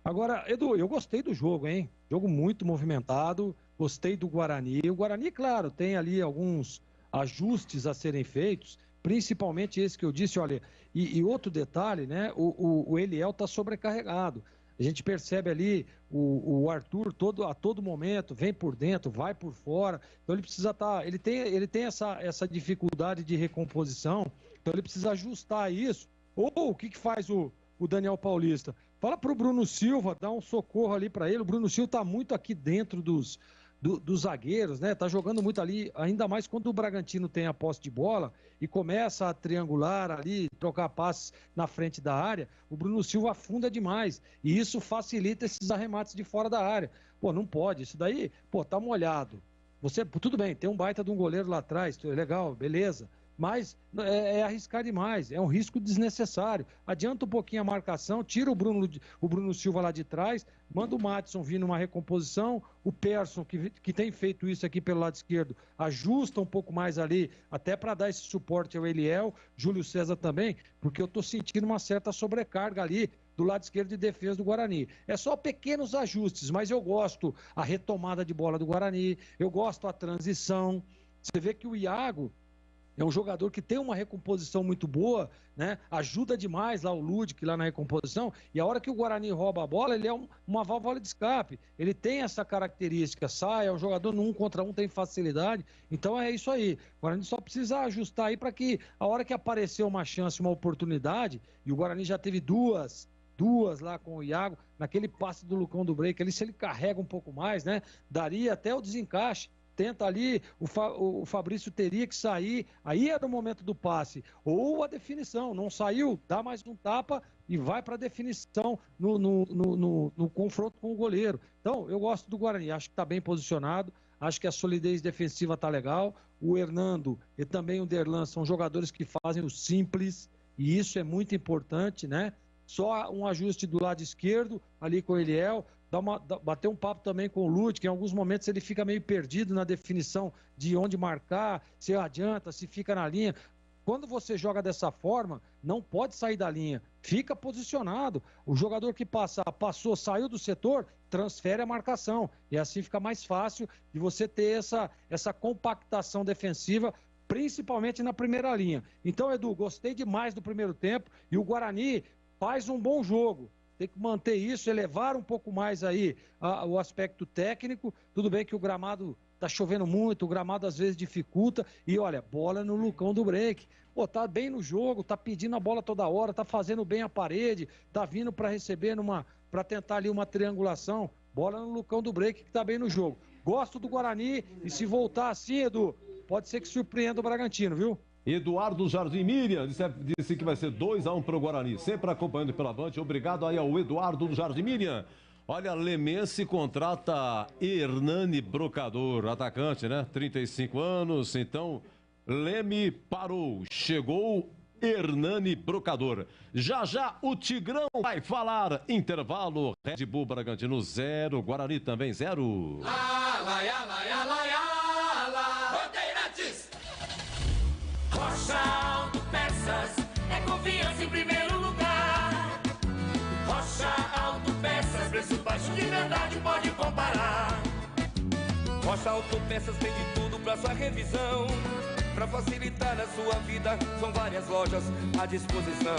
Agora, Edu, eu gostei do jogo, hein? Jogo muito movimentado, gostei do Guarani. O Guarani, claro, tem ali alguns ajustes a serem feitos, principalmente esse que eu disse, olha, e outro detalhe, né? O Eliel tá sobrecarregado. A gente percebe ali o Arthur a todo momento, vem por dentro, vai por fora. Então ele precisa estar. Ele tem essa dificuldade de recomposição, então ele precisa ajustar isso. Ou o que faz o Daniel Paulista? Fala pro Bruno Silva, dá um socorro ali para ele. O Bruno Silva tá muito aqui dentro dos zagueiros, né? Tá jogando muito ali, ainda mais quando o Bragantino tem a posse de bola e começa a triangular ali, trocar passes na frente da área, o Bruno Silva afunda demais e isso facilita esses arremates de fora da área. Pô, não pode, isso daí, pô, tá molhado. Tudo bem, tem um baita de um goleiro lá atrás, legal, beleza, mas é arriscar demais, é um risco desnecessário. Adianta um pouquinho a marcação, tira o Bruno Silva lá de trás, manda o Maddison vir numa recomposição, o Persson, que tem feito isso aqui pelo lado esquerdo, ajusta um pouco mais ali, até para dar esse suporte ao Eliel, Júlio César também, porque eu tô sentindo uma certa sobrecarga ali do lado esquerdo de defesa do Guarani. É só pequenos ajustes, mas eu gosto a retomada de bola do Guarani, eu gosto a transição. Você vê que o Iago é um jogador que tem uma recomposição muito boa, né? Ajuda demais lá o Ludic, lá na recomposição, e a hora que o Guarani rouba a bola, ele é uma válvula de escape. Ele tem essa característica, é um jogador no 1 contra 1, tem facilidade, então é isso aí. O Guarani só precisa ajustar aí para que a hora que aparecer uma chance, uma oportunidade, e o Guarani já teve duas lá com o Iago, naquele passe do Lucão do Break, ali se ele carrega um pouco mais, né? Daria até o desencaixe. Tenta ali, o Fabrício teria que sair, aí era o momento do passe, ou a definição, não saiu, dá mais um tapa e vai para a definição no confronto com o goleiro. Então, eu gosto do Guarani, acho que está bem posicionado, acho que a solidez defensiva está legal, o Hernando e também o Derlan são jogadores que fazem o simples, e isso é muito importante, né? Só um ajuste do lado esquerdo, ali com o Eliel, bater um papo também com o Lute, que em alguns momentos ele fica meio perdido na definição de onde marcar, se adianta, se fica na linha. Quando você joga dessa forma, não pode sair da linha, fica posicionado. O jogador que passou, saiu do setor, transfere a marcação. E assim fica mais fácil de você ter essa compactação defensiva, principalmente na primeira linha. Então, Edu, gostei demais do primeiro tempo e o Guarani faz um bom jogo. Tem que manter isso, elevar um pouco mais aí o aspecto técnico. Tudo bem que o gramado tá chovendo muito, o gramado às vezes dificulta. E olha, bola no Lucão do Break. Pô, tá bem no jogo, tá pedindo a bola toda hora, tá fazendo bem a parede, tá vindo para receber para tentar ali uma triangulação. Bola no Lucão do Break, que tá bem no jogo. Gosto do Guarani e se voltar assim, Edu, pode ser que surpreenda o Bragantino, viu? Eduardo Jardim Miriam disse que vai ser 2-1 para o Guarani, sempre acompanhando pela Band. Obrigado aí ao Eduardo do Jardim Miriam. Olha, Lemense contrata Hernani Brocador, atacante, né? 35 anos, então Leme parou, chegou Hernani Brocador. Já o Tigrão vai falar. Intervalo, Red Bull Bragantino 0, Guarani também 0. Bandeirantes. Rocha Autopeças é confiança em primeiro lugar. Rocha Autopeças, preço baixo de verdade, pode comparar. Rocha Autopeças tem de tudo pra sua revisão. Pra facilitar a sua vida, são várias lojas à disposição.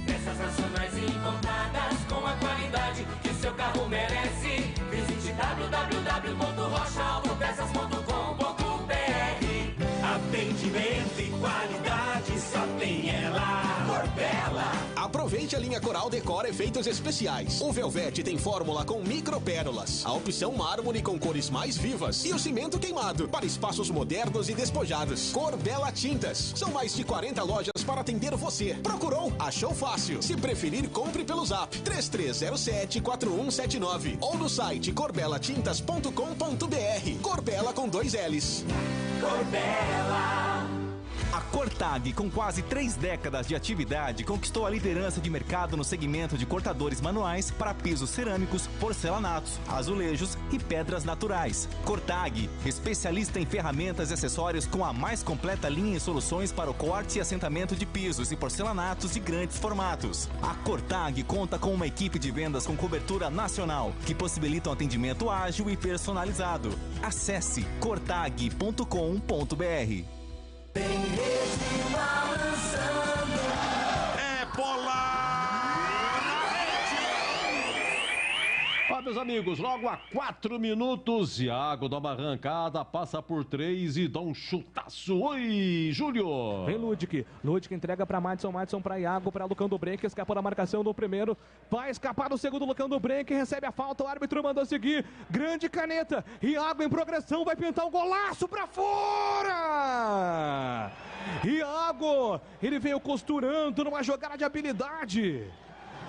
Peças nacionais e importadas com a qualidade que seu carro merece. Visite www.rochaautopeças.com.br. Atendimento e qualidade só tem ela. Corbella. Aproveite a linha Coral Decor Efeitos Especiais. O Velvete tem fórmula com micropérolas. A opção mármore com cores mais vivas. E o cimento queimado para espaços modernos e despojados. Corbella Tintas. São mais de 40 lojas para atender você. Procurou? Achou fácil. Se preferir, compre pelo Zap 3307-4179 ou no site corbelatintas.com.br. Corbella com 2 L's. Corbella. A Cortag, com quase 3 décadas de atividade, conquistou a liderança de mercado no segmento de cortadores manuais para pisos cerâmicos, porcelanatos, azulejos e pedras naturais. Cortag, especialista em ferramentas e acessórios com a mais completa linha em soluções para o corte e assentamento de pisos e porcelanatos de grandes formatos. A Cortag conta com uma equipe de vendas com cobertura nacional, que possibilita um atendimento ágil e personalizado. Acesse cortag.com.br. É bola na rede! Ó, meus amigos, logo a 4 minutos, Iago dá uma arrancada, passa por 3 e dá um chutaço. Oi, Júlio! Vem Ludic entrega pra Madison pra Iago, pra Lucão do Break, escapou da marcação do primeiro, vai escapar do segundo, Lucão do Break, recebe a falta, o árbitro mandou seguir, grande caneta, Iago em progressão, vai pintar um golaço pra fora! Iago, ele veio costurando numa jogada de habilidade,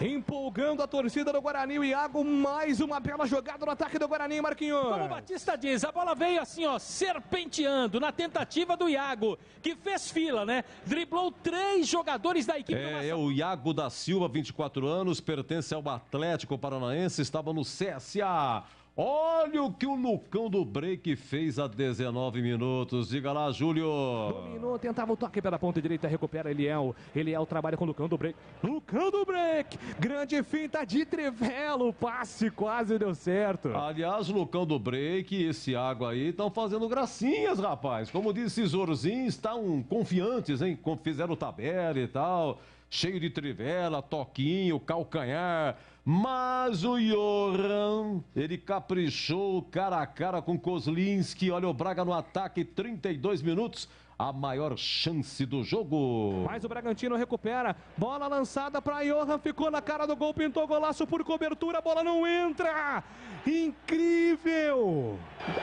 empolgando a torcida do Guarani. O Iago, mais uma bela jogada no ataque do Guarani, Marquinhos. Como o Batista diz, a bola veio assim, ó, serpenteando na tentativa do Iago, que fez fila, né? Driblou 3 jogadores da equipe. É o Iago da Silva, 24 anos, pertence ao Atlético Paranaense, estava no CSA. Olha o que o Lucão do Break fez a 19 minutos. Diga lá, Júlio. Dominou, tentava o toque pela ponta direita, recupera Eliel. Eliel trabalha com o Lucão do Break. Lucão do Break, grande finta de trivela, o passe quase deu certo. Aliás, Lucão do Break e esse Iago aí estão fazendo gracinhas, rapaz. Como disse Zorzinho, estão confiantes, hein? Fizeram tabela e tal, cheio de trivela, toquinho, calcanhar. Mas o Johan, ele caprichou cara a cara com Kozlinski. Olha o Braga no ataque, 32 minutos. A maior chance do jogo. Mas o Bragantino recupera. Bola lançada para Johan, ficou na cara do gol, pintou golaço por cobertura. A bola não entra. Incrível.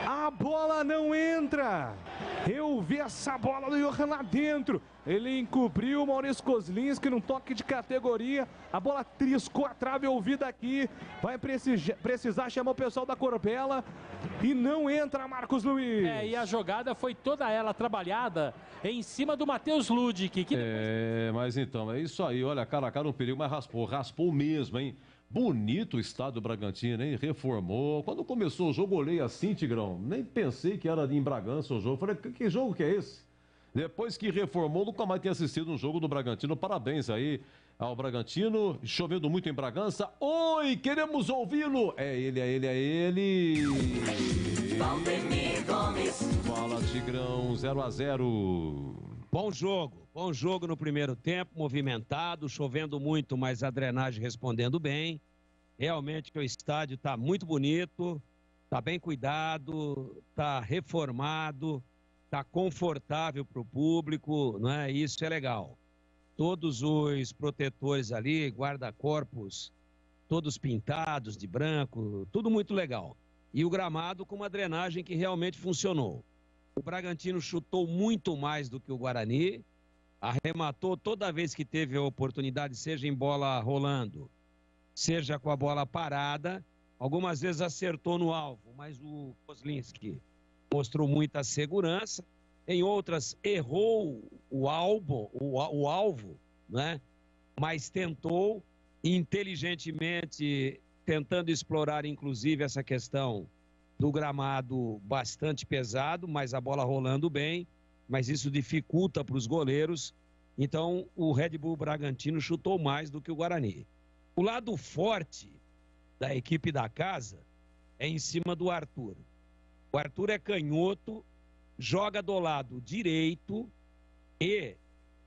A bola não entra. Eu vi essa bola do Johan lá dentro. Ele encobriu o Maurício Kozlinski num toque de categoria. A bola triscou a trave ouvida aqui. Vai precisar chamar o pessoal da Corbella. E não entra, Marcos Luiz. E a jogada foi toda ela trabalhada em cima do Matheus Ludic. Mas então, é isso aí. Olha, cara a cara no perigo, mas raspou mesmo, hein? Bonito o estádio do Bragantino, hein? Reformou. Quando começou o jogo, olhei assim, Tigrão. Nem pensei que era em Bragança o jogo. Falei, que jogo que é esse? Depois que reformou, nunca mais tinha assistido um jogo do Bragantino. Parabéns aí ao Bragantino. Chovendo muito em Bragança. Oi, queremos ouvi-lo. É ele. Valdemir Gomes. Fala, Tigrão, 0-0. Bom jogo no primeiro tempo, movimentado, chovendo muito, mas a drenagem respondendo bem. Realmente o estádio está muito bonito. Está bem cuidado, está reformado, está confortável para o público, não é? Isso é legal. Todos os protetores ali, guarda-corpos, todos pintados de branco, tudo muito legal. E o gramado com uma drenagem que realmente funcionou. O Bragantino chutou muito mais do que o Guarani, arrematou toda vez que teve a oportunidade, seja em bola rolando, seja com a bola parada. Algumas vezes acertou no alvo, mas o Kozlinski mostrou muita segurança. Em outras, errou o alvo, né? Mas tentou inteligentemente, tentando explorar, inclusive, essa questão do gramado bastante pesado, mas a bola rolando bem, mas isso dificulta para os goleiros. Então, o Red Bull Bragantino chutou mais do que o Guarani. O lado forte da equipe da casa é em cima do Arthur. O Arthur é canhoto, joga do lado direito e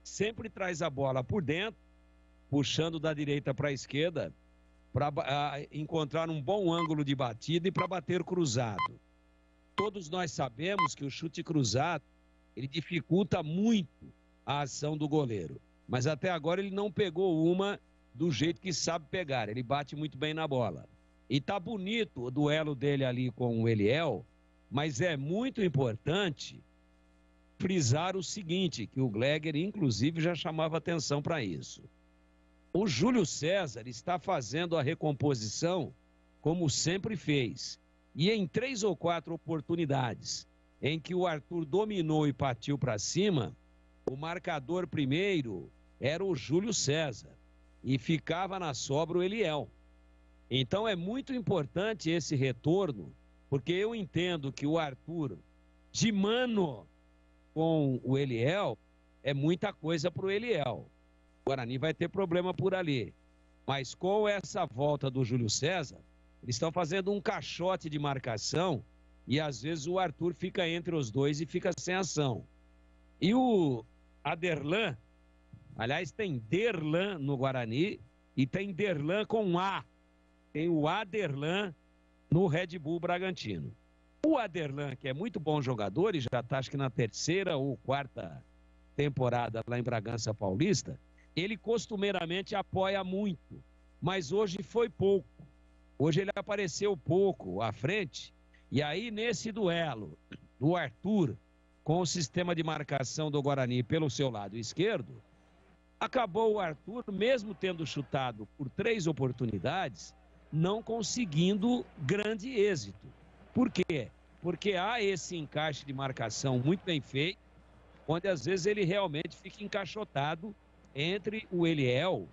sempre traz a bola por dentro, puxando da direita para a esquerda, para encontrar um bom ângulo de batida e para bater cruzado. Todos nós sabemos que o chute cruzado, ele dificulta muito a ação do goleiro. Mas até agora ele não pegou uma do jeito que sabe pegar. Ele bate muito bem na bola. E tá bonito o duelo dele ali com o Eliel, mas é muito importante frisar o seguinte, que o Gleger, inclusive, já chamava atenção para isso. O Júlio César está fazendo a recomposição como sempre fez. E em 3 ou 4 oportunidades em que o Arthur dominou e partiu para cima, o marcador primeiro era o Júlio César e ficava na sobra o Eliel. Então é muito importante esse retorno, porque eu entendo que o Arthur, de mano com o Eliel, é muita coisa para o Eliel. O Guarani vai ter problema por ali. Mas com essa volta do Júlio César, eles estão fazendo um caixote de marcação e às vezes o Arthur fica entre os dois e fica sem ação. E o Aderlan, aliás, tem Derlan no Guarani e tem Derlan com A. Tem o Aderlan no Red Bull Bragantino. O Aderlan, que é muito bom jogador e já está acho que na 3ª ou 4ª temporada lá em Bragança Paulista, ele costumeiramente apoia muito, mas hoje foi pouco. Hoje ele apareceu pouco à frente, e aí nesse duelo do Arthur com o sistema de marcação do Guarani pelo seu lado esquerdo, acabou o Arthur, mesmo tendo chutado por 3 oportunidades, não conseguindo grande êxito. Por quê? Porque há esse encaixe de marcação muito bem feito, onde às vezes ele realmente fica encaixotado entre o Eliel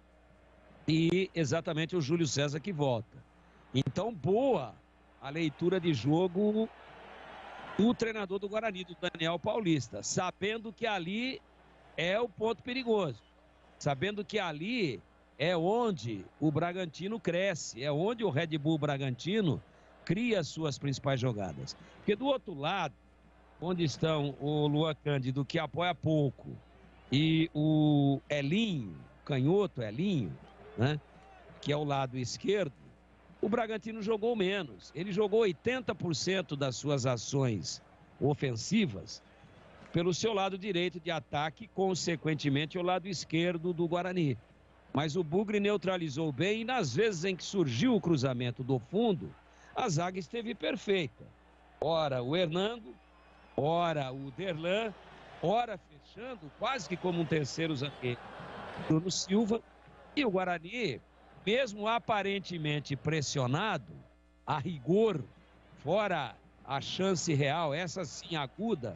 e exatamente o Júlio César que volta. Então, boa a leitura de jogo do treinador do Guarani, do Daniel Paulista, sabendo que ali é o ponto perigoso, sabendo que ali é onde o Bragantino cresce, é onde o Red Bull Bragantino cria as suas principais jogadas. Porque do outro lado, onde estão o Luan Cândido, que apoia pouco, e o Elinho, canhoto Elinho, né, que é o lado esquerdo, o Bragantino jogou menos. Ele jogou 80% das suas ações ofensivas pelo seu lado direito de ataque, consequentemente o lado esquerdo do Guarani. Mas o Bugre neutralizou bem e nas vezes em que surgiu o cruzamento do fundo, a zaga esteve perfeita. Ora o Hernando, ora o Derlan, ora fechando, quase que como um terceiro zagueiro, Bruno Silva. E o Guarani, mesmo aparentemente pressionado, a rigor, fora a chance real, essa sim aguda,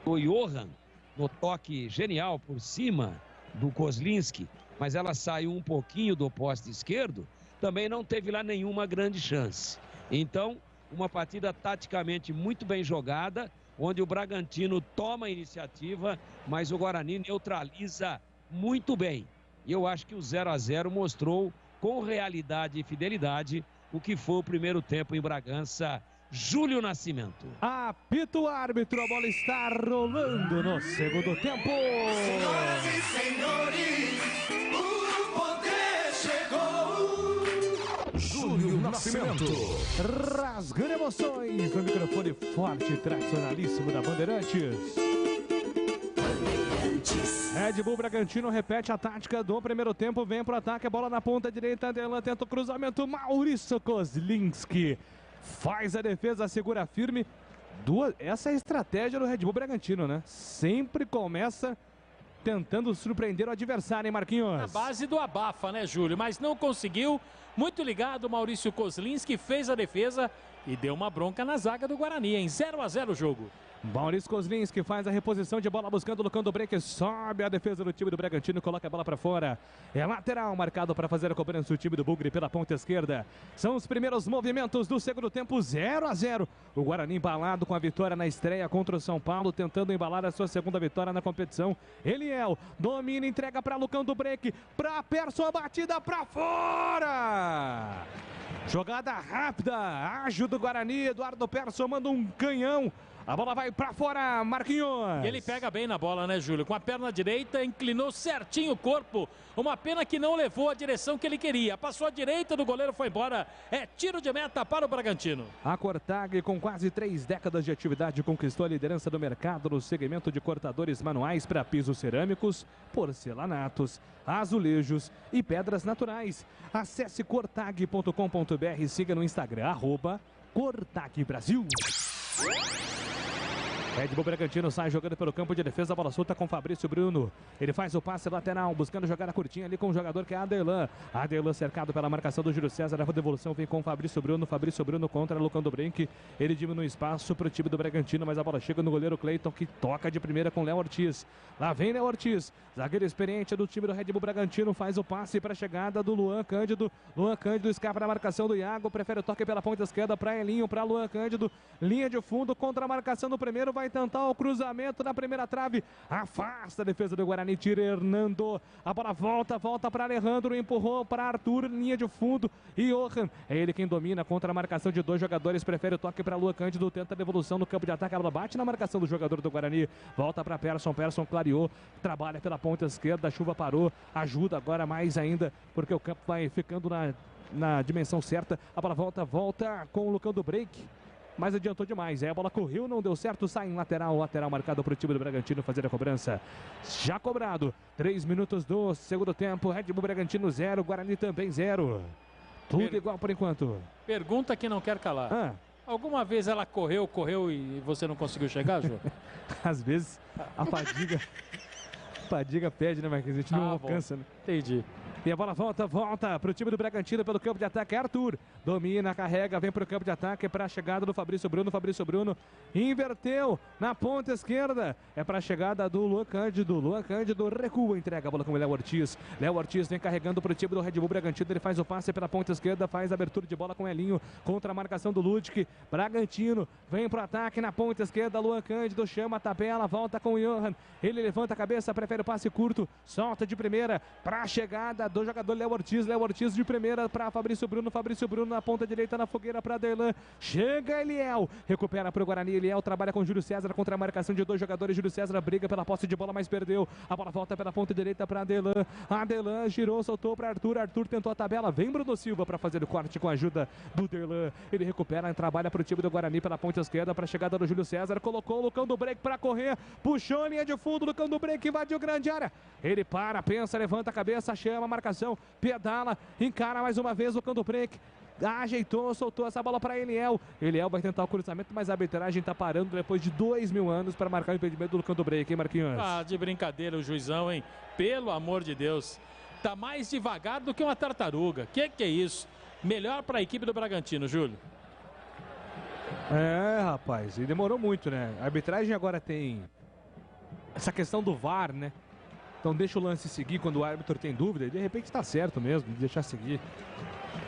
do Johan, no toque genial por cima do Kozlinski, mas ela saiu um pouquinho do poste esquerdo, também não teve lá nenhuma grande chance. Então, uma partida taticamente muito bem jogada, onde o Bragantino toma a iniciativa, mas o Guarani neutraliza muito bem. E eu acho que o 0-0 mostrou com realidade e fidelidade o que foi o primeiro tempo em Bragança. Júlio Nascimento. Apita o árbitro, a bola está rolando no segundo tempo. Senhoras e senhores, o poder chegou. Júlio Nascimento. Nascimento. Rasgando emoções no microfone forte e tradicionalíssimo da Bandeirantes. Red Bull Bragantino repete a tática do primeiro tempo, vem pro ataque, a bola na ponta direita, Adelan tenta o cruzamento, Maurício Kozlinski faz a defesa, segura firme. Essa é a estratégia do Red Bull Bragantino, né? Sempre começa tentando surpreender o adversário, hein, Marquinhos? Na base do abafa, né, Júlio? Mas não conseguiu. Muito ligado, Maurício Kozlinski fez a defesa e deu uma bronca na zaga do Guarani, em 0-0 o jogo. Maurício Kozlinski faz a reposição de bola buscando o Lucão do Break, sobe a defesa do time do Bragantino, coloca a bola para fora. É lateral marcado para fazer a cobrança o time do Bugre pela ponta esquerda. São os primeiros movimentos do segundo tempo, 0-0. O Guarani embalado com a vitória na estreia contra o São Paulo, tentando embalar a sua segunda vitória na competição. Eliel domina, entrega para Lucão do Break, para Persson, a batida para fora. Jogada rápida, ágil do Guarani, Eduardo Persson manda um canhão. A bola vai pra fora, Marquinhos. Ele pega bem na bola, né, Júlio? Com a perna direita, inclinou certinho o corpo. Uma pena que não levou a direção que ele queria. Passou a direita do goleiro, foi embora. É tiro de meta para o Bragantino. A Cortag, com quase 3 décadas de atividade, conquistou a liderança do mercado no segmento de cortadores manuais para pisos cerâmicos, porcelanatos, azulejos e pedras naturais. Acesse cortag.com.br e siga no Instagram, @CortagBrasil. Red Bull Bragantino sai jogando pelo campo de defesa, a bola solta com Fabrício Bruno. Ele faz o passe lateral, buscando jogar a curtinha ali com o jogador que é Adelan. Adelan cercado pela marcação do Júlio César, a devolução vem com Fabrício Bruno. Fabrício Bruno contra Lucão do Brenque. Ele diminui espaço para o time do Bragantino, mas a bola chega no goleiro Cleiton, que toca de primeira com Léo Ortiz. Lá vem Léo Ortiz, zagueiro experiente do time do Red Bull Bragantino, faz o passe para a chegada do Luan Cândido. Luan Cândido escapa da marcação do Iago, prefere o toque pela ponta esquerda para Elinho, para Luan Cândido. Linha de fundo contra a marcação do primeiro, vai tentar o cruzamento na primeira trave, afasta a defesa do Guarani, tira Hernando, a bola volta para Alejandro, empurrou para Arthur, linha de fundo, e Johan, é ele quem domina contra a marcação de 2 jogadores, prefere o toque para Luan Cândido, tenta a devolução no campo de ataque, a bola bate na marcação do jogador do Guarani, volta para Persson clareou, trabalha pela ponta esquerda, a chuva parou, ajuda agora mais ainda, porque o campo vai ficando na dimensão certa, a bola volta com o Lucão do Break, mas adiantou demais, a bola correu, não deu certo, sai em lateral marcado para o time do Bragantino fazer a cobrança. Já cobrado, 3 minutos do segundo tempo, Red Bull Bragantino 0, Guarani também 0. Tudo igual por enquanto. Pergunta que não quer calar. Alguma vez ela correu e você não conseguiu chegar, Jô? Às vezes a fadiga pede, né, Marquinhos? A gente não alcança, né? Entendi. E a bola volta para o time do Bragantino pelo campo de ataque. Arthur domina, carrega, vem para o campo de ataque para a chegada do Fabrício Bruno. Fabrício Bruno inverteu na ponta esquerda. É para a chegada do Luan Cândido. Luan Cândido recua, entrega a bola com o Léo Ortiz. Léo Ortiz vem carregando para o time do Red Bull Bragantino. Ele faz o passe pela ponta esquerda, faz a abertura de bola com Elinho contra a marcação do Ludic. Bragantino vem para o ataque na ponta esquerda. Luan Cândido chama a tabela, volta com o Johan. Ele levanta a cabeça, prefere o passe curto, solta de primeira para a chegada do jogador Léo Ortiz de primeira para Fabrício Bruno na ponta direita na fogueira para Adelan, chega Eliel, recupera para o Guarani, Eliel trabalha com Júlio César contra a marcação de 2 jogadores, Júlio César briga pela posse de bola, mas perdeu, a bola volta pela ponta direita para Adelan girou, soltou para Arthur tentou a tabela, vem Bruno Silva para fazer o corte com a ajuda do Derlan, ele recupera, trabalha para o time do Guarani pela ponta esquerda para a chegada do Júlio César, colocou o Lucão do Break para correr, puxou a linha de fundo, Lucão do Break invadiu grande área, ele para, pensa, levanta a cabeça, chama a marcação, pedala, encara mais uma vez o Lucão do Break, ajeitou, soltou essa bola para Eliel. Eliel vai tentar o cruzamento, mas a arbitragem está parando depois de 2000 anos para marcar o impedimento do Lucão do Break, hein, Marquinhos? De brincadeira o juizão, hein? Pelo amor de Deus. Tá mais devagar do que uma tartaruga. Que é isso? Melhor para a equipe do Bragantino, Júlio. Rapaz, e demorou muito, né? A arbitragem agora tem essa questão do VAR, né? Então deixa o lance seguir quando o árbitro tem dúvida e de repente está certo mesmo, de deixar seguir.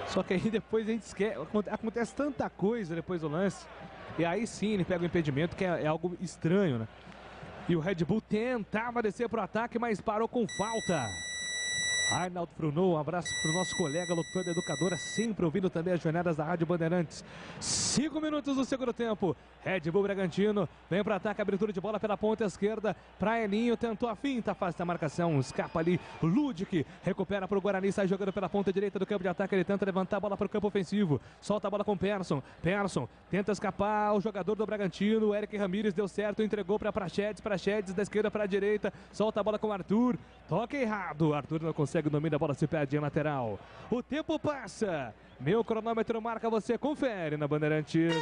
Só que aí depois a gente esquece, acontece tanta coisa depois do lance. E aí sim ele pega o impedimento, que é algo estranho, né? E o Red Bull tentava descer para o ataque, mas parou com falta. Arnaldo Frunou, um abraço para o nosso colega, locutor da Educadora, sempre ouvindo também as jornadas da Rádio Bandeirantes. 5 minutos do segundo tempo. Red Bull Bragantino vem para ataque, abertura de bola pela ponta esquerda para Elinho, tentou a finta, faz a marcação, escapa ali. Ludic recupera para o Guarani, sai jogando pela ponta direita do campo de ataque. Ele tenta levantar a bola para o campo ofensivo, solta a bola com Persson. Persson tenta escapar, o jogador do Bragantino, o Eric Ramírez, deu certo, entregou para Praxedes da esquerda para a direita, solta a bola com o Arthur, toca errado. Arthur não consegue o domínio da bola, se perde em lateral. O tempo passa, meu cronômetro marca, você confere na Bandeirantes.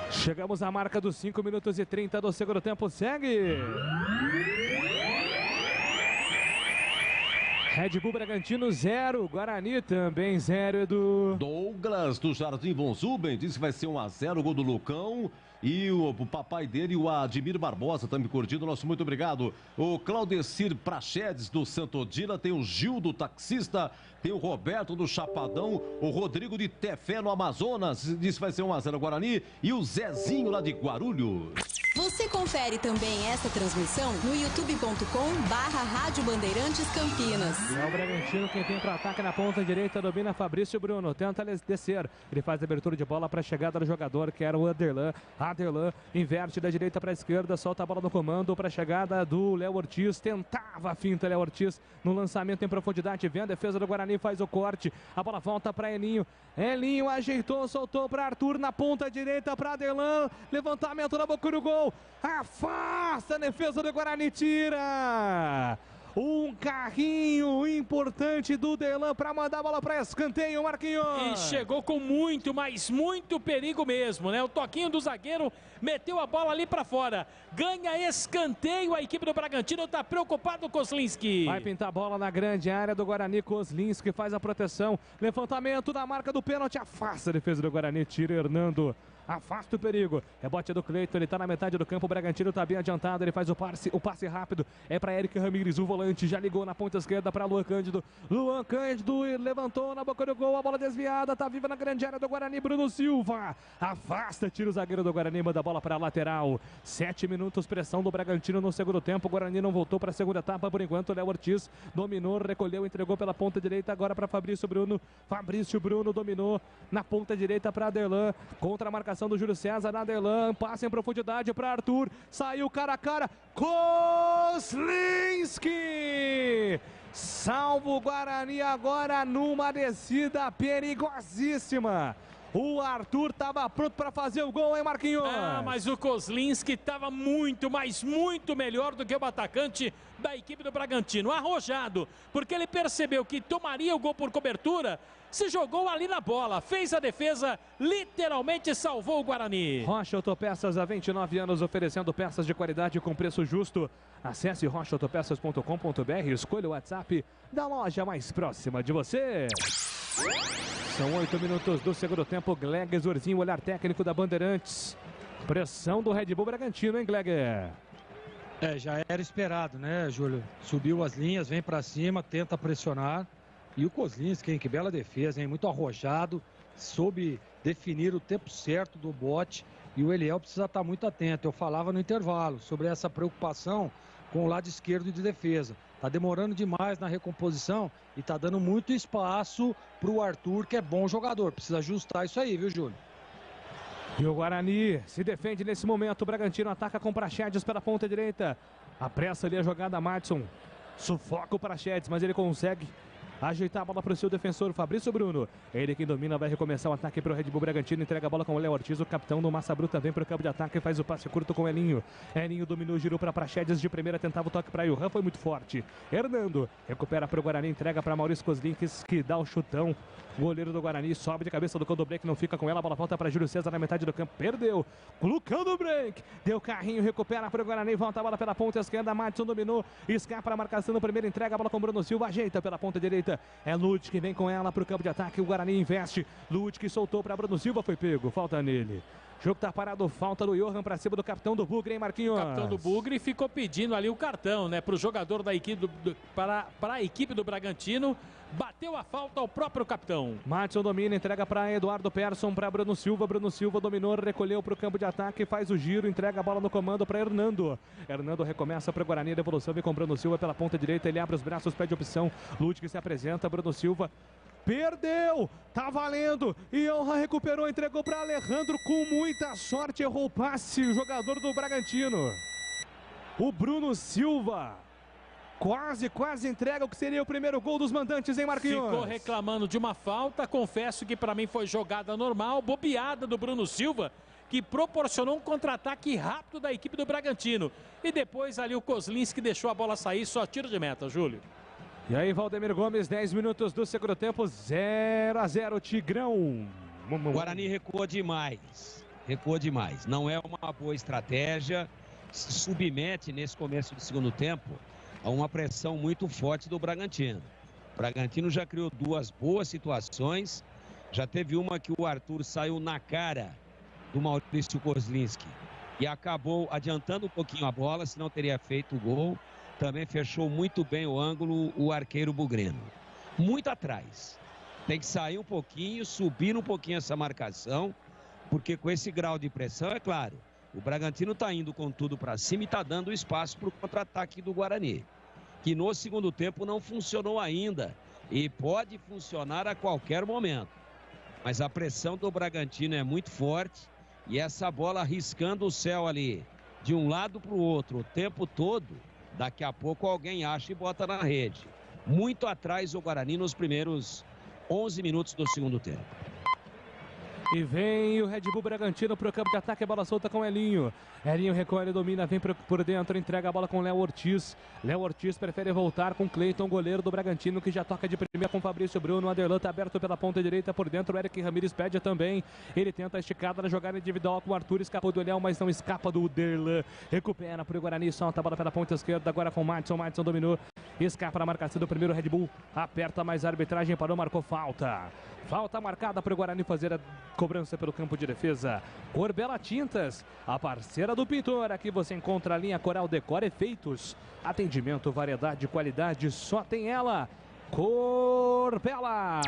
Chegamos à marca dos 5 minutos e 30 do segundo tempo, segue. Red Bull Bragantino 0, Guarani também 0, Edu. Douglas do Jardim Von Zuben disse que vai ser 1-0, o gol do Lucão. E o papai dele, o Admir Barbosa, também curtindo, nosso muito obrigado. O Claudecir Praxedes do Santo Odila, tem o Gil do Taxista, tem o Roberto do Chapadão, o Rodrigo de Tefé no Amazonas, disse que vai ser 1-0 Guarani, e o Zezinho lá de Guarulhos. Você confere também essa transmissão no youtube.com/Rádio Bandeirantes Campinas. E é o Bragantino quem tem para ataque na ponta direita, domina Fabrício Bruno, tenta descer, ele faz a abertura de bola para a chegada do jogador, que era o Aderlan. Aderlan inverte da direita para a esquerda, solta a bola no comando para a chegada do Léo Ortiz, tentava a finta Léo Ortiz no lançamento em profundidade, vem a defesa do Guarani, faz o corte, a bola volta para Elinho, Elinho ajeitou, soltou para Arthur na ponta direita para Aderlan, levantamento na boca do gol, afasta a defesa do Guarani, tira! Um carrinho importante do Derlan para mandar a bola para escanteio, Marquinhos. E chegou com muito, mas muito perigo mesmo, né? O toquinho do zagueiro meteu a bola ali para fora. Ganha escanteio, a equipe do Bragantino está preocupado, Kozlinski. Vai pintar a bola na grande área do Guarani, Kozlinski faz a proteção. Levantamento da marca do pênalti, afasta a defesa do Guarani, tira Hernando. Afasta o perigo, rebote do Cleiton, ele está na metade do campo, o Bragantino está bem adiantado, ele faz o passe rápido, é para Eric Ramírez, o volante, já ligou na ponta esquerda para Luan Cândido levantou na boca do gol, a bola desviada, está viva na grande área do Guarani, Bruno Silva, afasta, tira o zagueiro do Guarani, manda a bola para a lateral, 7 minutos, pressão do Bragantino no segundo tempo, o Guarani não voltou para a segunda etapa, por enquanto, o Léo Ortiz dominou, recolheu, entregou pela ponta direita, agora para Fabrício Bruno dominou na ponta direita para Aderlan, contra a marcação do Júlio César, Aderlan, passa em profundidade para Arthur, saiu cara a cara, Kozlinski salva o Guarani agora numa descida perigosíssima. O Arthur estava pronto para fazer o gol, hein, Marquinhos? Ah, mas o Kozlinski estava muito, mas muito melhor do que o atacante da equipe do Bragantino. Arrojado, porque ele percebeu que tomaria o gol por cobertura, se jogou ali na bola, fez a defesa, literalmente salvou o Guarani. Rocha Autopeças, há 29 anos, oferecendo peças de qualidade com preço justo. Acesse rochaautopeças.com.br, escolha o WhatsApp da loja mais próxima de você. São 8 minutos do segundo tempo. Gleger Zorzinho, olhar técnico da Bandeirantes. Pressão do Red Bull Bragantino, hein, Gleger? Já era esperado, né, Júlio? Subiu as linhas, vem para cima, tenta pressionar. E o Kozlinski, hein, que bela defesa, hein? Muito arrojado, soube definir o tempo certo do bote. E o Eliel precisa estar muito atento. Eu falava no intervalo sobre essa preocupação com o lado esquerdo de defesa. Tá demorando demais na recomposição e tá dando muito espaço pro Arthur, que é bom jogador. Precisa ajustar isso aí, viu, Júlio? E o Guarani se defende nesse momento. O Bragantino ataca com Praxedes pela ponta direita. Apressa ali a jogada, Madison. Sufoca o Praxedes, mas ele consegue ajeitar a bola para o seu defensor, Fabrício Bruno. Ele quem domina, vai recomeçar o ataque para o Red Bull Bragantino. Entrega a bola com o Léo Ortiz, o capitão do Massa Bruta. Vem para o campo de ataque e faz o passe curto com o Elinho. Elinho dominou, girou para Praxedes de primeira, tentava o toque para Ilhan, foi muito forte. Hernando recupera para o Guarani, entrega para Maurício Kozlinski, que dá o chutão. O goleiro do Guarani sobe de cabeça do Candobreak, não fica com ela, a bola volta para Júlio César na metade do campo, perdeu. Lucando Break, deu carrinho, recupera para o Guarani, volta a bola pela ponta esquerda, Madison dominou, escapa a marcação no primeiro, entrega a bola com o Bruno Silva, ajeita pela ponta direita, é Lute que vem com ela para o campo de ataque, o Guarani investe, Lute que soltou para Bruno Silva, foi pego, falta nele. Jogo tá parado, falta do Johan pra cima do capitão do Bugre, hein, Marquinhos? O capitão do Bugre ficou pedindo ali o cartão, né, pro jogador da equipe para a equipe do Bragantino. Bateu a falta ao próprio capitão. Madison domina, entrega para Eduardo Persson, para Bruno Silva. Bruno Silva dominou, recolheu para o campo de ataque, faz o giro, entrega a bola no comando para Hernando. Hernando recomeça para o Guarani, devolução vem com Bruno Silva pela ponta direita. Ele abre os braços, pede opção. Ludwig se apresenta, Bruno Silva. Perdeu, tá valendo. Johan recuperou, entregou para Alejandro com muita sorte. Errou o passe, o jogador do Bragantino. O Bruno Silva. Quase entrega o que seria o primeiro gol dos mandantes, hein, Marquinhos? Ficou reclamando de uma falta. Confesso que para mim foi jogada normal. Bobeada do Bruno Silva, que proporcionou um contra-ataque rápido da equipe do Bragantino. E depois ali o Kozlinski deixou a bola sair, só tiro de meta, Júlio. E aí, Valdemir Gomes, 10 minutos do segundo tempo, 0-0, Tigrão. O Guarani recuou demais. Não é uma boa estratégia. Se submete nesse começo do segundo tempo a uma pressão muito forte do Bragantino. O Bragantino já criou duas boas situações. Já teve uma que o Arthur saiu na cara do Maurício Kozlinski e acabou adiantando um pouquinho a bola, senão teria feito o gol. Também fechou muito bem o ângulo o arqueiro bugreno. Muito atrás. Tem que sair um pouquinho, subir um pouquinho essa marcação, porque com esse grau de pressão, é claro, o Bragantino está indo com tudo para cima e está dando espaço para o contra-ataque do Guarani, que no segundo tempo não funcionou ainda e pode funcionar a qualquer momento. Mas a pressão do Bragantino é muito forte e essa bola arriscando o céu ali de um lado para o outro o tempo todo, daqui a pouco alguém acha e bota na rede. Muito atrás o Guarani nos primeiros 11 minutos do segundo tempo. E vem o Red Bull Bragantino para o campo de ataque, a bola solta com Elinho. Elinho recolhe, domina, vem por dentro, entrega a bola com Léo Ortiz. Léo Ortiz prefere voltar com Cleiton, goleiro do Bragantino, que já toca de primeira com Fabrício Bruno. O Aderlan está aberto pela ponta direita por dentro, o Eric Ramírez pede também. Ele tenta a esticada na jogada individual com o Arthur, escapou do Léo, mas não escapa do Aderlan. Recupera para o Guarani, solta a bola pela ponta esquerda, agora com o Madison. Madison dominou, escapa na marcação do primeiro Red Bull. Aperta mais a arbitragem, parou, marcou falta. Falta marcada para o Guarani fazer a cobrança pelo campo de defesa. Corbela Tintas, a parceira do pintor. Aqui você encontra a linha Coral Decor Efeitos. Atendimento, variedade, qualidade, só tem ela. Corbela.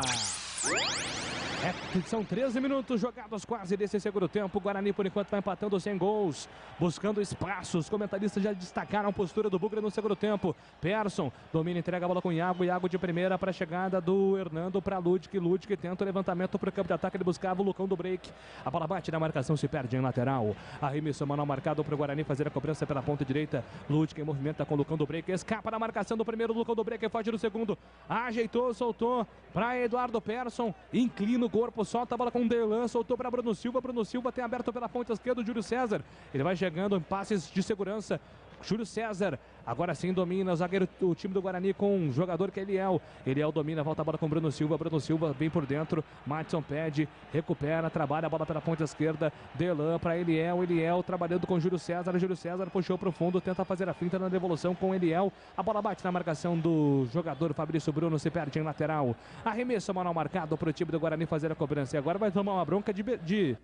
São 13 minutos jogados quase desse segundo tempo. O Guarani, por enquanto, vai empatando sem gols, buscando espaços. Comentaristas já destacaram a postura do Bugre no segundo tempo. Persson domina, entrega a bola com Iago. Iago de primeira para a chegada do Hernando para Ludwig. Ludwig tenta o levantamento para o campo de ataque. Ele buscava o Lucão do break. A bola bate na marcação, se perde em lateral. Arremesso manual marcado para o Guarani fazer a cobrança pela ponta direita. Ludwig em movimento com o Lucão do break. Escapa na marcação do primeiro. Lucão do break foge no segundo. Ajeitou, soltou para Eduardo Persson. Inclina o corpo, solta a bola com o Derlan, soltou para Bruno Silva. Bruno Silva tem aberto pela ponta esquerda o Júlio César. Ele vai chegando em passes de segurança. Júlio César, agora sim domina o zagueiro, o time do Guarani com um jogador que é Eliel. Eliel domina, volta a bola com Bruno Silva. Bruno Silva vem por dentro, Madison pede, recupera, trabalha a bola pela ponta esquerda. Derlan para Eliel, Eliel trabalhando com Júlio César. Júlio César puxou para o fundo, tenta fazer a finta na devolução com Eliel. A bola bate na marcação do jogador Fabrício Bruno, se perde em lateral. Arremesso manual marcado para o time do Guarani fazer a cobrança. E agora vai tomar uma bronca de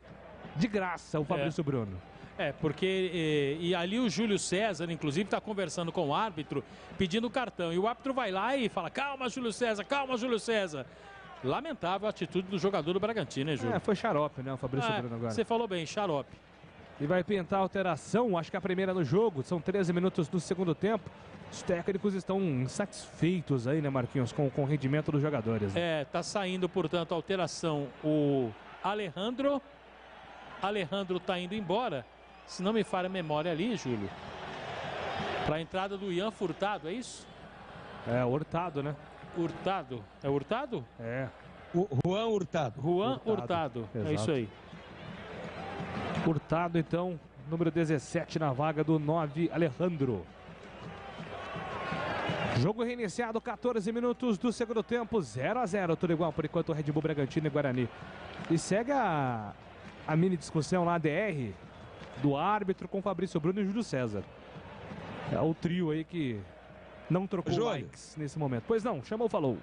graça o Fabrício Bruno. Porque e ali o Júlio César, inclusive, está conversando com o árbitro, pedindo cartão. E o árbitro vai lá e fala, calma, Júlio César, calma, Júlio César. Lamentável a atitude do jogador do Bragantino, né, Júlio? Foi xarope, né, o Fabrício Bruno agora. Você falou bem, xarope. E vai pintar a alteração, acho que a primeira no jogo, são 13 minutos do segundo tempo. Os técnicos estão insatisfeitos aí, né, Marquinhos, com o rendimento dos jogadores. Né? Tá saindo, portanto, a alteração o Alejandro. Alejandro tá indo embora. Se não me falha a memória ali, Júlio. Para a entrada do Ian Furtado, é isso? Hurtado, né? Hurtado. É Hurtado? É. Juan Hurtado. Juan Hurtado. É isso aí. Hurtado, então, número 17 na vaga do 9, Alejandro. Jogo reiniciado, 14 minutos do segundo tempo, 0-0, tudo igual por enquanto, Red Bull Bragantino e Guarani. E segue a mini discussão lá, DR, do árbitro com Fabrício Bruno e Júlio César. É o trio aí que não trocou likes nesse momento. Pois não, chamou, falou.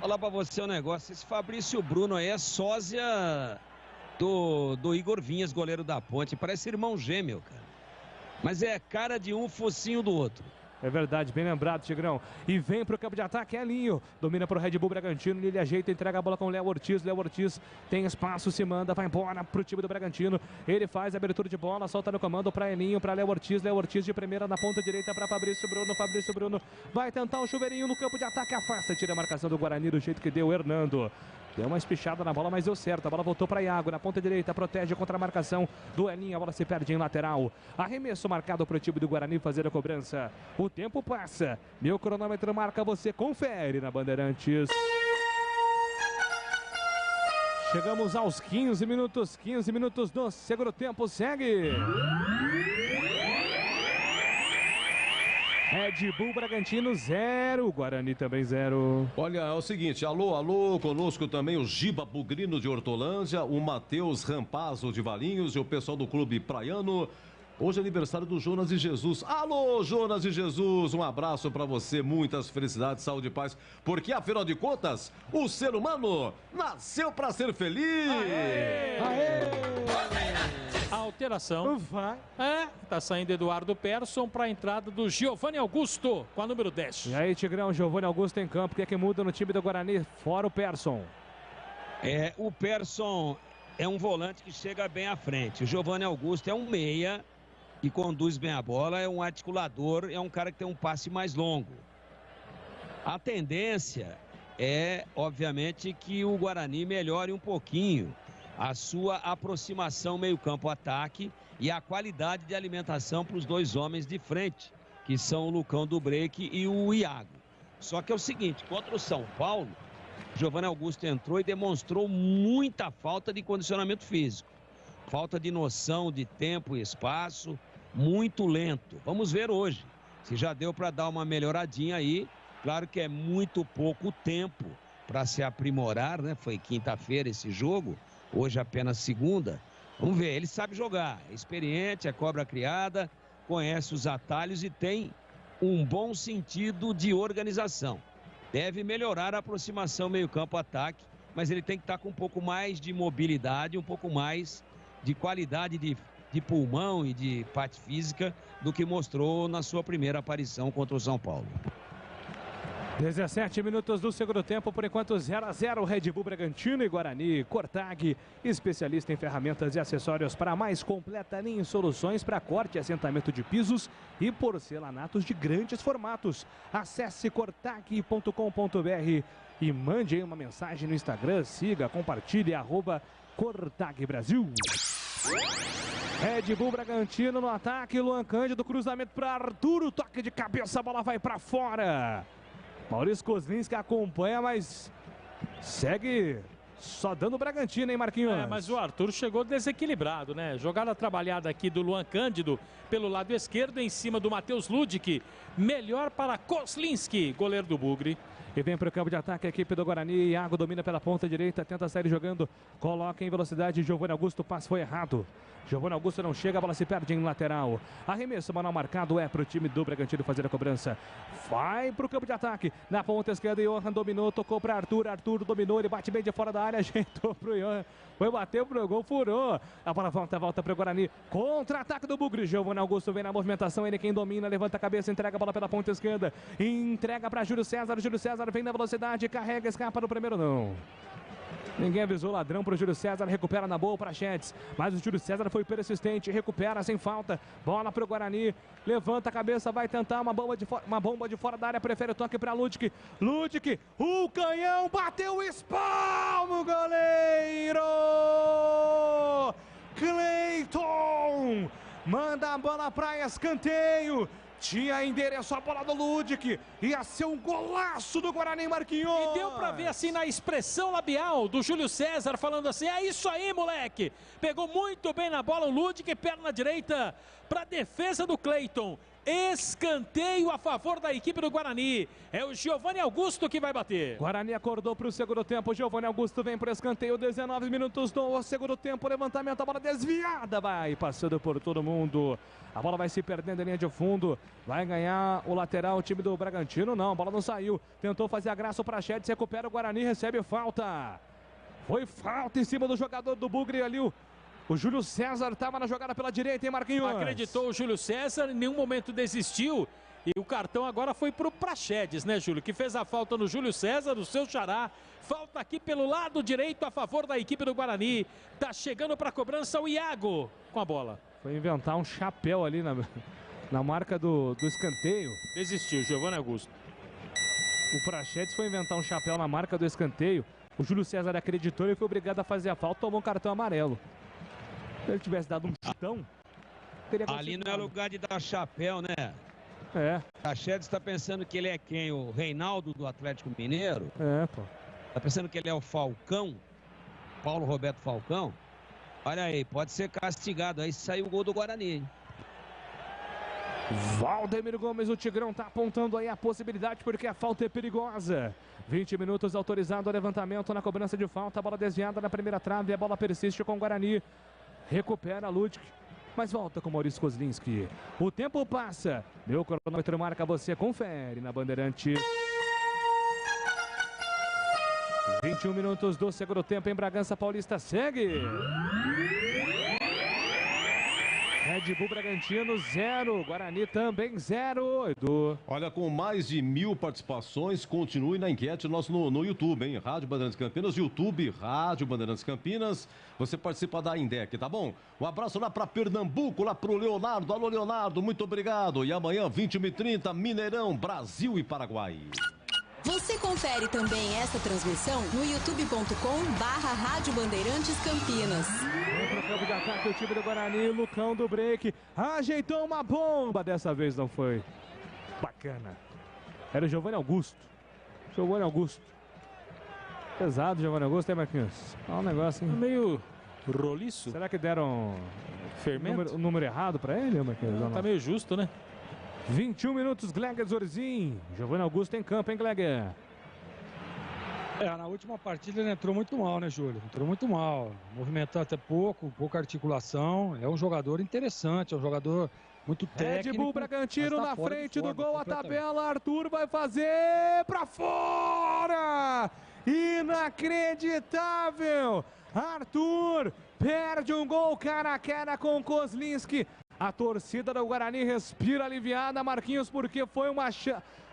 Falar pra você um negócio, esse Fabrício Bruno aí é sósia do Igor Vinhas, goleiro da Ponte. Parece irmão gêmeo, cara. Mas é cara de um, focinho do outro. É verdade, bem lembrado, Tigrão. E vem pro campo de ataque, Elinho. Domina pro Red Bull Bragantino, ele ajeita, entrega a bola com o Léo Ortiz. Léo Ortiz tem espaço, se manda, vai embora pro time do Bragantino. Ele faz a abertura de bola, solta no comando pra Elinho, pra Léo Ortiz. Léo Ortiz de primeira na ponta direita pra Fabrício Bruno. Fabrício Bruno vai tentar o chuveirinho no campo de ataque, afasta, tira a marcação do Guarani do jeito que deu, Hernando. Deu uma espichada na bola, mas deu certo. A bola voltou para Iago, na ponta direita, protege contra a marcação do Elinho. A bola se perde em lateral. Arremesso marcado para o time do Guarani fazer a cobrança. O tempo passa. Meu cronômetro marca, você confere na Bandeirantes. Chegamos aos 15 minutos. 15 minutos do segundo tempo. Segue. Red Bull Bragantino 0, Guarani também 0. Olha, é o seguinte, alô, conosco também o Giba Bugrino de Hortolândia, o Matheus Rampazzo de Valinhos e o pessoal do Clube Praiano. Hoje é aniversário do Jonas e Jesus. Alô, Jonas e Jesus, um abraço pra você, muitas felicidades, saúde e paz, porque afinal de contas, o ser humano nasceu pra ser feliz. A alteração. Tá saindo Eduardo Persson para a entrada do Giovanni Augusto com a número 10. E aí, Tigrão, Giovanni Augusto em campo. O que é que muda no time do Guarani, fora o Persson? O Persson é um volante que chega bem à frente. O Giovanni Augusto é um meia que conduz bem a bola, é um articulador, é um cara que tem um passe mais longo. A tendência é, obviamente, que o Guarani melhore um pouquinho a sua aproximação meio-campo-ataque e a qualidade de alimentação para os dois homens de frente, que são o Lucão do Break e o Iago. Só que é o seguinte, contra o São Paulo, Giovanni Augusto entrou e demonstrou muita falta de condicionamento físico. Falta de noção de tempo e espaço, muito lento. Vamos ver hoje se já deu para dar uma melhoradinha aí. Claro que é muito pouco tempo para se aprimorar, né? Foi quinta-feira esse jogo. Hoje apenas segunda. Vamos ver, ele sabe jogar, é experiente, é cobra criada, conhece os atalhos e tem um bom sentido de organização. Deve melhorar a aproximação meio-campo-ataque, mas ele tem que estar com um pouco mais de mobilidade, um pouco mais de qualidade de pulmão e de parte física do que mostrou na sua primeira aparição contra o São Paulo. 17 minutos do segundo tempo, por enquanto 0-0, Red Bull Bragantino e Guarani. Cortag, especialista em ferramentas e acessórios para a mais completa linha em soluções para corte e assentamento de pisos e porcelanatos de grandes formatos. Acesse cortag.com.br e mande aí uma mensagem no Instagram, siga, compartilhe, @Cortag Brasil. Red Bull Bragantino no ataque, Luan Cândido, cruzamento para Arturo, toque de cabeça, a bola vai para fora. Maurício Kozlinski acompanha, mas segue só dando o Bragantino, hein, Marquinhos? Mas o Arthur chegou desequilibrado, né? Jogada trabalhada aqui do Luan Cândido pelo lado esquerdo, em cima do Matheus Ludic. Melhor para Kozlinski, goleiro do Bugre. E vem para o campo de ataque a equipe do Guarani. Iago domina pela ponta direita, tenta sair jogando, coloca em velocidade. Giovanni Augusto, o passe foi errado. Giovanni Augusto não chega, a bola se perde em lateral. Arremesso manual marcado é para o time do Bragantino fazer a cobrança. Vai para o campo de ataque. Na ponta esquerda, Johan dominou, tocou para Arthur. Arthur dominou, ele bate bem de fora da área, ajeitou para o Johan. Foi, bateu pro gol, furou. A bola volta para o Guarani. Contra-ataque do Bugre. Giovanni Augusto vem na movimentação, ele quem domina, levanta a cabeça, entrega a bola pela ponta esquerda. Entrega para Júlio César. Júlio César vem na velocidade, carrega, escapa no primeiro não. Ninguém avisou, ladrão para o Júlio César, recupera na boa para Chetes, mas o Júlio César foi persistente, recupera sem falta, bola para o Guarani, levanta a cabeça, vai tentar uma bomba de fora da área, prefere o toque para Ludic, o canhão, bateu, espalma o goleiro, Cleiton, manda a bola para escanteio. Tinha endereço a bola do Ludic. Ia ser um golaço do Guarani, Marquinhos. E deu pra ver assim na expressão labial do Júlio César falando assim: é isso aí, moleque. Pegou muito bem na bola o Ludic, perna direita pra defesa do Cleiton. Escanteio a favor da equipe do Guarani. É o Giovanni Augusto que vai bater. Guarani acordou para o segundo tempo. Giovanni Augusto vem para o escanteio. 19 minutos do segundo tempo. Levantamento, a bola desviada. Vai passando por todo mundo. A bola vai se perdendo em linha de fundo. Vai ganhar o lateral, o time do Bragantino. Não, a bola não saiu. Tentou fazer a graça para Chetes. Recupera o Guarani, recebe falta. Foi falta em cima do jogador do Bugre ali, o Júlio César estava na jogada pela direita, hein, Marquinhos? Acreditou o Júlio César, em nenhum momento desistiu. E o cartão agora foi pro Praxedes, né, Júlio? Que fez a falta no Júlio César, o seu xará. Falta aqui pelo lado direito a favor da equipe do Guarani. Tá chegando pra cobrança o Iago com a bola. Foi inventar um chapéu ali na marca do escanteio. Desistiu, Giovanni Augusto. O Praxedes foi inventar um chapéu na marca do escanteio. O Júlio César acreditou e foi obrigado a fazer a falta, tomou um cartão amarelo. Se ele tivesse dado um chutão, teria ali não é lugar de dar chapéu, né? É. Praxedes está pensando que ele é quem? O Reinaldo do Atlético Mineiro? É, pô. Tá pensando que ele é o Falcão? Paulo Roberto Falcão? Olha aí, pode ser castigado. Aí saiu o gol do Guarani, hein? Valdemir Gomes, o Tigrão tá apontando aí a possibilidade porque a falta é perigosa. 20 minutos autorizado o levantamento na cobrança de falta. A bola desviada na primeira trave. A bola persiste com o Guarani. Recupera a Ludwig. Mas volta com Maurício Kozlinski. O tempo passa. Meu cronômetro marca, você confere na Bandeirante. 21 minutos do segundo tempo em Bragança Paulista. Segue. Red Bull Bragantino 0, Guarani também 0, Edu. Olha, com mais de 1000 participações, continue na enquete nosso no YouTube, hein? Rádio Bandeirantes Campinas, YouTube, Rádio Bandeirantes Campinas. Você participa da Indec, tá bom? Um abraço lá para Pernambuco, lá pro Leonardo. Alô, Leonardo, muito obrigado. E amanhã, 21h30, Mineirão, Brasil e Paraguai. Você confere também essa transmissão no youtube.com/Rádio Bandeirantes Campinas. Vem pro campo de ataque o time do Guarani, Lucão do break, ajeitou uma bomba, dessa vez não foi. Bacana. Era o Giovanni Augusto. Giovanni Augusto. Pesado, Giovanni Augusto, hein, Marquinhos? Olha um negócio, hein? Meio roliço. Será que deram fermento? O número errado pra ele, Marquinhos? Tá meio justo, né? 21 minutos, Gleger Zorzin. Giovanni Augusto em campo, hein, Gleger? Na última partida ele entrou muito mal, né, Júlio? Entrou muito mal. Movimentou até pouca articulação. É um jogador interessante, é um jogador muito técnico. Red Bull Bragantino na frente do gol, a tabela. Arthur vai fazer pra fora! Inacreditável! Arthur perde um gol cara a cara com Kozlinski. A torcida do Guarani respira aliviada, Marquinhos, porque foi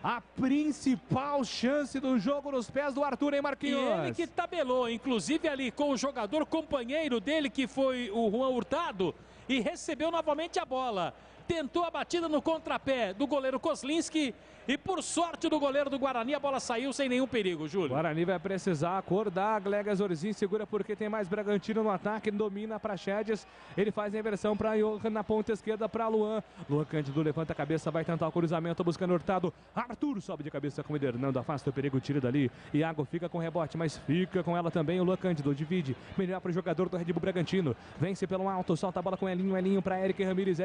a principal chance do jogo nos pés do Arthur, hein, Marquinhos? E ele que tabelou, inclusive ali com o jogador companheiro dele, que foi o Juan Hurtado, e recebeu novamente a bola. Tentou a batida no contrapé do goleiro Kozlinski e por sorte do goleiro do Guarani a bola saiu sem nenhum perigo, Júlio. Guarani vai precisar acordar, Gleger Zorzin segura porque tem mais Bragantino no ataque, domina para Praxedes, ele faz a inversão para Johan na ponta esquerda para Luan. Luan Cândido levanta a cabeça, vai tentar o cruzamento buscando Hurtado. Arthur sobe de cabeça com o Hernando, afasta o perigo, tira dali. Iago fica com rebote, mas fica com ela também o Luan Cândido, divide, melhor para o jogador do Red Bull Bragantino, vence pelo alto, solta a bola com Elinho para Eric Ramírez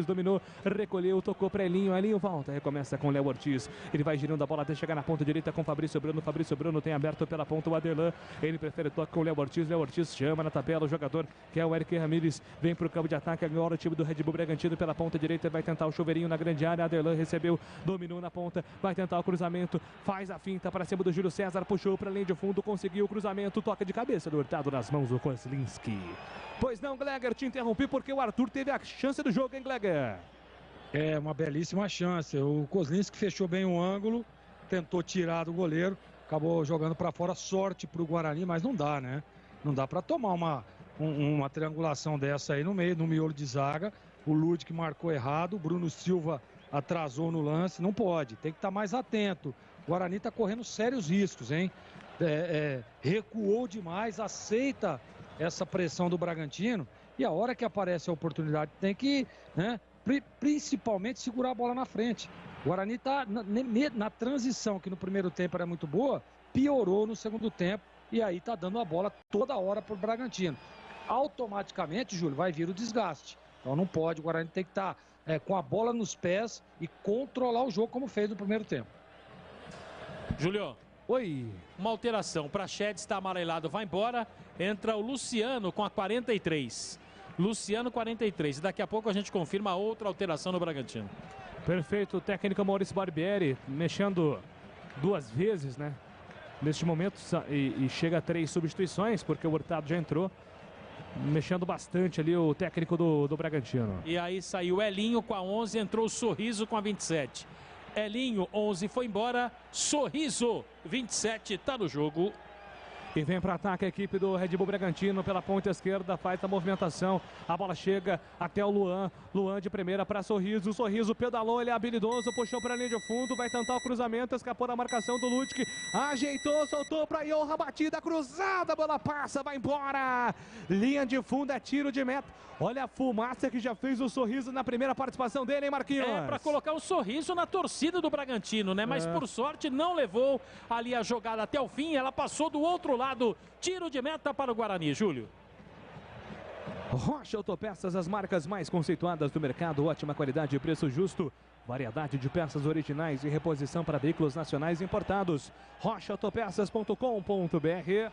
dominou, recolheu, tocou para Elinho volta, recomeça com Léo Ortiz. Ele vai girando a bola até chegar na ponta direita com Fabrício Bruno tem aberto pela ponta o Aderlan, ele prefere tocar com o Léo Ortiz chama na tabela o jogador que é o Eric Ramírez, vem para o campo de ataque agora o time do Red Bull Bragantino pela ponta direita, vai tentar o chuveirinho na grande área, Aderlan recebeu, dominou na ponta, vai tentar o cruzamento, faz a finta para cima do Júlio César, puxou para a linha de fundo, conseguiu o cruzamento, toca de cabeça do Hurtado nas mãos do Kozlinski. Pois não, Gleger, te interrompi porque o Arthur teve a chance do jogo, hein, Gleger? É uma belíssima chance. O Kozlinski fechou bem o ângulo, tentou tirar do goleiro, acabou jogando para fora, sorte para o Guarani, mas não dá, né? Não dá para tomar uma triangulação dessa aí no miolo de zaga. O Ludwig marcou errado, o Bruno Silva atrasou no lance, não pode, tem que estar mais atento. O Guarani está correndo sérios riscos, hein? Recuou demais, aceita essa pressão do Bragantino e a hora que aparece a oportunidade tem que, né? Principalmente segurar a bola na frente. O Guarani está na transição, que no primeiro tempo era muito boa, piorou no segundo tempo e aí está dando a bola toda hora para o Bragantino. Automaticamente, Júlio, vai vir o desgaste. Então não pode, o Guarani tem que estar com a bola nos pés e controlar o jogo como fez no primeiro tempo. Júlio. Oi. Uma alteração. Praxedes está amarelado, vai embora. Entra o Luciano com a 43. Luciano 43. E daqui a pouco a gente confirma outra alteração no Bragantino. Perfeito. O técnico Maurício Barbieri mexendo duas vezes, né? neste momento e chega a 3 substituições, porque o Hurtado já entrou, mexendo bastante ali o técnico do Bragantino. E aí saiu Elinho com a 11, entrou o Sorriso com a 27. Elinho, 11, foi embora. Sorriso, 27, tá no jogo. E vem para ataque a equipe do Red Bull Bragantino pela ponta esquerda, faz a movimentação, a bola chega até o Luan, Luan de primeira para Sorriso, Sorriso pedalou, ele é habilidoso, puxou para a linha de fundo, vai tentar o cruzamento, escapou da marcação do Ludic, ajeitou, soltou para Johan, batida cruzada, a bola passa, vai embora, linha de fundo, é tiro de meta. Olha a fumaça que já fez o Sorriso na primeira participação dele, hein, Marquinhos? É, para colocar um sorriso na torcida do Bragantino, né? Mas por sorte não levou ali a jogada até o fim, ela passou do outro lado. Tiro de meta para o Guarani, Júlio. Rocha Autopeças, as marcas mais conceituadas do mercado, ótima qualidade e preço justo. Variedade de peças originais e reposição para veículos nacionais importados. rochaautopeças.com.br.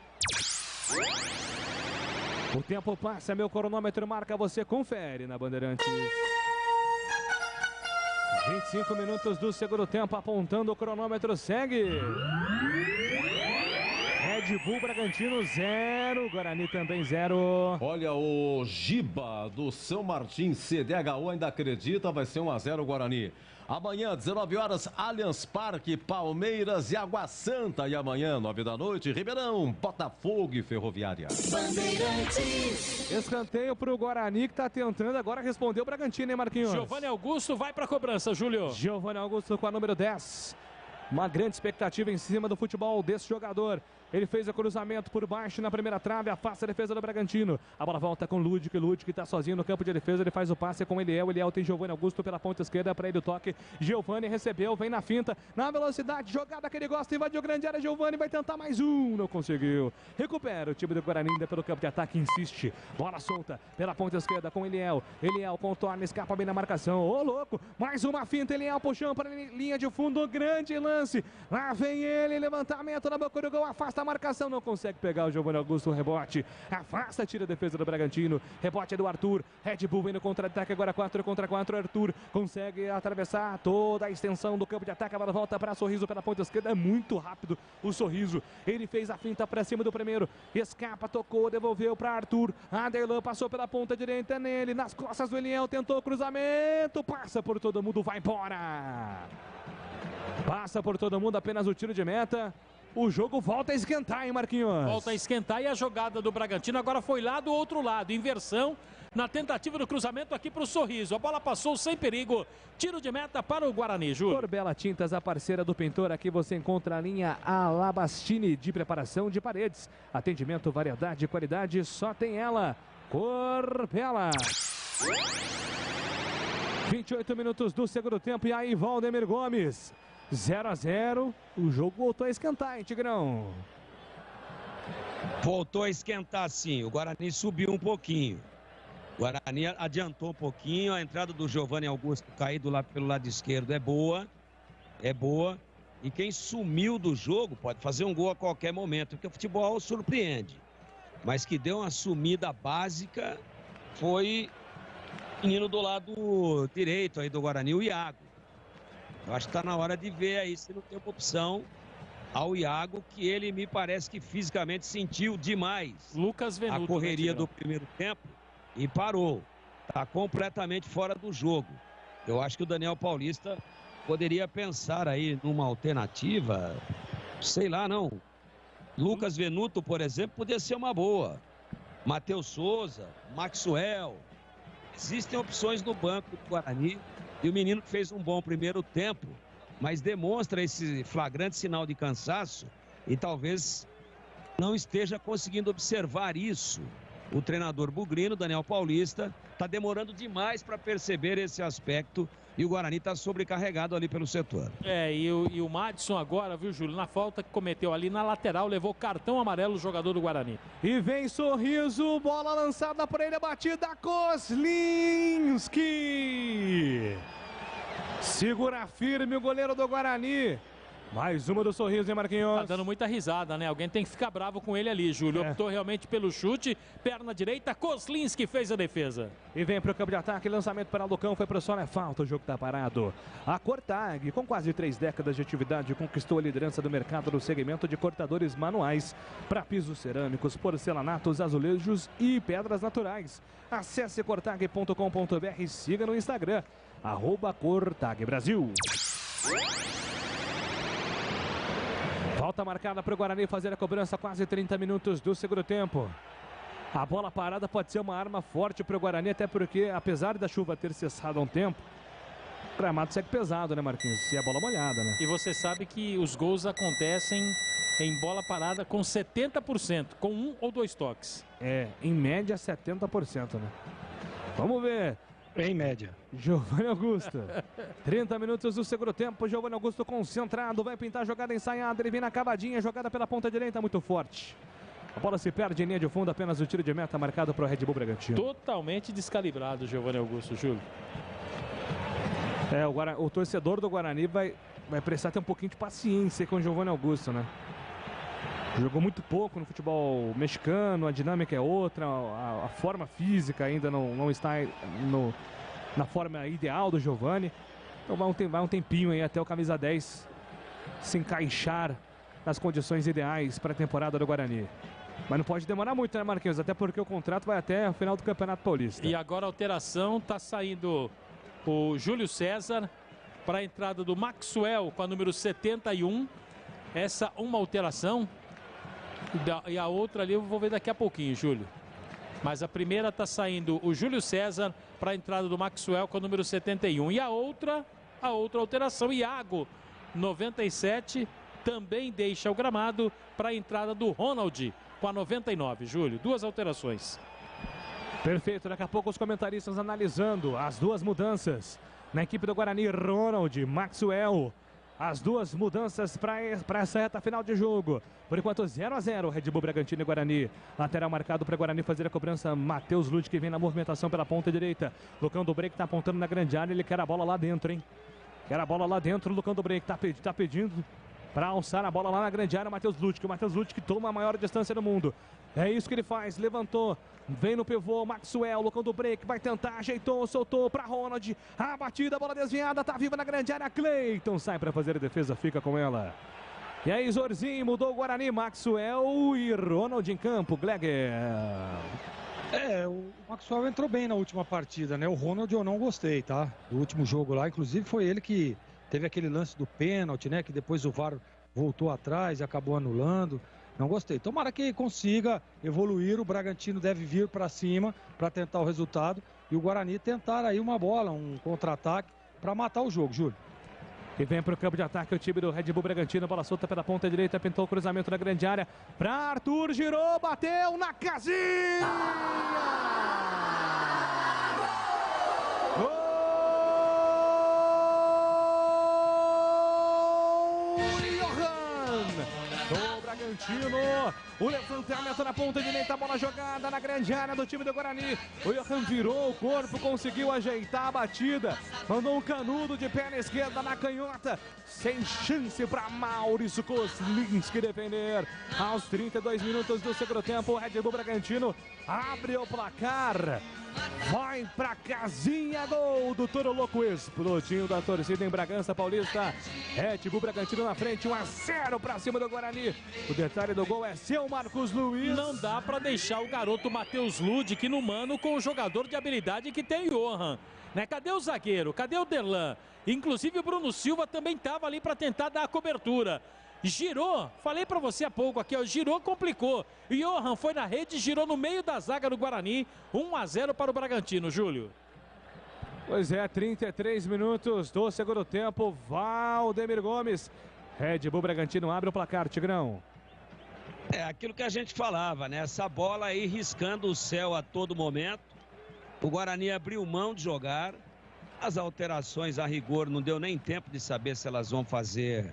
O tempo passa, meu cronômetro marca, você confere na Bandeirantes. 25 minutos do segundo tempo, apontando o cronômetro, segue. Red Bull Bragantino 0, Guarani também 0. Olha, o Giba do São Martin, CDHU ainda acredita, vai ser 1-0 Guarani. Amanhã, 19 horas, Allianz Parque, Palmeiras e Água Santa. E amanhã, 9 da noite, Ribeirão, Botafogo e Ferroviária. Bandeirantes. Escanteio para o Guarani, que está tentando agora responder o Bragantino, hein, Marquinhos? Giovanni Augusto vai para a cobrança, Júlio. Giovanni Augusto com a número 10. Uma grande expectativa em cima do futebol desse jogador. Ele fez o cruzamento por baixo na primeira trave, afasta a defesa do Bragantino. A bola volta com Ludic, Ludic está sozinho no campo de defesa, ele faz o passe com Eliel tem Giovanni Augusto pela ponta esquerda, para ele o toque. Giovanni recebeu, vem na finta, na velocidade, jogada que ele gosta, invadiu grande área, Giovanni vai tentar mais um, não conseguiu. Recupera o time do Guarani ainda pelo campo de ataque, insiste. Bola solta pela ponta esquerda com Eliel contorna, escapa bem na marcação. Ô, louco, mais uma finta, Eliel puxando para a linha de fundo, grande lance. Lá vem ele, levantamento na boca do gol, afasta a marcação, não consegue pegar o Giovanni Augusto, rebote, afasta, tira a defesa do Bragantino, rebote é do Arthur, Red Bull vem no contra-ataque, agora 4 contra 4, Arthur consegue atravessar toda a extensão do campo de ataque, a bola volta para Sorriso pela ponta esquerda, é muito rápido o Sorriso, ele fez a finta para cima do primeiro, escapa, tocou, devolveu para Arthur, Aderlan passou pela ponta direita nele, nas costas do Eliel, tentou o cruzamento, passa por todo mundo, vai embora! Passa por todo mundo, apenas o tiro de meta. O jogo volta a esquentar, hein, Marquinhos? Volta a esquentar e a jogada do Bragantino agora foi lá do outro lado. Inversão na tentativa do cruzamento aqui para o Sorriso. A bola passou sem perigo. Tiro de meta para o Guarani, Júlio. Corbela Tintas, a parceira do pintor. Aqui você encontra a linha Alabastini de preparação de paredes. Atendimento, variedade e qualidade, só tem ela. Corbela. 28 minutos do segundo tempo e aí Valdemir Gomes. 0-0, o jogo voltou a esquentar, hein, Tigrão? Voltou a esquentar, sim. O Guarani subiu um pouquinho. O Guarani adiantou um pouquinho. A entrada do Giovanni Augusto caído lá pelo lado esquerdo é boa. É boa. E quem sumiu do jogo pode fazer um gol a qualquer momento, porque o futebol surpreende. Mas que deu uma sumida básica foi o menino do lado direito aí do Guarani, o Iago. Eu acho que está na hora de ver aí se não tem uma opção ao Iago, que ele me parece que fisicamente sentiu demais Lucas Venuto, a correria do primeiro tempo e parou. Está completamente fora do jogo. Eu acho que o Daniel Paulista poderia pensar aí numa alternativa, sei lá, não. Lucas Venuto, por exemplo, poderia ser uma boa. Matheus Souza, Maxwell. Existem opções no banco do Guarani. E o menino fez um bom primeiro tempo, mas demonstra esse flagrante sinal de cansaço e talvez não esteja conseguindo observar isso. O treinador bugrino, Daniel Paulista, está demorando demais para perceber esse aspecto e o Guarani está sobrecarregado ali pelo setor. E o Madison agora, viu, Júlio, na falta que cometeu ali na lateral, levou cartão amarelo o jogador do Guarani. E vem Sorriso, bola lançada por ele, a batida, Kozlinski! Segura firme o goleiro do Guarani. Mais uma do sorriso, hein, Marquinhos? Tá dando muita risada, né? Alguém tem que ficar bravo com ele ali, Júlio. Optou realmente pelo chute, perna direita, Kozlinski fez a defesa. E vem pro campo de ataque, lançamento para o Lucão, foi pro solo, é falta, o jogo tá parado. A Cortag, com quase 3 décadas de atividade, conquistou a liderança do mercado no segmento de cortadores manuais para pisos cerâmicos, porcelanatos, azulejos e pedras naturais. Acesse cortag.com.br e siga no Instagram, @CortagBrasil. Falta marcada para o Guarani fazer a cobrança, quase 30 minutos do segundo tempo. A bola parada pode ser uma arma forte para o Guarani, até porque, apesar da chuva ter cessado há um tempo, o gramado segue pesado, né, Marquinhos? Se é bola molhada, né? E você sabe que os gols acontecem em bola parada com 70%, com 1 ou 2 toques. É, em média 70%, né? Vamos ver. Em média. Giovanni Augusto. 30 minutos do segundo tempo. Giovanni Augusto concentrado. Vai pintar a jogada ensaiada. Ele vem na cavadinha. Jogada pela ponta direita muito forte. A bola se perde em linha de fundo. Apenas o tiro de meta marcado para o Red Bull Bragantino. Totalmente descalibrado, Giovanni Augusto, Júlio. O torcedor do Guarani vai precisar ter um pouquinho de paciência com o Giovanni Augusto, né? Jogou muito pouco no futebol mexicano, a dinâmica é outra, a forma física ainda não está na forma ideal do Giovanni. Então vai um tempinho aí até o camisa 10 se encaixar nas condições ideais para a temporada do Guarani. Mas não pode demorar muito, né, Marquinhos? Até porque o contrato vai até o final do Campeonato Paulista. E agora a alteração, está saindo o Júlio César para a entrada do Maxwell com a número 71. Essa uma alteração. E a outra ali eu vou ver daqui a pouquinho, Júlio. Mas a primeira está saindo o Júlio César para a entrada do Maxwell com o número 71. E a outra alteração, Iago, 97, também deixa o gramado para a entrada do Ronald com a 99, Júlio. 2 alterações. Perfeito, daqui a pouco os comentaristas analisando as 2 mudanças na equipe do Guarani, Ronald, Maxwell. As 2 mudanças para essa reta final de jogo. Por enquanto 0-0, Red Bull Bragantino e Guarani. Lateral marcado para Guarani fazer a cobrança. Matheus Lud, que vem na movimentação pela ponta direita. Lucão do Break está apontando na grande área. Ele quer a bola lá dentro, hein? Quer a bola lá dentro. Lucão do Break está pedindo para alçar a bola lá na grande área. Matheus Lud, que toma a maior distância do mundo. É isso que ele faz. Levantou. Vem no pivô, Maxwell, Lucão do Break, vai tentar, ajeitou, soltou para Ronald, a batida, bola desviada, tá viva na grande área, Cleiton sai para fazer a defesa, fica com ela. E aí Zorzinho, mudou o Guarani, Maxwell e Ronald em campo, Gleger. O Maxwell entrou bem na última partida, né? O Ronald eu não gostei, tá? Do último jogo lá, inclusive foi ele que teve aquele lance do pênalti, né? Que depois o VAR voltou atrás e acabou anulando. Não gostei. Tomara que consiga evoluir. O Bragantino deve vir para cima para tentar o resultado. E o Guarani tentar aí uma bola, um contra-ataque para matar o jogo, Júlio. E vem para o campo de ataque o time do Red Bull Bragantino. Bola solta pela ponta direita. Pintou o cruzamento na grande área. Para Arthur, girou, bateu na casinha! Gol! Bragantino, o levantamento na ponta direita, a bola jogada na grande área do time do Guarani. O Johan virou o corpo, conseguiu ajeitar a batida, mandou um canudo de perna esquerda na canhota, sem chance para Maurício Kozlinski defender. Aos 32 minutos do segundo tempo, o Red Bull Bragantino abre o placar. Vai pra casinha, gol do Toro Louco, explodindo da torcida em Bragança Paulista. Red Bull Bragantino na frente, 1-0 pra cima do Guarani. O detalhe do gol é seu, Marcos Luiz. Não dá pra deixar o garoto Matheus Lud que no mano com o jogador de habilidade que tem o Johan. Né? Cadê o zagueiro? Cadê o Derlan? Inclusive o Bruno Silva também tava ali pra tentar dar a cobertura. Girou, falei pra você há pouco aqui, ó, girou, complicou. Johan foi na rede, girou no meio da zaga do Guarani, 1-0 para o Bragantino, Júlio. Pois é, 33 minutos do segundo tempo, Valdemir Gomes. Red Bull Bragantino abre o placar, Tigrão. É aquilo que a gente falava, né? Essa bola aí riscando o céu a todo momento. O Guarani abriu mão de jogar. As alterações a rigor não deu nem tempo de saber se elas vão fazer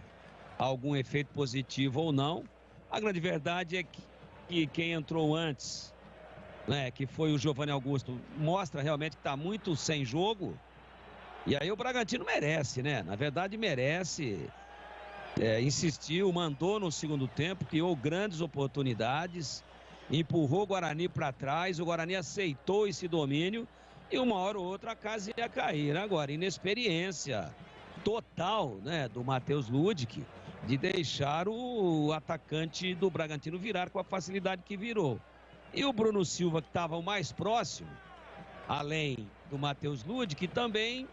algum efeito positivo ou não. A grande verdade é que quem entrou antes, né, que foi o Giovanni Augusto, mostra realmente que está muito sem jogo. E aí o Bragantino merece, né? Na verdade merece. insistiu, mandou no segundo tempo, criou grandes oportunidades, empurrou o Guarani para trás, o Guarani aceitou esse domínio e uma hora ou outra a casa ia cair. Agora, inexperiência total, né, do Matheus Ludic de deixar o atacante do Bragantino virar com a facilidade que virou. E o Bruno Silva, que estava o mais próximo, além do Matheus Ludic, também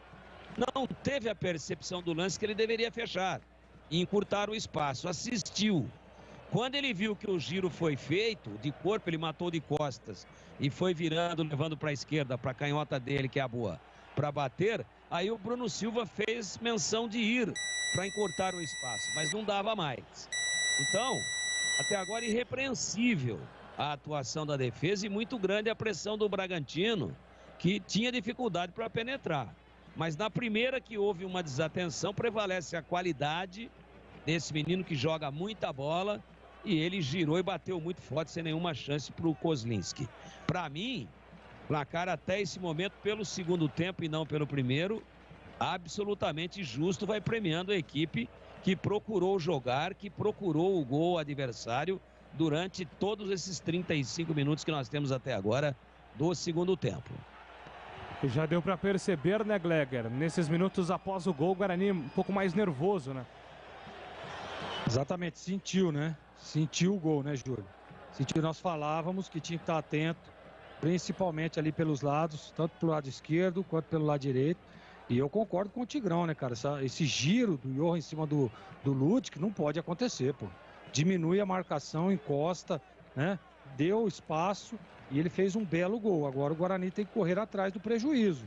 não teve a percepção do lance que ele deveria fechar e encurtar o espaço, assistiu. Quando ele viu que o giro foi feito, de corpo ele matou de costas e foi virando, levando para a esquerda, para a canhota dele, que é a boa, para bater, aí o Bruno Silva fez menção de ir para encurtar o espaço, mas não dava mais. Então, até agora irrepreensível a atuação da defesa e muito grande a pressão do Bragantino, que tinha dificuldade para penetrar. Mas na primeira que houve uma desatenção, prevalece a qualidade desse menino que joga muita bola e ele girou e bateu muito forte sem nenhuma chance para o Kozlinski. Para mim, placar até esse momento pelo segundo tempo e não pelo primeiro, absolutamente justo, vai premiando a equipe que procurou jogar, que procurou o gol adversário durante todos esses 35 minutos que nós temos até agora do segundo tempo. E já deu para perceber, né, Gleger? Nesses minutos após o gol, o Guarani um pouco mais nervoso, né? Exatamente, sentiu, né? Sentiu o gol, né, Júlio? Sentiu, nós falávamos que tinha que estar atento, principalmente ali pelos lados, tanto pelo lado esquerdo quanto pelo lado direito. E eu concordo com o Tigrão, né, cara? Esse giro do Johan em cima do Ludic não pode acontecer, pô. Diminui a marcação, encosta, né? Deu espaço e ele fez um belo gol. Agora o Guarani tem que correr atrás do prejuízo.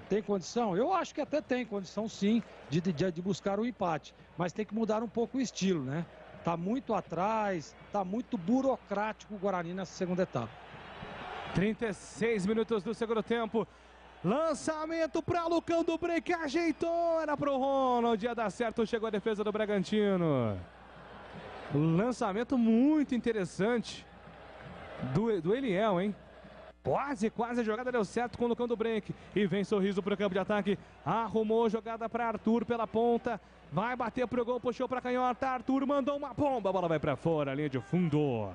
Tem condição? Eu acho que até tem condição, sim, de buscar o empate. Mas tem que mudar um pouco o estilo, né? Tá muito atrás, tá muito burocrático o Guarani nessa segunda etapa. 36 minutos do segundo tempo. Lançamento para Lucão do Break, ajeitou, era pro Ronald, ia dar certo, chegou a defesa do Bragantino. Lançamento muito interessante do Eliel, hein? Quase a jogada deu certo com o Lucão do Break. E vem Sorriso pro campo de ataque. Arrumou jogada para Arthur pela ponta. Vai bater pro gol, puxou pra canhota. Arthur mandou uma bomba, a bola vai para fora, linha de fundo.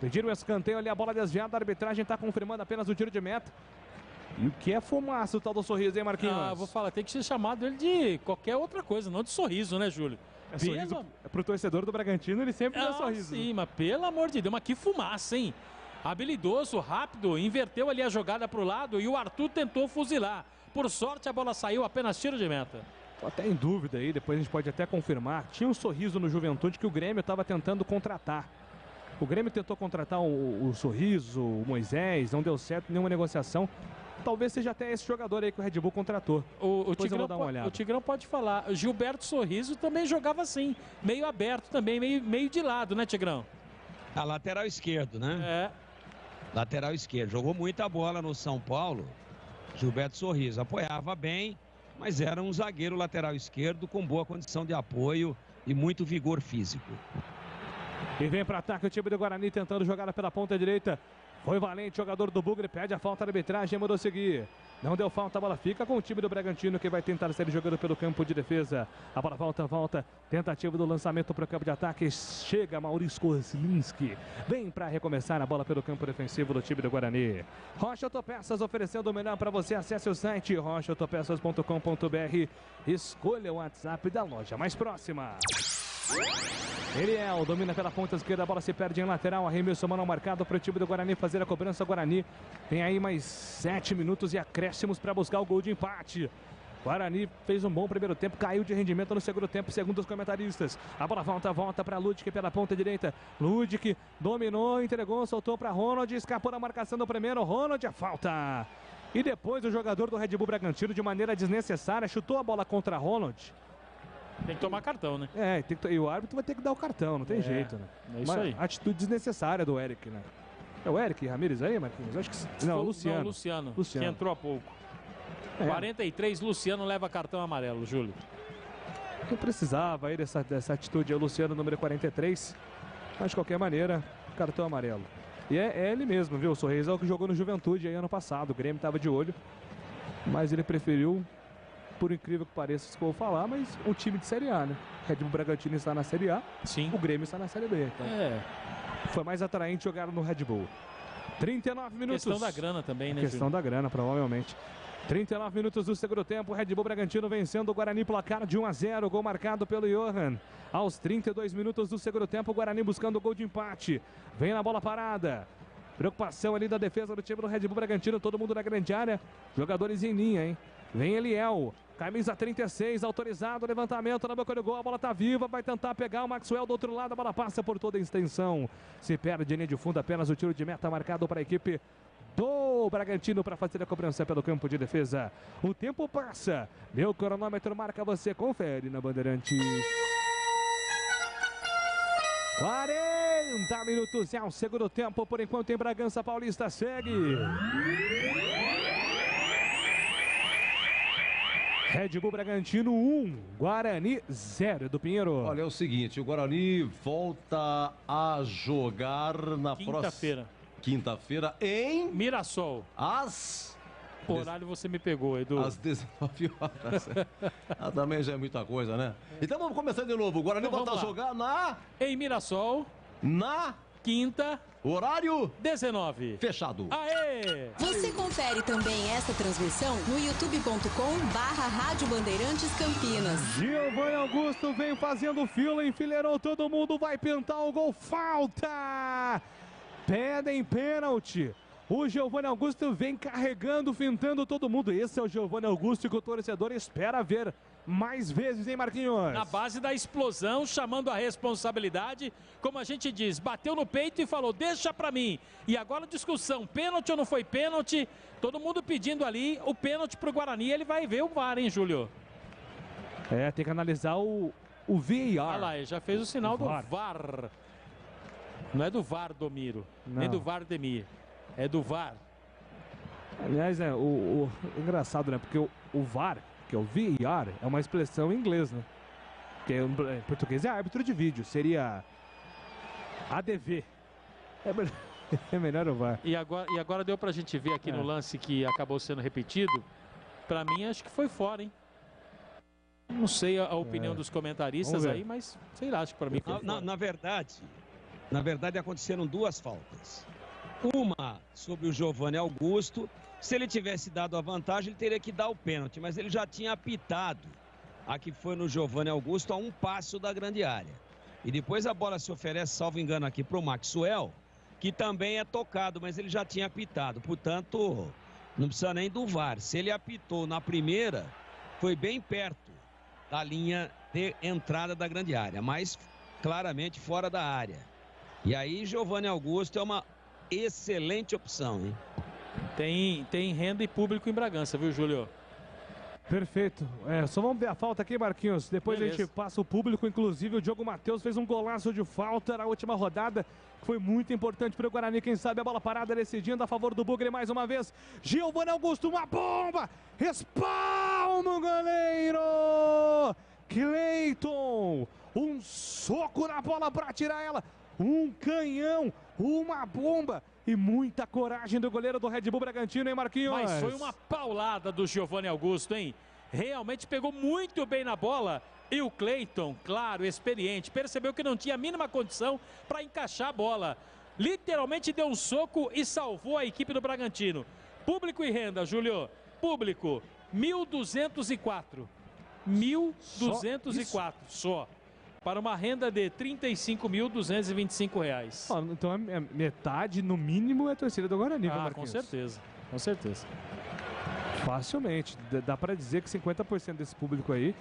Pediram o escanteio ali, a bola desviada. A arbitragem tá confirmando apenas o tiro de meta. E o que é fumaça o tal do Sorriso, hein, Marquinhos? Ah, vou falar, tem que ser chamado ele de qualquer outra coisa, não de Sorriso, né, Júlio? É sorriso, pro torcedor do Bragantino, ele sempre deu sorriso. Sim, mas pelo amor de Deus, mas que fumaça, hein? Habilidoso, rápido, inverteu ali a jogada pro lado e o Arthur tentou fuzilar. Por sorte, a bola saiu, apenas tiro de meta. Tô até em dúvida aí, depois a gente pode até confirmar. Tinha um Sorriso no Juventude que o Grêmio estava tentando contratar. O Grêmio tentou contratar o Sorriso, o Moisés, não deu certo, nenhuma negociação. Talvez seja até esse jogador aí que o Red Bull contratou. O Tigrão pode falar. O Gilberto Sorriso também jogava assim, meio aberto também, meio de lado, né, Tigrão? A lateral esquerdo, né? É. Lateral esquerdo. Jogou muita bola no São Paulo. Gilberto Sorriso apoiava bem, mas era um zagueiro lateral esquerdo com boa condição de apoio e muito vigor físico. E vem para ataque o time do Guarani tentando jogada pela ponta direita. Foi Valente, jogador do Bugre, pede a falta da arbitragem, mandou seguir. Não deu falta, a bola fica com o time do Bragantino que vai tentar sair jogando pelo campo de defesa. A bola volta. Tentativa do lançamento para o campo de ataque. Chega Maurício Kozlinski. Vem para recomeçar a bola pelo campo defensivo do time do Guarani. Rocha Autopeças oferecendo o melhor para você. Acesse o site rochaautopeças.com.br. Escolha o WhatsApp da loja mais próxima. Eliel domina pela ponta esquerda, a bola se perde em lateral, arremesso mano marcado para o time do Guarani fazer a cobrança. Guarani tem aí mais 7 minutos e acréscimos para buscar o gol de empate. Guarani fez um bom primeiro tempo, caiu de rendimento no segundo tempo, segundo os comentaristas. A bola volta para Ludic pela ponta direita. Ludic dominou, entregou, soltou para Ronald, escapou da marcação do primeiro. Ronald, a falta. E depois o jogador do Red Bull Bragantino, de maneira desnecessária, chutou a bola contra Ronald. Tem que tomar cartão, né? E o árbitro vai ter que dar o cartão, não tem jeito, né? É isso aí. Atitude desnecessária do Eric, né? É o Eric Ramírez aí, Marquinhos? Acho que não, Luciano. Não, Luciano, que entrou há pouco. 43, Luciano leva cartão amarelo, Júlio. Não precisava aí dessa atitude, é o Luciano, número 43. Mas de qualquer maneira, cartão amarelo. E é ele mesmo, viu? O Sorriso é o que jogou no Juventude aí ano passado. O Grêmio estava de olho, mas ele preferiu por incrível que pareça, isso que eu vou falar, mas um time de Série A, né? Red Bull Bragantino está na Série A, sim. O Grêmio está na Série B. Então foi mais atraente jogar no Red Bull. 39 minutos. Questão da grana também, né, Questão da grana, provavelmente. 39 minutos do segundo tempo, Red Bull Bragantino vencendo o Guarani, placar de 1-0, gol marcado pelo Johan. Aos 32 minutos do segundo tempo, o Guarani buscando o gol de empate. Vem na bola parada. Preocupação ali da defesa do time do Red Bull Bragantino, todo mundo na grande área. Jogadores em linha, hein? Vem Eliel, camisa 36, autorizado, levantamento na boca do gol, a bola tá viva, vai tentar pegar o Maxwell do outro lado, a bola passa por toda a extensão. Se perde em linha de fundo, apenas o tiro de meta marcado para a equipe do Bragantino para fazer a cobrança pelo campo de defesa. O tempo passa, meu cronômetro marca, você confere na Bandeirantes. 40 minutos é o segundo tempo, por enquanto em Bragança Paulista, segue. Red Bull Bragantino 1, Guarani 0 do Pinheiro. Olha, é o seguinte, o Guarani volta a jogar na quinta-feira em Mirassol. O horário você me pegou, Edu. Às 19 horas. Também já é muita coisa, né? Então vamos começar de novo. O Guarani volta a jogar em Mirassol. Na quinta. Horário 19. Fechado. Aê! Você confere também esta transmissão no youtube.com/Rádio Bandeirantes Campinas. Giovanni Augusto vem fazendo fila, enfileirou todo mundo, vai pintar o gol, falta! Pedem pênalti. O Giovanni Augusto vem carregando, fintando todo mundo. Esse é o Giovanni Augusto que o torcedor espera ver mais vezes, hein, Marquinhos? Na base da explosão, chamando a responsabilidade, como a gente diz, bateu no peito e falou, deixa pra mim. E agora discussão, pênalti ou não foi pênalti? Todo mundo pedindo ali o pênalti pro Guarani, ele vai ver o VAR, hein, Júlio? Tem que analisar o VAR. Olha lá, ele já fez o sinal do VAR. Não é do VAR, Domiro, nem do Vardemir. É do VAR. Aliás, o engraçado, né? Porque o VAR, que é o VAR, é uma expressão em inglês, né? Porque em português é árbitro de vídeo, seria ADV. É melhor o VAR. E agora deu pra gente ver aqui no lance que acabou sendo repetido. Pra mim, acho que foi fora, hein? Não sei a opinião dos comentaristas aí, mas sei lá, acho que pra mim foi fora. Na verdade, aconteceram duas faltas. Uma sobre o Giovanni Augusto. Se ele tivesse dado a vantagem, ele teria que dar o pênalti, mas ele já tinha apitado a que foi no Giovanni Augusto a um passo da grande área. E depois a bola se oferece, salvo engano, aqui para o Maxwell, que também é tocado, mas ele já tinha apitado. Portanto, não precisa nem do VAR. Se ele apitou na primeira, foi bem perto da linha de entrada da grande área, mas claramente fora da área. E aí, Giovanni Augusto é uma excelente opção, hein? Tem renda e público em Bragança, viu, Júlio? Perfeito. Só vamos ver a falta aqui, Marquinhos. Depois a gente passa o público. Inclusive, o Diogo Matheus fez um golaço de falta na última rodada. Foi muito importante para o Guarani. Quem sabe a bola parada decidindo a favor do Bugre mais uma vez. Giovanni Augusto, uma bomba! Respalma o goleiro! Cleiton! Um soco na bola para tirar ela. Um canhão, uma bomba e muita coragem do goleiro do Red Bull Bragantino, hein, Marquinhos? Mas foi uma paulada do Giovanni Augusto, hein? Realmente pegou muito bem na bola. E o Cleiton, claro, experiente, percebeu que não tinha a mínima condição para encaixar a bola. Literalmente deu um soco e salvou a equipe do Bragantino. Público e renda, Júlio. Público, 1.204. 1.204 só. Para uma renda de R$ 35.225. Então metade, no mínimo, é a torcida do Guarani, com certeza, com certeza. Facilmente. Dá para dizer que 50% desse público aí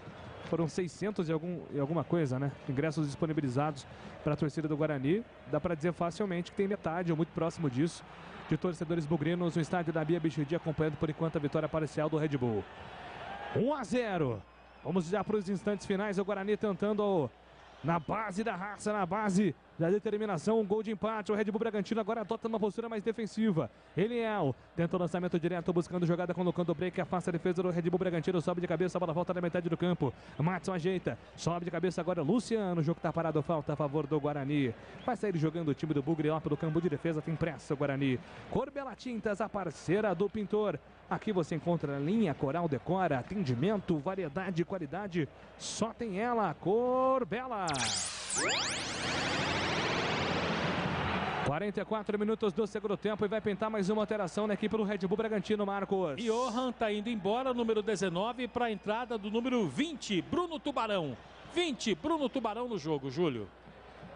foram 600 e alguma coisa, né? Ingressos disponibilizados para a torcida do Guarani. Dá para dizer facilmente que tem metade, ou muito próximo disso, de torcedores bugrinos no estádio da Bia Bichedi, acompanhando por enquanto a vitória parcial do Red Bull. 1-0. Vamos já para os instantes finais. O Guarani tentando na base da raça, na base da determinação, um gol de empate. O Red Bull Bragantino agora adota uma postura mais defensiva. Eliel tenta o lançamento direto, buscando jogada, colocando o break, afasta a defesa do Red Bull Bragantino, sobe de cabeça, a bola volta na metade do campo. Matson ajeita, sobe de cabeça agora Luciano, o jogo tá parado, falta a favor do Guarani. Vai sair jogando o time do Bugre lá pelo campo de defesa, tem pressa o Guarani. Corbela Tintas, a parceira do pintor. Aqui você encontra a linha Coral Decora, atendimento, variedade e qualidade. Só tem ela, Corbella. 44 minutos do segundo tempo e vai pintar mais uma alteração na equipe do Red Bull Bragantino, Marcos. Johan tá indo embora, número 19, para a entrada do número 20, Bruno Tubarão. 20, Bruno Tubarão no jogo, Júlio.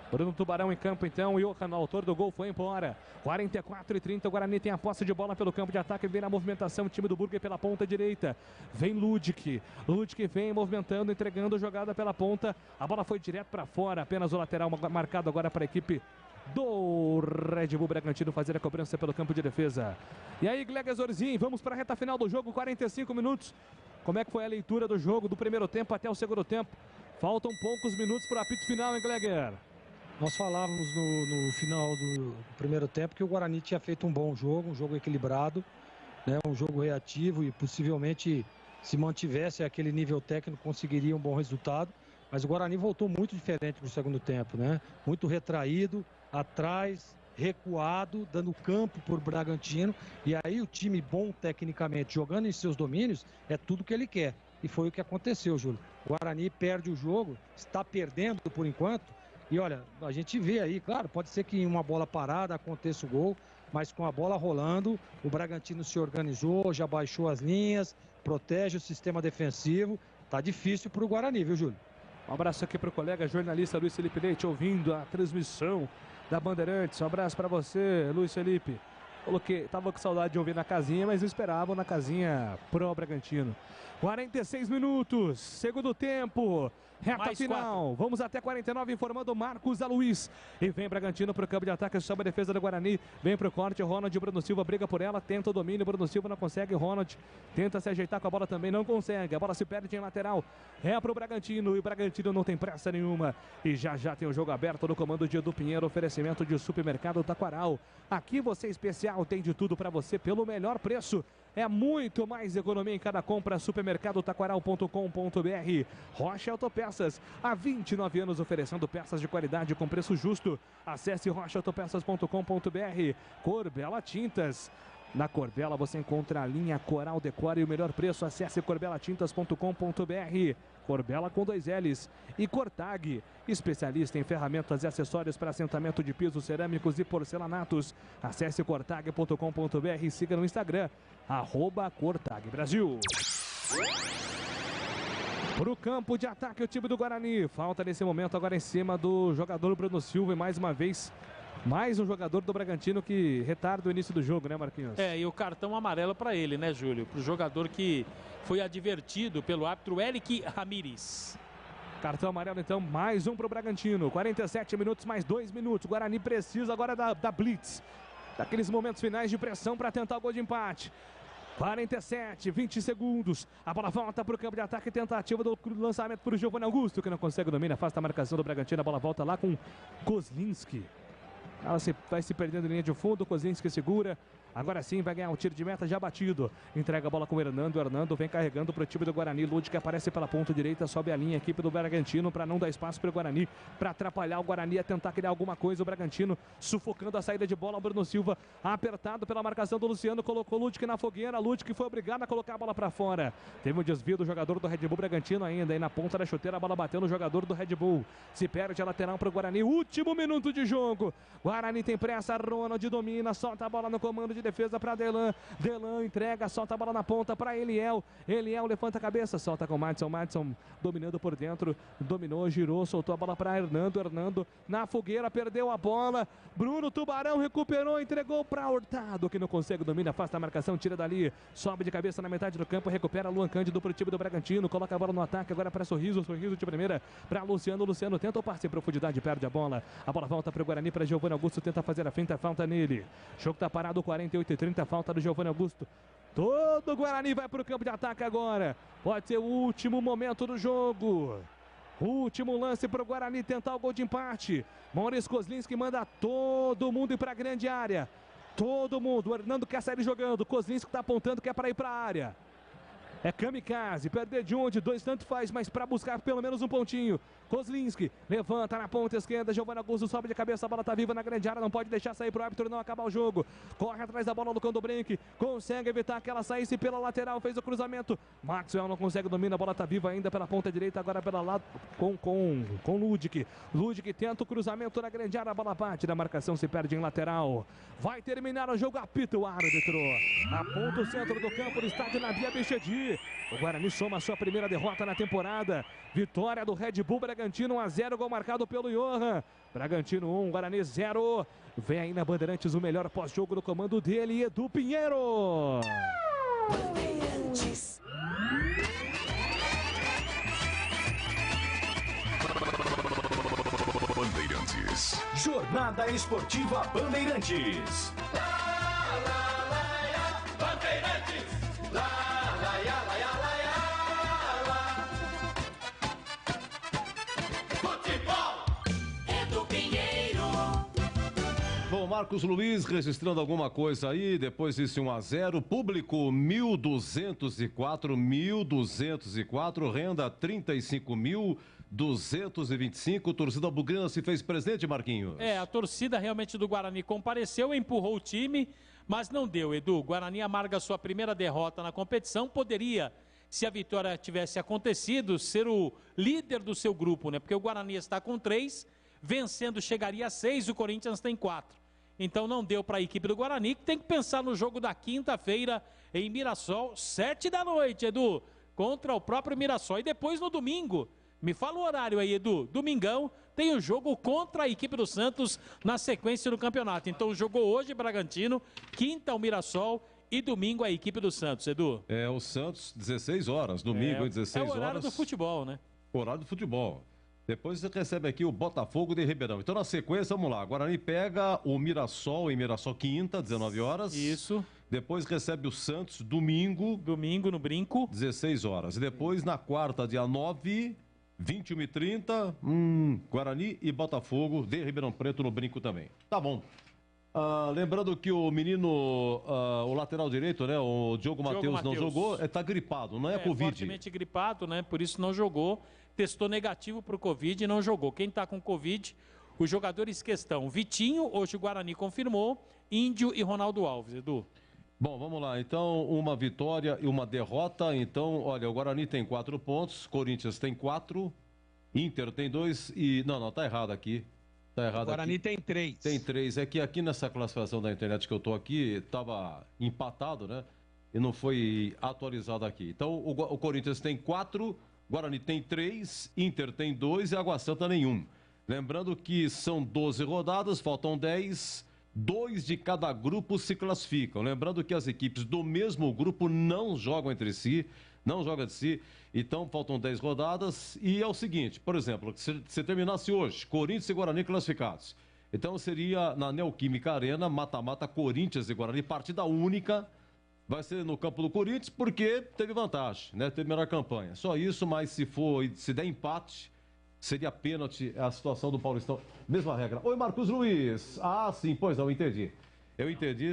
Bruno Tubarão em campo então, Johan, autor do gol, foi embora. 44-30, o Guarani tem a posse de bola pelo campo de ataque, vem na movimentação o time do Burger pela ponta direita. Vem Ludic, vem movimentando, entregando jogada pela ponta. A bola foi direto para fora, apenas o lateral marcado agora para a equipe do Red Bull Bragantino fazer a cobrança pelo campo de defesa. E aí, Gleger Zorzin, vamos para a reta final do jogo, 45 minutos. Como é que foi a leitura do jogo, do primeiro tempo até o segundo tempo? Faltam poucos minutos para o apito final, hein, Gleger? Nós falávamos no final do primeiro tempo que o Guarani tinha feito um bom jogo, um jogo equilibrado, né, um jogo reativo e possivelmente, se mantivesse aquele nível técnico, conseguiria um bom resultado. Mas o Guarani voltou muito diferente para o segundo tempo, né? Muito retraído, atrás, recuado, dando campo para o Bragantino. E aí o time bom tecnicamente, jogando em seus domínios, é tudo que ele quer. E foi o que aconteceu, Júlio. O Guarani perde o jogo, está perdendo por enquanto. E olha, a gente vê aí, claro, pode ser que em uma bola parada aconteça o gol, mas com a bola rolando, o Bragantino se organizou, já baixou as linhas, protege o sistema defensivo. Tá difícil para o Guarani, viu, Júlio? Um abraço aqui para o colega jornalista Luiz Felipe Leite, ouvindo a transmissão da Bandeirantes. Um abraço para você, Luiz Felipe. Tava com saudade de ouvir na casinha, mas esperavam na casinha pro Bragantino. 46 minutos, segundo tempo, reta Mais final. 4. Vamos até 49, informando Marcos Alois. E vem Bragantino pro campo de ataque, sobe a defesa do Guarani. Vem pro corte, Ronald, Bruno Silva briga por ela, tenta o domínio, Bruno Silva não consegue, Ronald tenta se ajeitar com a bola também, não consegue. A bola se perde em lateral, é pro Bragantino e o Bragantino não tem pressa nenhuma. E já tem o jogo aberto no comando de Edu Pinheiro, oferecimento de Supermercado Taquaral. Aqui você especial, tem de tudo para você pelo melhor preço. É muito mais economia em cada compra. Supermercadotaquaral.com.br. Rocha Autopeças, há 29 anos oferecendo peças de qualidade com preço justo. Acesse rochaautopeças.com.br. Corbella Tintas. Na Corbella você encontra a linha Coral Decora e o melhor preço. Acesse corbelatintas.com.br. Corbella com 2 L's. E Cortag, especialista em ferramentas e acessórios para assentamento de pisos cerâmicos e porcelanatos. Acesse cortag.com.br e siga no Instagram, @CortagBrasil. Para o campo de ataque o time do Guarani. Falta nesse momento agora em cima do jogador Bruno Silva e mais uma vez mais um jogador do Bragantino que retarda o início do jogo, né, Marquinhos? E o cartão amarelo para ele, né, Júlio? Para o jogador que foi advertido pelo árbitro Eric Ramírez. Cartão amarelo, então, mais um para o Bragantino. 47 minutos, mais 2 minutos. O Guarani precisa agora da blitz. Daqueles momentos finais de pressão para tentar o gol de empate. 47, 20 segundos. A bola volta para o campo de ataque. Tentativa do lançamento para o Giovanni Augusto, que não consegue dominar. Afasta a marcação do Bragantino. A bola volta lá com Kozlinski. Ela vai se perdendo em linha de fundo. Kozlinski segura. Agora sim vai ganhar um tiro de meta já batido. Entrega a bola com o Hernando. Hernando vem carregando para o time do Guarani. Lud que aparece pela ponta direita. Sobe a linha, equipe do Bragantino, para não dar espaço para o Guarani. Para atrapalhar o Guarani a tentar criar alguma coisa. O Bragantino sufocando a saída de bola. O Bruno Silva apertado pela marcação do Luciano. Colocou Lud na fogueira. Lud que foi obrigado a colocar a bola para fora. Teve um desvio do jogador do Red Bull Bragantino ainda. E na ponta da chuteira a bola bateu no jogador do Red Bull. Se perde a lateral para o Guarani. Último minuto de jogo. Guarani tem pressa. Ronald domina. Solta a bola no comando de defesa para Delan. Delan entrega, solta a bola na ponta para Eliel. Eliel levanta a cabeça, solta com o Madison. Madison dominando por dentro. Dominou, girou, soltou a bola para Hernando. Hernando na fogueira, perdeu a bola. Bruno Tubarão recuperou, entregou para Hurtado, que não consegue, domina, afasta a marcação, tira dali. Sobe de cabeça na metade do campo, recupera Luan Cândido para o time do Bragantino. Coloca a bola no ataque agora para Sorriso. Sorriso de primeira para Luciano. Luciano tenta o passe em profundidade, perde a bola. A bola volta para o Guarani, para Giovanni Augusto, tenta fazer a finta, falta nele. O jogo está parado, 48-30, falta do Giovanni Augusto. Todo o Guarani vai para o campo de ataque agora. Pode ser o último momento do jogo. Último lance para o Guarani tentar o gol de empate. Maurício Kozlinski manda todo mundo ir para a grande área. Todo mundo. O Hernando quer sair jogando. Kozlinski está apontando que é para ir para a área. É kamikaze, perder de um, de dois, tanto faz, mas para buscar pelo menos um pontinho. Kozlinski levanta na ponta esquerda. Giovanni Augusto sobe de cabeça. A bola tá viva na grande área. Não pode deixar sair pro árbitro não acabar o jogo. Corre atrás da bola Lucão do Brenck. Consegue evitar que ela saísse pela lateral. Fez o cruzamento. Maxwell não consegue dominar. A bola tá viva ainda pela ponta direita. Agora pela lado com Ludic. Ludic tenta o cruzamento na grande área. A bola bate na marcação. Se perde em lateral. Vai terminar o jogo. Apita o árbitro. Aponta o centro do campo do estádio Nabi Abichedi. O Guarani soma a sua primeira derrota na temporada. Vitória do Red Bull Bragantino 1-0, gol marcado pelo Johan. Bragantino 1, Guarani 0. Vem aí na Bandeirantes o melhor pós-jogo do comando dele, Edu Pinheiro. Bandeirantes. Bandeirantes. Jornada Esportiva Bandeirantes. Bandeirantes. Bom, Marcos Luiz registrando alguma coisa aí, depois desse 1-0, público 1.204, renda 35.225, torcida bugrina se fez presente, Marquinhos. A torcida realmente do Guarani compareceu, empurrou o time, mas não deu, Edu. O Guarani amarga sua primeira derrota na competição, poderia, se a vitória tivesse acontecido, ser o líder do seu grupo, né? Porque o Guarani está com 3, vencendo chegaria a 6, o Corinthians tem 4. Então não deu para a equipe do Guarani, que tem que pensar no jogo da quinta-feira em Mirassol, 7 da noite, Edu, contra o próprio Mirassol. E depois no domingo, me fala o horário aí, Edu, domingão, tem o jogo contra a equipe do Santos na sequência do campeonato. Então jogou hoje Bragantino, quinta o Mirassol e domingo a equipe do Santos, Edu. O Santos, 16 horas, domingo, 16 horas. É o horário do futebol, né? Horário do futebol. Depois você recebe aqui o Botafogo de Ribeirão. Então, na sequência, vamos lá. Guarani pega o Mirassol em Mirassol quinta, 19 horas. Isso. Depois recebe o Santos domingo. Domingo no Brinco. 16 horas. E depois, na quarta, dia 9, 21h30, Guarani e Botafogo de Ribeirão Preto no Brinco também. Tá bom. Lembrando que o menino, o lateral direito, né, o Diogo Matheus não jogou, tá gripado, não é Covid. Fortemente gripado, né, por isso não jogou, testou negativo para o Covid e não jogou. Quem está com Covid, os jogadores que estão, Vitinho, hoje o Guarani confirmou, Índio e Ronaldo Alves, Edu. Bom, vamos lá, então uma vitória e uma derrota, então, olha, o Guarani tem 4 pontos, Corinthians tem 4, Inter tem 2 e... Não, tá errado aqui. Tá errado. O Guarani aqui. tem 3. Tem 3. É que aqui nessa classificação da internet que eu tô aqui, tava empatado, né? E não foi atualizado aqui. Então, o Corinthians tem 4, Guarani tem 3, Inter tem 2 e Água Santa nenhum. Lembrando que são 12 rodadas, faltam 10, 2 de cada grupo se classificam. Lembrando que as equipes do mesmo grupo não jogam entre si, então faltam 10 rodadas e é o seguinte, por exemplo, se terminasse hoje, Corinthians e Guarani classificados, então seria na Neoquímica Arena, mata-mata Corinthians e Guarani, partida única, vai ser no campo do Corinthians porque teve vantagem, né? Teve melhor campanha, só isso, mas se der empate, seria pênalti a situação do Paulistão, mesma regra. Oi, Marcos Luiz. Sim, pois não, entendi,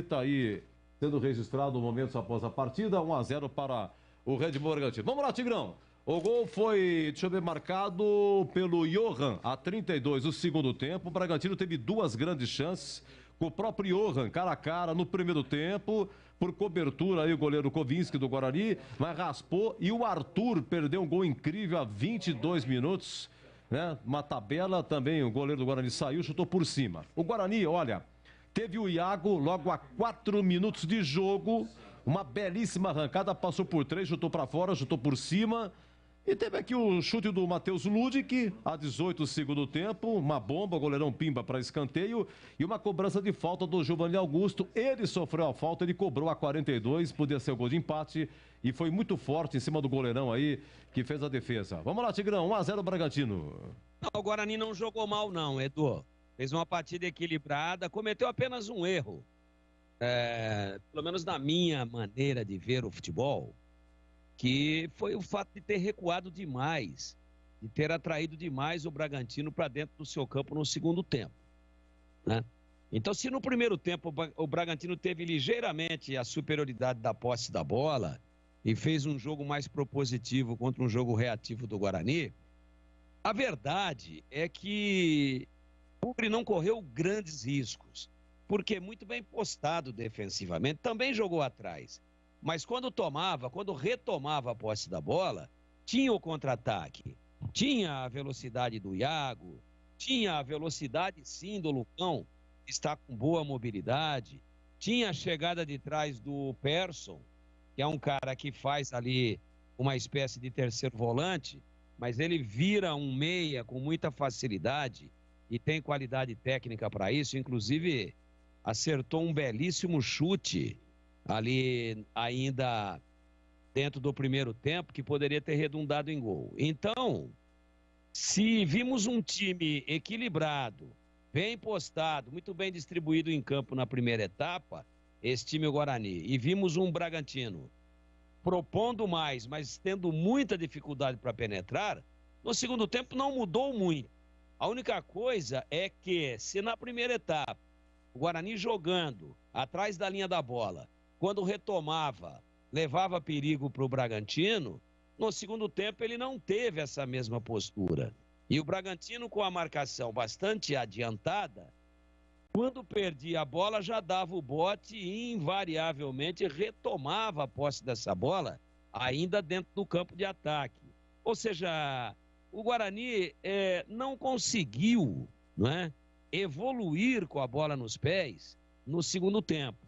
tá aí sendo registrado momentos após a partida, 1-0 para o Red Bull Bragantino. Vamos lá, Tigrão. O gol foi, marcado pelo Johan, a 32 do segundo tempo. O Bragantino teve 2 grandes chances com o próprio Johan, cara a cara, no primeiro tempo. Por cobertura aí o goleiro Kovinski do Guarani, mas raspou. E o Arthur perdeu um gol incrível a 22 minutos, né? Uma tabela também, o goleiro do Guarani saiu, chutou por cima. O Guarani, olha, teve o Iago logo a 4 minutos de jogo. Uma belíssima arrancada, passou por 3, chutou para fora, chutou por cima. E teve aqui o chute do Matheus Ludic, a 18 do segundo tempo. Uma bomba, goleirão pimba para escanteio. E uma cobrança de falta do Giovanni Augusto. Ele sofreu a falta, ele cobrou a 42, podia ser o gol de empate. E foi muito forte em cima do goleirão aí, que fez a defesa. Vamos lá, Tigrão, 1-0 Bragantino. Não, o Guarani não jogou mal não, Edu. Fez uma partida equilibrada, cometeu apenas um erro. Pelo menos na minha maneira de ver o futebol, que foi o fato de ter recuado demais, de ter atraído demais o Bragantino para dentro do seu campo no segundo tempo, né? Então, se no primeiro tempo o Bragantino teve ligeiramente a superioridade da posse da bola e fez um jogo mais propositivo contra um jogo reativo do Guarani, A verdade é que o Bugre não correu grandes riscos, porque muito bem postado defensivamente, também jogou atrás. Mas quando retomava a posse da bola, tinha o contra-ataque, tinha a velocidade do Iago, tinha a velocidade sim do Lucão, que está com boa mobilidade, tinha a chegada de trás do Persson, que é um cara que faz ali uma espécie de terceiro volante, mas ele vira um meia com muita facilidade e tem qualidade técnica para isso, inclusive acertou um belíssimo chute ali ainda dentro do primeiro tempo, que poderia ter redundado em gol. Então, se vimos um time equilibrado, bem postado, muito bem distribuído em campo na primeira etapa, esse time é o Guarani, e vimos um Bragantino propondo mais, mas tendo muita dificuldade para penetrar, no segundo tempo não mudou muito. A única coisa é que, se na primeira etapa, o Guarani jogando atrás da linha da bola, quando retomava, levava perigo para o Bragantino, no segundo tempo ele não teve essa mesma postura. E o Bragantino, com a marcação bastante adiantada, quando perdia a bola já dava o bote e invariavelmente retomava a posse dessa bola ainda dentro do campo de ataque. Ou seja, o Guarani não conseguiu, não é, evoluir com a bola nos pés no segundo tempo.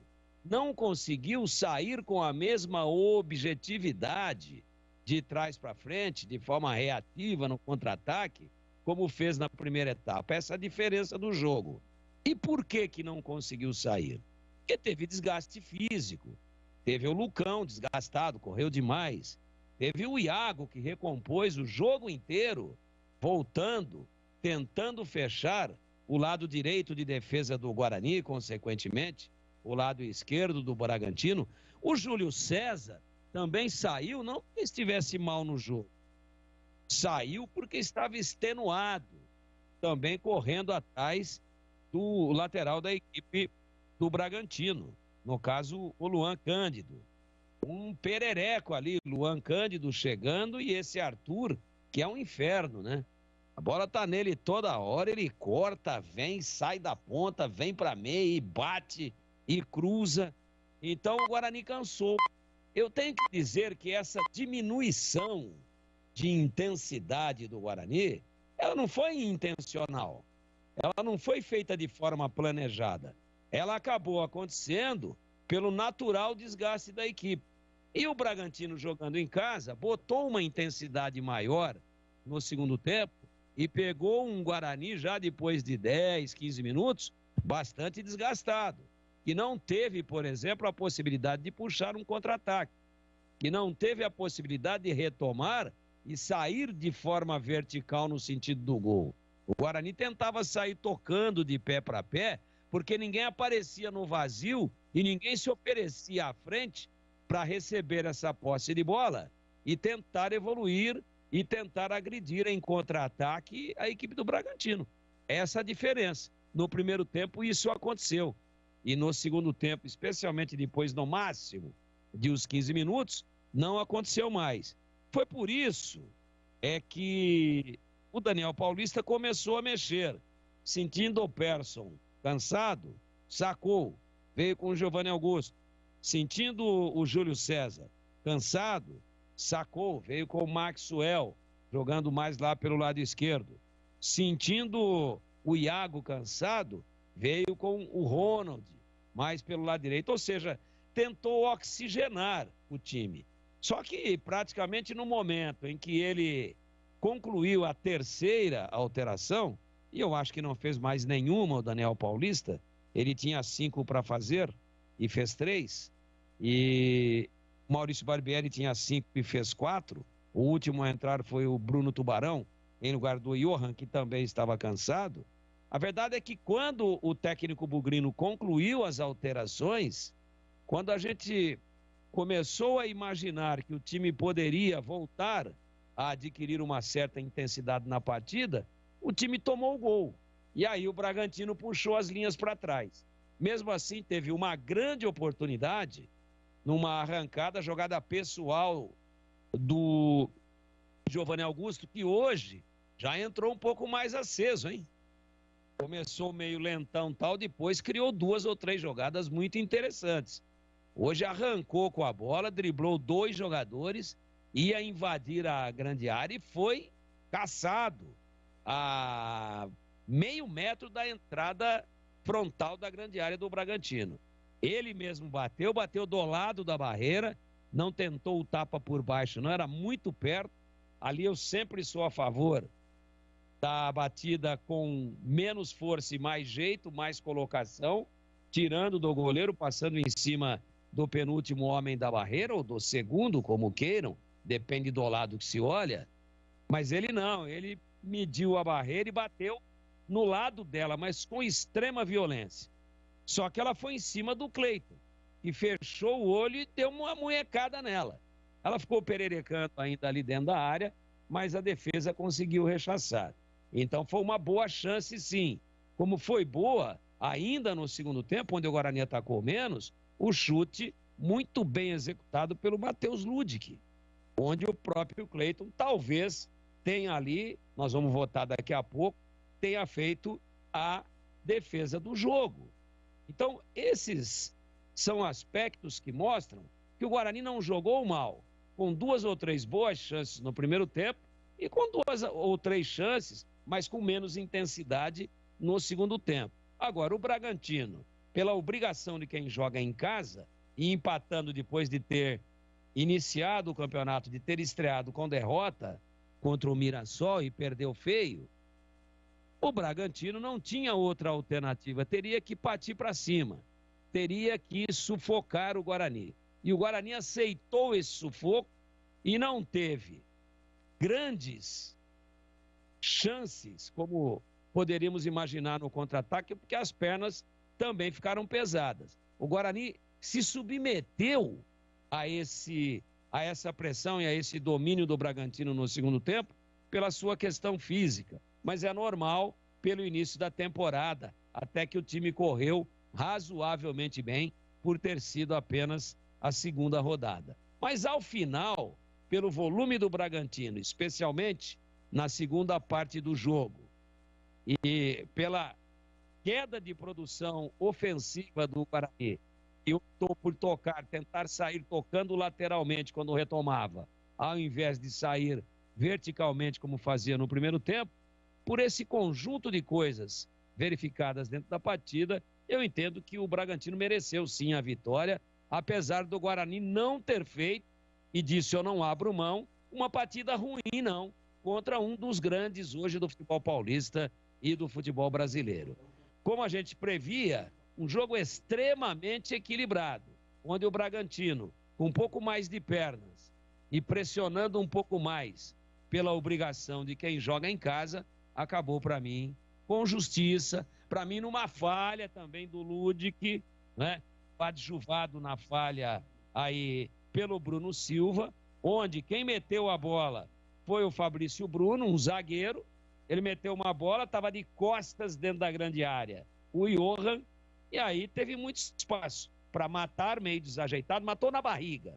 Não conseguiu sair com a mesma objetividade de trás para frente, de forma reativa no contra-ataque, como fez na primeira etapa. Essa é a diferença do jogo. E por que não conseguiu sair? Porque teve desgaste físico. Teve o Lucão desgastado, correu demais. Teve o Iago, que recompôs o jogo inteiro, voltando, tentando fechar o lado direito de defesa do Guarani, consequentemente, o lado esquerdo do Bragantino. O Júlio César também saiu, não porque estivesse mal no jogo. Saiu porque estava extenuado, também correndo atrás do lateral da equipe do Bragantino, no caso o Luan Cândido. Um perereco ali, Luan Cândido chegando, e esse Arthur, que é um inferno, né? A bola tá nele toda hora, ele corta, vem, sai da ponta, vem pra meia e bate e cruza. Então o Guarani cansou. Eu tenho que dizer que essa diminuição de intensidade do Guarani, ela não foi intencional. Ela não foi feita de forma planejada. Ela acabou acontecendo pelo natural desgaste da equipe. E o Bragantino, jogando em casa, botou uma intensidade maior no segundo tempo e pegou um Guarani já depois de 10, 15 minutos, bastante desgastado. Que não teve, por exemplo, a possibilidade de puxar um contra-ataque. Que não teve a possibilidade de retomar e sair de forma vertical no sentido do gol. O Guarani tentava sair tocando de pé para pé, porque ninguém aparecia no vazio e ninguém se oferecia à frente para receber essa posse de bola e tentar evoluir e tentar agredir em contra-ataque a equipe do Bragantino. Essa é a diferença. No primeiro tempo isso aconteceu. E no segundo tempo, especialmente depois no máximo de uns 15 minutos, não aconteceu mais. Foi por isso que o Daniel Paulista começou a mexer, sentindo o Persson cansado, sacou, veio com o Giovanni Augusto. Sentindo o Júlio César cansado, sacou, veio com o Maxwell, jogando mais lá pelo lado esquerdo. Sentindo o Iago cansado, veio com o Ronald, mais pelo lado direito. Ou seja, tentou oxigenar o time. Só que praticamente no momento em que ele concluiu a terceira alteração, e eu acho que não fez mais nenhuma o Daniel Paulista, ele tinha 5 para fazer e fez 3, e o Maurício Barbieri tinha 5 e fez 4, o último a entrar foi o Bruno Tubarão, em lugar do Johan, que também estava cansado. A verdade é que quando o técnico bugrino concluiu as alterações, quando a gente começou a imaginar que o time poderia voltar a adquirir uma certa intensidade na partida, o time tomou o gol. E aí o Bragantino puxou as linhas para trás. Mesmo assim, teve uma grande oportunidade numa arrancada, jogada pessoal do Giovanni Augusto, que hoje já entrou um pouco mais aceso, hein? Começou meio lentão tal, depois criou 2 ou 3 jogadas muito interessantes. Hoje arrancou com a bola, driblou 2 jogadores, ia invadir a grande área e foi caçado a meio metro da entrada frontal da grande área do Bragantino. Ele mesmo bateu do lado da barreira, não tentou o tapa por baixo, não, era muito perto. Ali eu sempre sou a favor da batida com menos força e mais jeito, mais colocação, tirando do goleiro, passando em cima do penúltimo homem da barreira, ou do segundo, como queiram, depende do lado que se olha. Mas ele não, ele mediu a barreira e bateu no lado dela, mas com extrema violência. Só que ela foi em cima do Cleiton, que fechou o olho e deu uma munhecada nela. Ela ficou pererecando ainda ali dentro da área, mas a defesa conseguiu rechaçar. Então foi uma boa chance, sim. Como foi boa, ainda no segundo tempo, onde o Guarani atacou menos, o chute muito bem executado pelo Matheus Ludic, onde o próprio Cleiton talvez tenha ali, nós vamos votar daqui a pouco, tenha feito a defesa do jogo. Então, esses são aspectos que mostram que o Guarani não jogou mal, com 2 ou 3 boas chances no primeiro tempo e com 2 ou 3 chances, mas com menos intensidade no segundo tempo. Agora, o Bragantino, pela obrigação de quem joga em casa e empatando depois de ter iniciado o campeonato, de ter estreado com derrota contra o Mirassol e perdeu feio, o Bragantino não tinha outra alternativa, teria que partir para cima, teria que sufocar o Guarani. E o Guarani aceitou esse sufoco e não teve grandes chances, como poderíamos imaginar no contra-ataque, porque as pernas também ficaram pesadas. O Guarani se submeteu a essa pressão e a esse domínio do Bragantino no segundo tempo pela sua questão física. Mas é normal pelo início da temporada, até que o time correu razoavelmente bem por ter sido apenas a segunda rodada. Mas ao final, pelo volume do Bragantino, especialmente na segunda parte do jogo, e pela queda de produção ofensiva do Guarani, e optou por tentar sair tocando lateralmente quando retomava, ao invés de sair verticalmente como fazia no primeiro tempo, por esse conjunto de coisas verificadas dentro da partida, eu entendo que o Bragantino mereceu sim a vitória, apesar do Guarani não ter feito, e disso eu não abro mão, uma partida ruim não, contra um dos grandes hoje do futebol paulista e do futebol brasileiro. Como a gente previa, um jogo extremamente equilibrado, onde o Bragantino, com um pouco mais de pernas e pressionando um pouco mais pela obrigação de quem joga em casa, acabou para mim com justiça, para mim numa falha também do Ludic, né? Adjuvado na falha aí pelo Bruno Silva, onde quem meteu a bola foi o Fabrício Bruno, um zagueiro. Ele meteu uma bola, estava de costas dentro da grande área, o Johan, e aí teve muito espaço para matar, meio desajeitado, matou na barriga.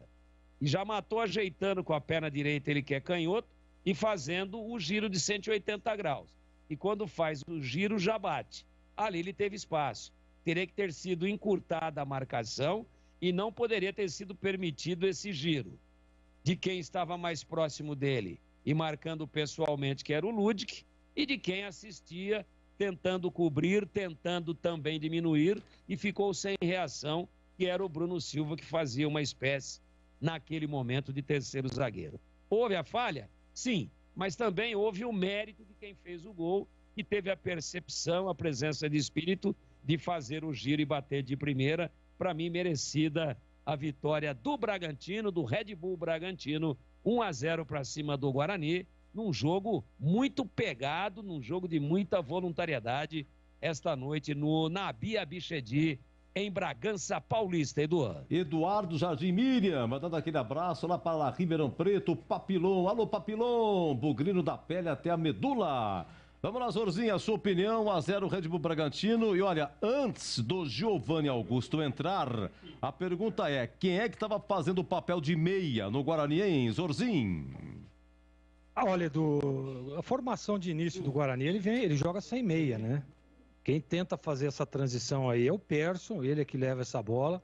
E já matou ajeitando com a perna direita, ele que é canhoto, e fazendo o giro de 180 graus. E quando faz o giro, já bate. Ali ele teve espaço. Teria que ter sido encurtada a marcação e não poderia ter sido permitido esse giro. De quem estava mais próximo dele e marcando pessoalmente, que era o Ludic, e de quem assistia, tentando cobrir, tentando também diminuir, e ficou sem reação, que era o Bruno Silva, que fazia uma espécie, naquele momento, de terceiro zagueiro. Houve a falha? Sim, mas também houve o mérito de quem fez o gol, que teve a percepção, a presença de espírito de fazer o giro e bater de primeira. Para mim, merecida a vitória do Bragantino, do Red Bull Bragantino, 1-0 para cima do Guarani, num jogo muito pegado, num jogo de muita voluntariedade, esta noite no Nabi Abichedi, em Bragança Paulista, Eduardo Jardim Miriam, mandando aquele abraço lá para lá, Ribeirão Preto, Papilon. Alô, Papilon, bugrino da pele até a medula. Vamos lá, Zorzinha, a sua opinião, 1-0 Red Bull Bragantino. E olha, antes do Giovanni Augusto entrar, a pergunta é, quem é que estava fazendo o papel de meia no Guarani, hein, Zorzinho? Olha, Edu, a formação de início do Guarani, ele joga sem meia, né? Quem tenta fazer essa transição aí é o Persson, ele é que leva essa bola.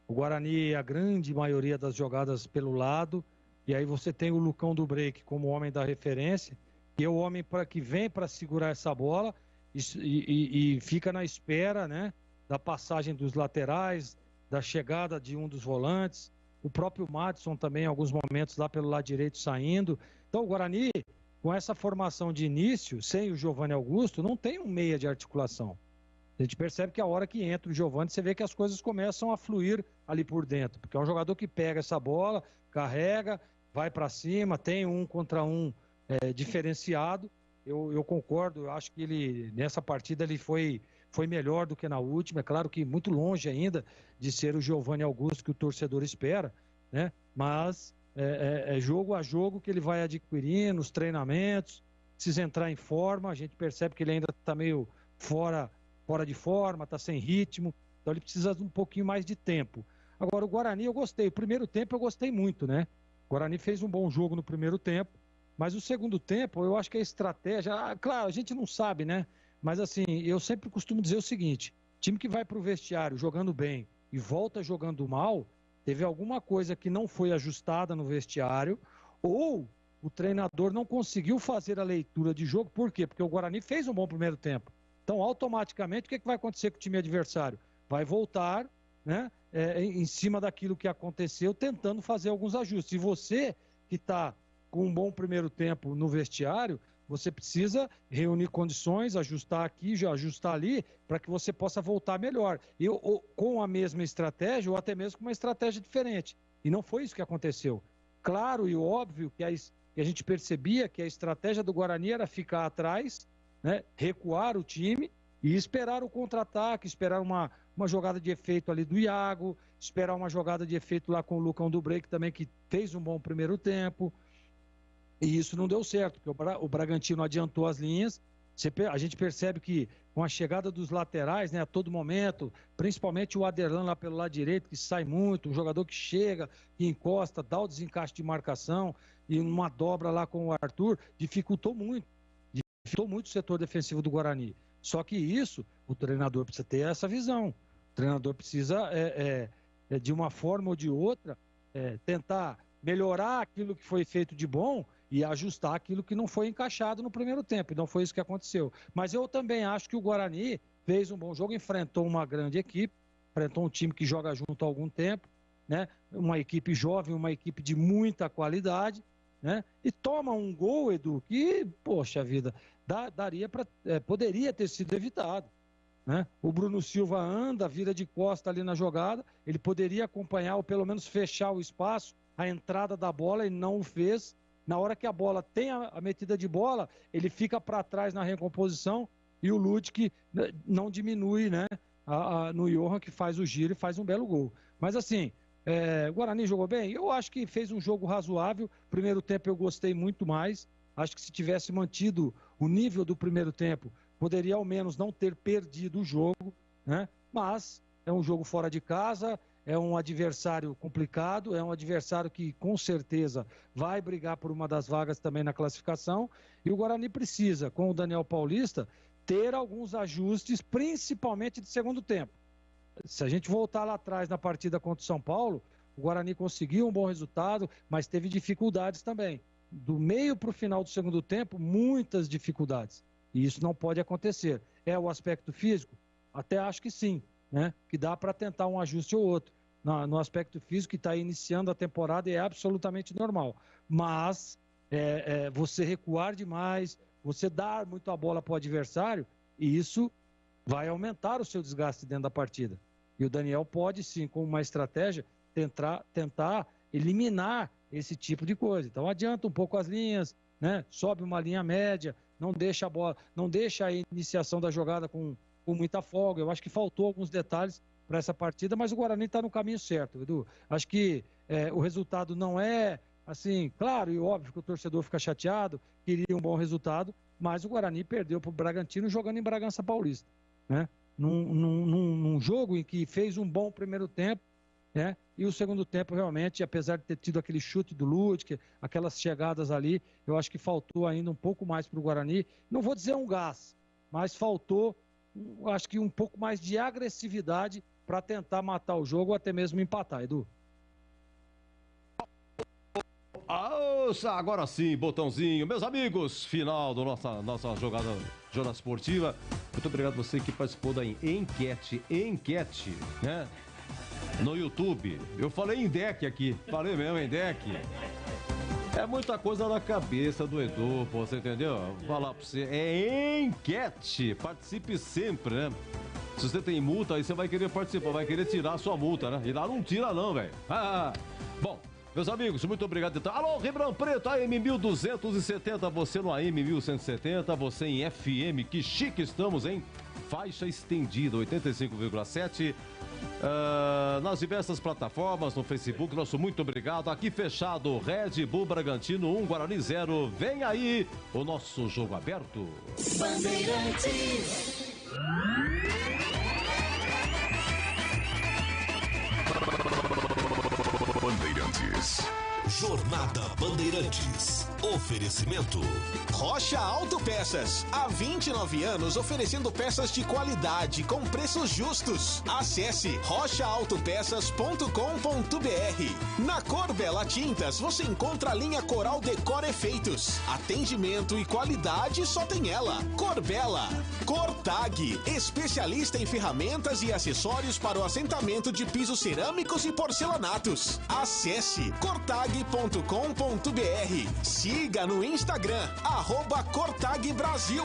O Guarani, a grande maioria das jogadas pelo lado, e aí você tem o Lucão do Break como homem da referência, que é o homem que vem para segurar essa bola e fica na espera, né, da passagem dos laterais, da chegada de um dos volantes. O próprio Madison também, em alguns momentos, lá pelo lado direito saindo. Então, o Guarani, com essa formação de início, sem o Giovanni Augusto, não tem um meia de articulação. A gente percebe que a hora que entra o Giovanni, você vê que as coisas começam a fluir ali por dentro. Porque é um jogador que pega essa bola, carrega, vai para cima, tem um contra um diferenciado. Eu concordo, eu acho que ele, nessa partida, ele foi melhor do que na última. É claro que muito longe ainda de ser o Giovanni Augusto que o torcedor espera, né? Mas é jogo a jogo que ele vai adquirindo, os treinamentos, precisa entrar em forma. A gente percebe que ele ainda está meio fora de forma, está sem ritmo, então ele precisa de um pouquinho mais de tempo. Agora, o Guarani eu gostei, o primeiro tempo eu gostei muito, né? O Guarani fez um bom jogo no primeiro tempo, mas o segundo tempo eu acho que a estratégia, claro, a gente não sabe, né? Mas assim, eu sempre costumo dizer o seguinte, time que vai para o vestiário jogando bem e volta jogando mal, teve alguma coisa que não foi ajustada no vestiário, ou o treinador não conseguiu fazer a leitura de jogo. Por quê? Porque o Guarani fez um bom primeiro tempo. Então, automaticamente, o que vai acontecer com o time adversário? Vai voltar, né, em cima daquilo que aconteceu, tentando fazer alguns ajustes. E você, que está com um bom primeiro tempo no vestiário, você precisa reunir condições, ajustar aqui, já ajustar ali, para que você possa voltar melhor. Ou com a mesma estratégia, ou até mesmo com uma estratégia diferente. E não foi isso que aconteceu. Claro e óbvio que a gente percebia que a estratégia do Guarani era ficar atrás, né, recuar o time e esperar o contra-ataque, esperar uma jogada de efeito ali do Iago, esperar uma jogada de efeito lá com o Lucão do Break também, que fez um bom primeiro tempo. E isso não deu certo, porque o Bragantino adiantou as linhas. A gente percebe que com a chegada dos laterais, né, a todo momento, principalmente o Aderlan lá pelo lado direito, que sai muito, um jogador que chega, que encosta, dá o desencaixe de marcação, e uma dobra lá com o Arthur, dificultou muito o setor defensivo do Guarani. Só que isso, o treinador precisa ter essa visão. O treinador precisa, de uma forma ou de outra, tentar melhorar aquilo que foi feito de bom e ajustar aquilo que não foi encaixado no primeiro tempo. E não foi isso que aconteceu. Mas eu também acho que o Guarani fez um bom jogo, enfrentou uma grande equipe, enfrentou um time que joga junto há algum tempo, né? Uma equipe jovem, uma equipe de muita qualidade, né? E toma um gol, Edu, que, poxa vida, poderia ter sido evitado, né? O Bruno Silva anda, vira de costa ali na jogada, ele poderia acompanhar ou pelo menos fechar o espaço, a entrada da bola, e não o fez. Na hora que a bola tem a metida de bola, ele fica para trás na recomposição e o Ludic não diminui, né, no Johan, que faz o giro e faz um belo gol. Mas assim, o Guarani jogou bem? Eu acho que fez um jogo razoável. Primeiro tempo eu gostei muito mais. Acho que se tivesse mantido o nível do primeiro tempo, poderia ao menos não ter perdido o jogo, né? Mas é um jogo fora de casa, é um adversário complicado, é um adversário que com certeza vai brigar por uma das vagas também na classificação, e o Guarani precisa, com o Daniel Paulista, ter alguns ajustes, principalmente de segundo tempo. Se a gente voltar lá atrás na partida contra o São Paulo, o Guarani conseguiu um bom resultado, mas teve dificuldades também. Do meio para o final do segundo tempo, muitas dificuldades. E isso não pode acontecer. É o aspecto físico? Até acho que sim, né? Que dá para tentar um ajuste ou outro. No aspecto físico, que está iniciando a temporada, é absolutamente normal. Mas você recuar demais, você dar muito a bola para o adversário, e isso vai aumentar o seu desgaste dentro da partida. E o Daniel pode sim, com uma estratégia, tentar eliminar esse tipo de coisa. Então adianta um pouco as linhas, né? Sobe uma linha média, não deixa a bola, não deixa a iniciação da jogada com muita folga. Eu acho que faltou alguns detalhes para essa partida, mas o Guarani está no caminho certo, Edu. Acho que o resultado não é assim, claro e óbvio que o torcedor fica chateado, queria um bom resultado, mas o Guarani perdeu para o Bragantino jogando em Bragança Paulista, né? Num jogo em que fez um bom primeiro tempo, né? E o segundo tempo, realmente, apesar de ter tido aquele chute do Ludwig, aquelas chegadas ali, eu acho que faltou ainda um pouco mais para o Guarani. Não vou dizer um gás, mas faltou, acho que um pouco mais de agressividade para tentar matar o jogo ou até mesmo empatar, Edu. Agora sim, botãozinho. Meus amigos, final da nossa jornada esportiva. Muito obrigado a você que participou da enquete, né? No YouTube. Eu falei em deck aqui. Falei mesmo em deck. É muita coisa na cabeça do Edu, pô, você entendeu? Vou falar pra você. É enquete. Participe sempre, né? Se você tem multa, aí você vai querer participar, vai querer tirar a sua multa, né? E lá não tira não, velho. Bom, meus amigos, muito obrigado. Então. Alô, Ribeirão Preto, AM 1270, você no AM 1170, você em FM, que chique estamos, hein? Faixa estendida, 85,7. Nas diversas plataformas, no Facebook, nosso muito obrigado. Aqui fechado, Red Bull Bragantino 1, Guarani 0. Vem aí o nosso jogo aberto. Bandeirantes. Bandeirantes. Jornada Bandeirantes. Oferecimento Rocha Autopeças. Há 29 anos oferecendo peças de qualidade com preços justos. Acesse rochaautopeças.com.br. Na Cor Bela Tintas você encontra a linha Coral Decor Efeitos. Atendimento e qualidade só tem ela. Cor Bela. Cortag, especialista em ferramentas e acessórios para o assentamento de pisos cerâmicos e porcelanatos. Acesse cortag.com.br. Siga no Instagram, @CortagBrasil.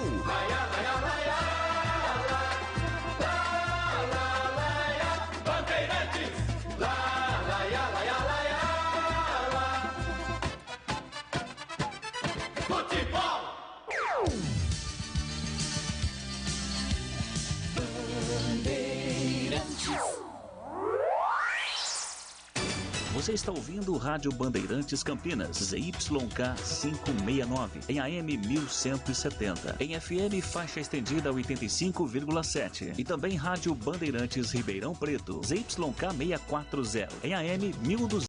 Você está ouvindo o Rádio Bandeirantes Campinas, ZYK 569, em AM 1170, em FM faixa estendida 85,7 e também Rádio Bandeirantes Ribeirão Preto, ZYK 640, em AM 1200.